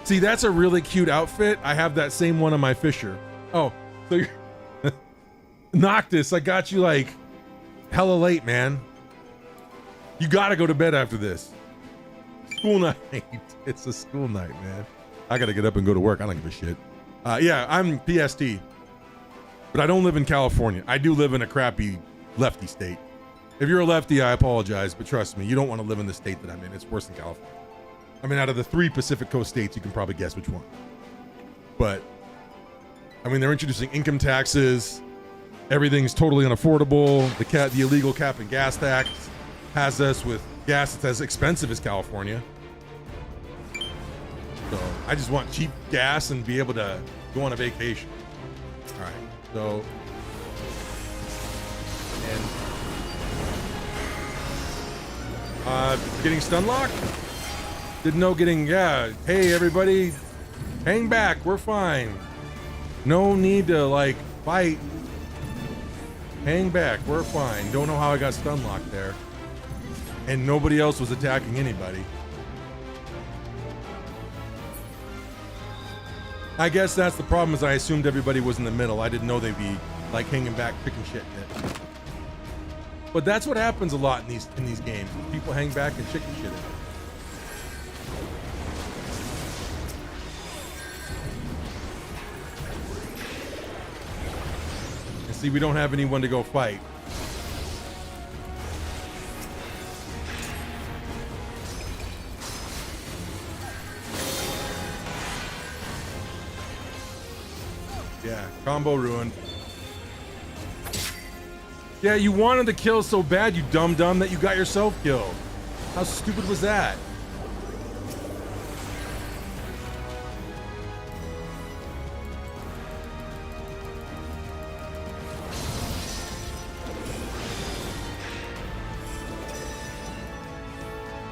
see, that's a really cute outfit. I have that same one on my Fisher. Oh, so you're Noctis, I got you like hella late, man. You gotta go to bed after this. School night. It's a school night, man. I gotta get up and go to work. I don't give a shit. Yeah, I'm PST, but I don't live in California. I do live in a crappy lefty state. If you're a lefty, I apologize, but trust me, you don't want to live in the state that I'm in. It's worse than California. I mean, out of the 3 Pacific Coast states, you can probably guess which one. But, I mean, they're introducing income taxes. Everything's totally unaffordable. The illegal cap and gas tax has us with gas that's as expensive as California. So I just want cheap gas and be able to go on a vacation. All right, so and getting stun lock? Didn't know getting, yeah. Hey everybody, hang back, we're fine. No need to like fight. Hang back, we're fine. Don't know how I got stun locked there. And nobody else was attacking anybody. I guess that's the problem is I assumed everybody was in the middle. I didn't know they'd be like hanging back, picking shit. But that's what happens a lot in these games. People hang back and chicken shit. And see, we don't have anyone to go fight. Yeah, combo ruined. Yeah, you wanted to kill so bad, you dumb that you got yourself killed. How stupid was that?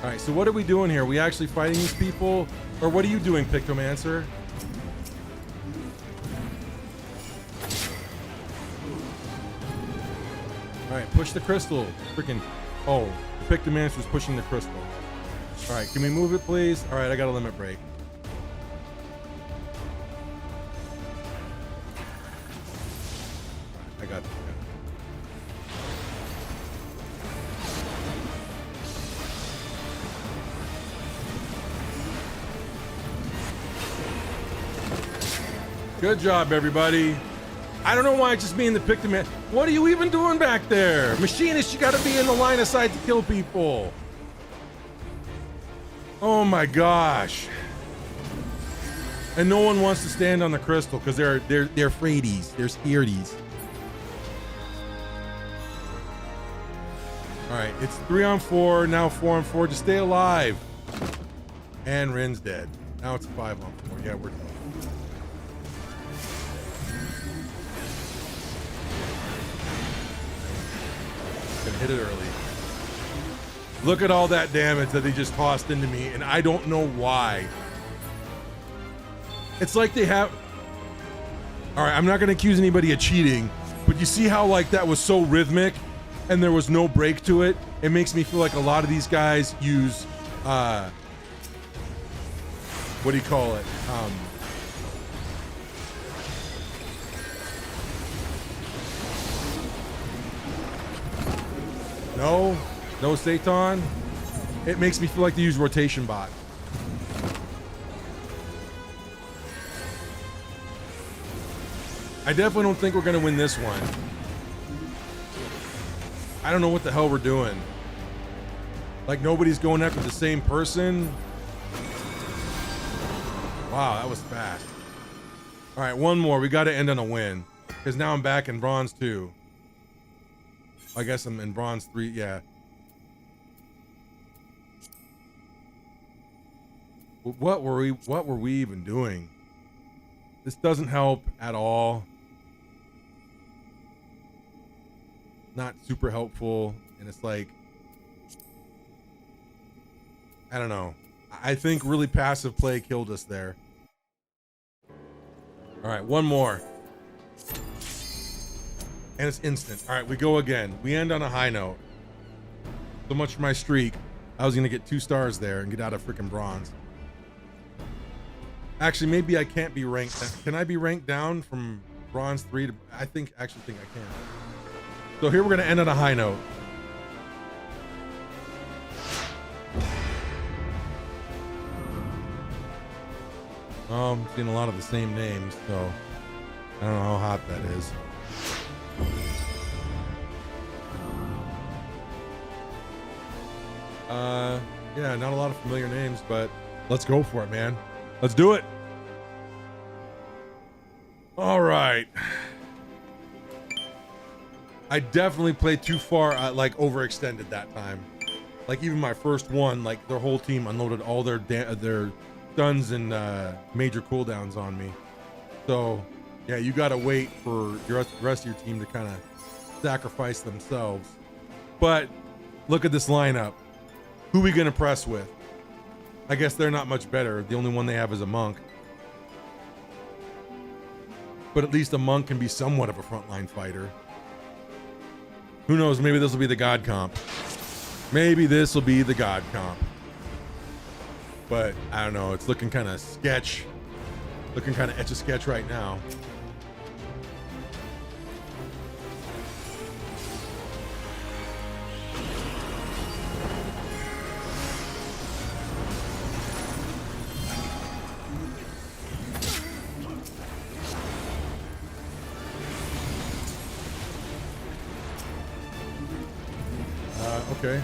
All right, so what are we doing here? Are we actually fighting these people? Or what are you doing, Pictomancer? All right, push the crystal. Freaking, oh, the Pictomancer's pushing the crystal. All right, can we move it, please? All right, I got a limit break. I got this. Good job, everybody. I don't know why it's just me and the Pictoman. What are you even doing back there? Machinist, you gotta be in the line of sight to kill people. Oh my gosh. And no one wants to stand on the crystal because they're afraidies. They're scaredies. All right, it's 3-on-4, now 4-on-4. Just stay alive. And Rin's dead. Now it's 5-on-4. Yeah, we're done. Gonna hit it early. Look at all that damage that they just tossed into me, and I don't know why. It's like they have... All right, I'm not gonna accuse anybody of cheating, but you see how like that was so rhythmic and there was no break to it? It makes me feel like a lot of these guys use, what do you call it? No Satan. It makes me feel like they use rotation bot. I definitely don't think we're gonna win this one. I don't know what the hell we're doing. Like nobody's going after the same person. Wow, that was fast. All right, one more. We got to end on a win because now I'm back in bronze 2. I guess I'm in bronze 3. Yeah. What were we even doing? This doesn't help at all. Not super helpful, and it's like, I don't know. I think really passive play killed us there. All right, one more. And it's instant. All right, we go again. We end on a high note. So much for my streak. I was gonna get 2 stars there and get out of freaking bronze. Actually, maybe I can't be ranked. Can I be ranked down from bronze 3 to... I actually think I can. So here we're gonna end on a high note. I'm seeing a lot of the same names, so I don't know how hot that is. Yeah, not a lot of familiar names, but let's go for it, man. Let's do it. All right. I definitely played too far, like overextended that time. Like even my first one, like their whole team unloaded all their stuns and major cooldowns on me. So yeah, you gotta wait for the rest of your team to kind of sacrifice themselves. But look at this lineup. Who we gonna press with? I guess they're not much better. The only one they have is a monk. But at least a monk can be somewhat of a frontline fighter. Who knows? Maybe this will be the god comp. Maybe this will be the god comp. But I don't know. It's looking kind of sketch. Looking kind of etch-a-sketch right now. Okay.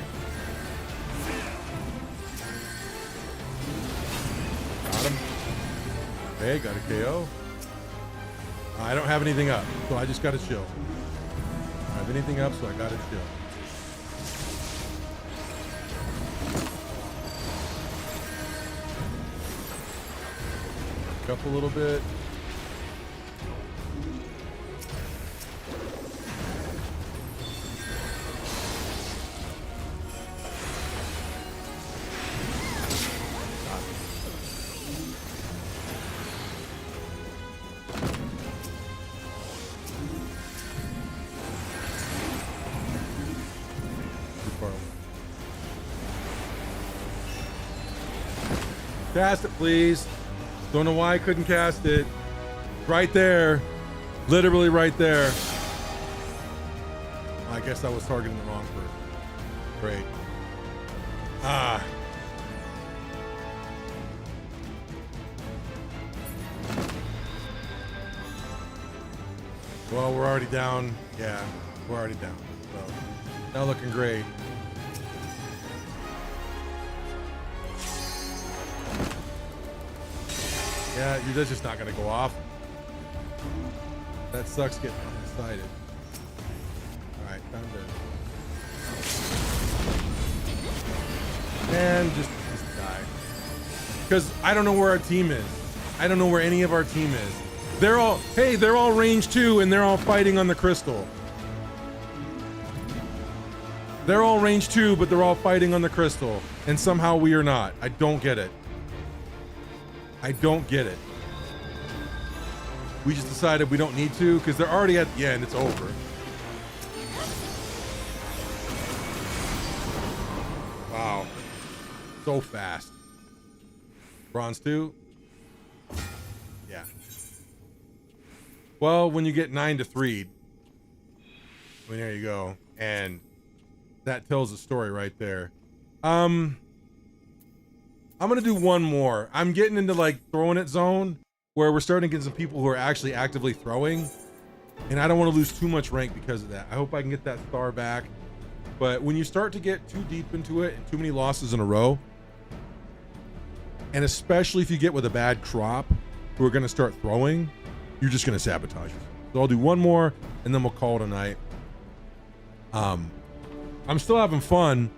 Got him. Okay, got a KO. I don't have anything up, so I just gotta chill. I don't have anything up, so I gotta chill. Up a little bit. Cast it, please. Don't know why I couldn't cast it. Right there. Literally right there. I guess I was targeting the wrong person. Great. Ah. Well, we're already down. Yeah, we're already down. So, not looking great. Yeah, that's just not gonna go off. That sucks getting excited. Alright, time to... And just die. Because I don't know where our team is. I don't know where any of our team is. They're all range 2 and they're all fighting on the crystal. They're all range 2, but they're all fighting on the crystal. And somehow we are not. I don't get it. I don't get it. We just decided we don't need to because they're already at the end. It's over. Wow. So fast. Bronze 2? Yeah. Well, when you get 9 to 3, well, there you go. And that tells the story right there. I'm gonna do one more. I'm getting into like throwing it zone where we're starting to get some people who are actually actively throwing, and I don't want to lose too much rank because of that. I hope I can get that star back. But when you start to get too deep into it and too many losses in a row, and especially if you get with a bad crop who are going to start throwing, you're just going to sabotage yourself. So I'll do one more and then we'll call it a night. I'm still having fun.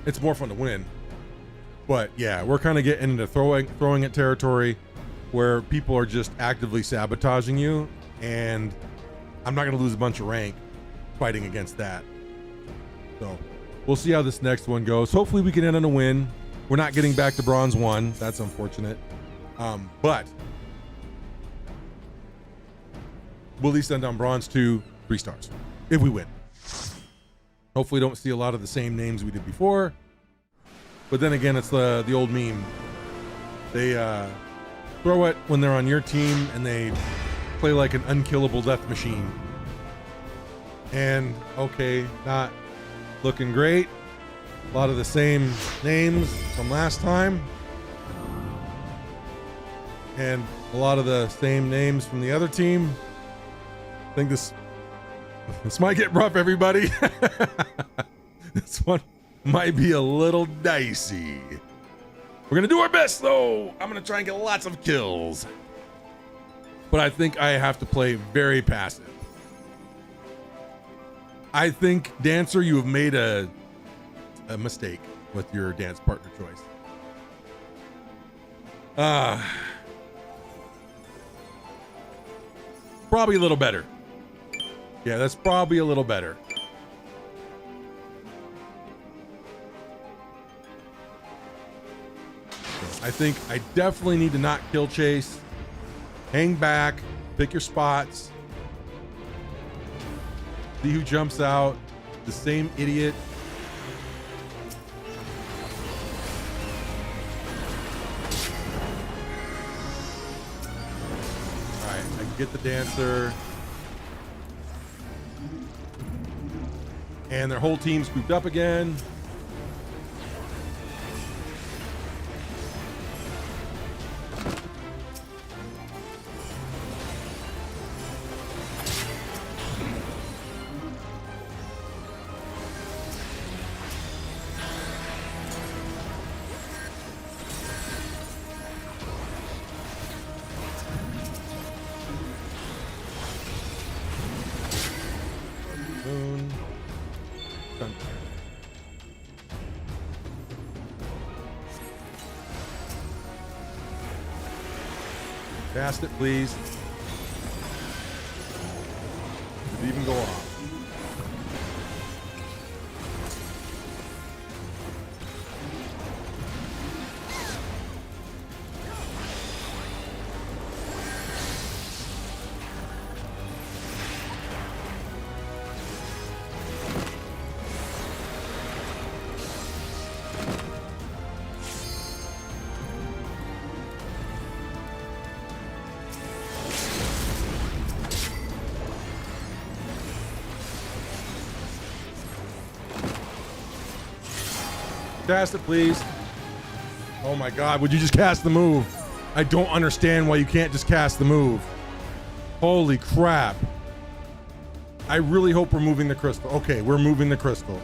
It's more fun to win. But yeah, we're kind of getting into throwing at territory where people are just actively sabotaging you, and I'm not going to lose a bunch of rank fighting against that. So we'll see how this next one goes. Hopefully we can end on a win. We're not getting back to bronze 1. That's unfortunate. But we'll at least end on bronze 2, 3 stars if we win. Hopefully don't see a lot of the same names we did before. But then again, it's the old meme. They throw it when they're on your team and they play like an unkillable death machine. And okay, not looking great. A lot of the same names from last time. And a lot of the same names from the other team. I think this might get rough, everybody. This one might be a little dicey. We're gonna do our best though. I'm gonna try and get lots of kills. But I think I have to play very passive. I think, Dancer, you have made a mistake with your dance partner choice. Probably a little better. Yeah, that's probably a little better. I think I definitely need to not kill chase. Hang back, pick your spots. See who jumps out. The same idiot. All right, I can get the dancer. And their whole team scooped up again. Done. Cast it, please. Did it even go off? Cast it, please. Oh my God, would you just cast the move? I don't understand why you can't just cast the move. Holy crap. I really hope we're moving the crystal. Okay, we're moving the crystal.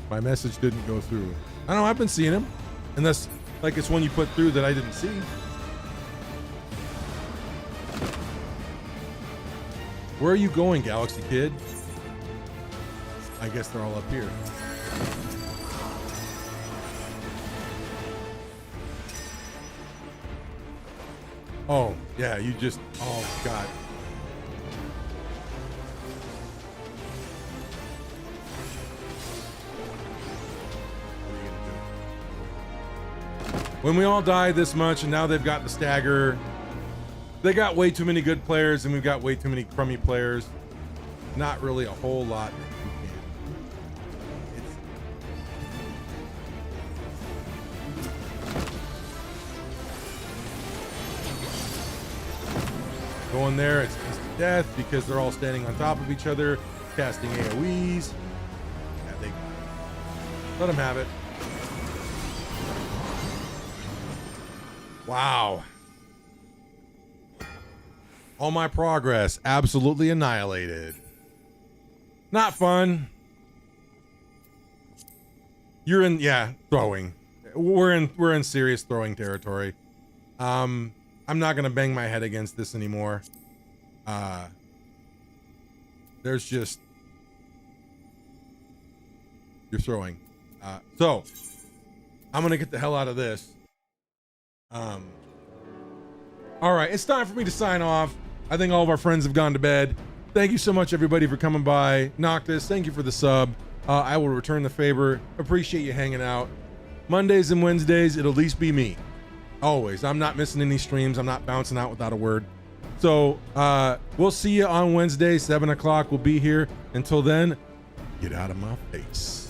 My message didn't go through. I don't know, I've been seeing him. Unless, like, it's one you put through that I didn't see. Where are you going, Galaxy Kid? I guess they're all up here. Oh, yeah, you just, oh, God. What are you gonna do? When we all die this much and now they've got the stagger, they got way too many good players and we've got way too many crummy players. Not really a whole lot. Going there, it's instant death because they're all standing on top of each other, casting AoEs. Yeah, they let them have it. Wow. All my progress absolutely annihilated. Not fun. You're in, yeah, throwing. We're in serious throwing territory. I'm not gonna bang my head against this anymore. There's just, you're throwing. So I'm gonna get the hell out of this. All right, it's time for me to sign off. I think all of our friends have gone to bed. Thank you so much, everybody, for coming by. Noctis, thank you for the sub. I will return the favor. Appreciate you hanging out. Mondays and Wednesdays, it'll at least be me. Always. I'm not missing any streams. I'm not bouncing out without a word. So we'll see you on Wednesday, 7 o'clock. We'll be here. Until then, get out of my face.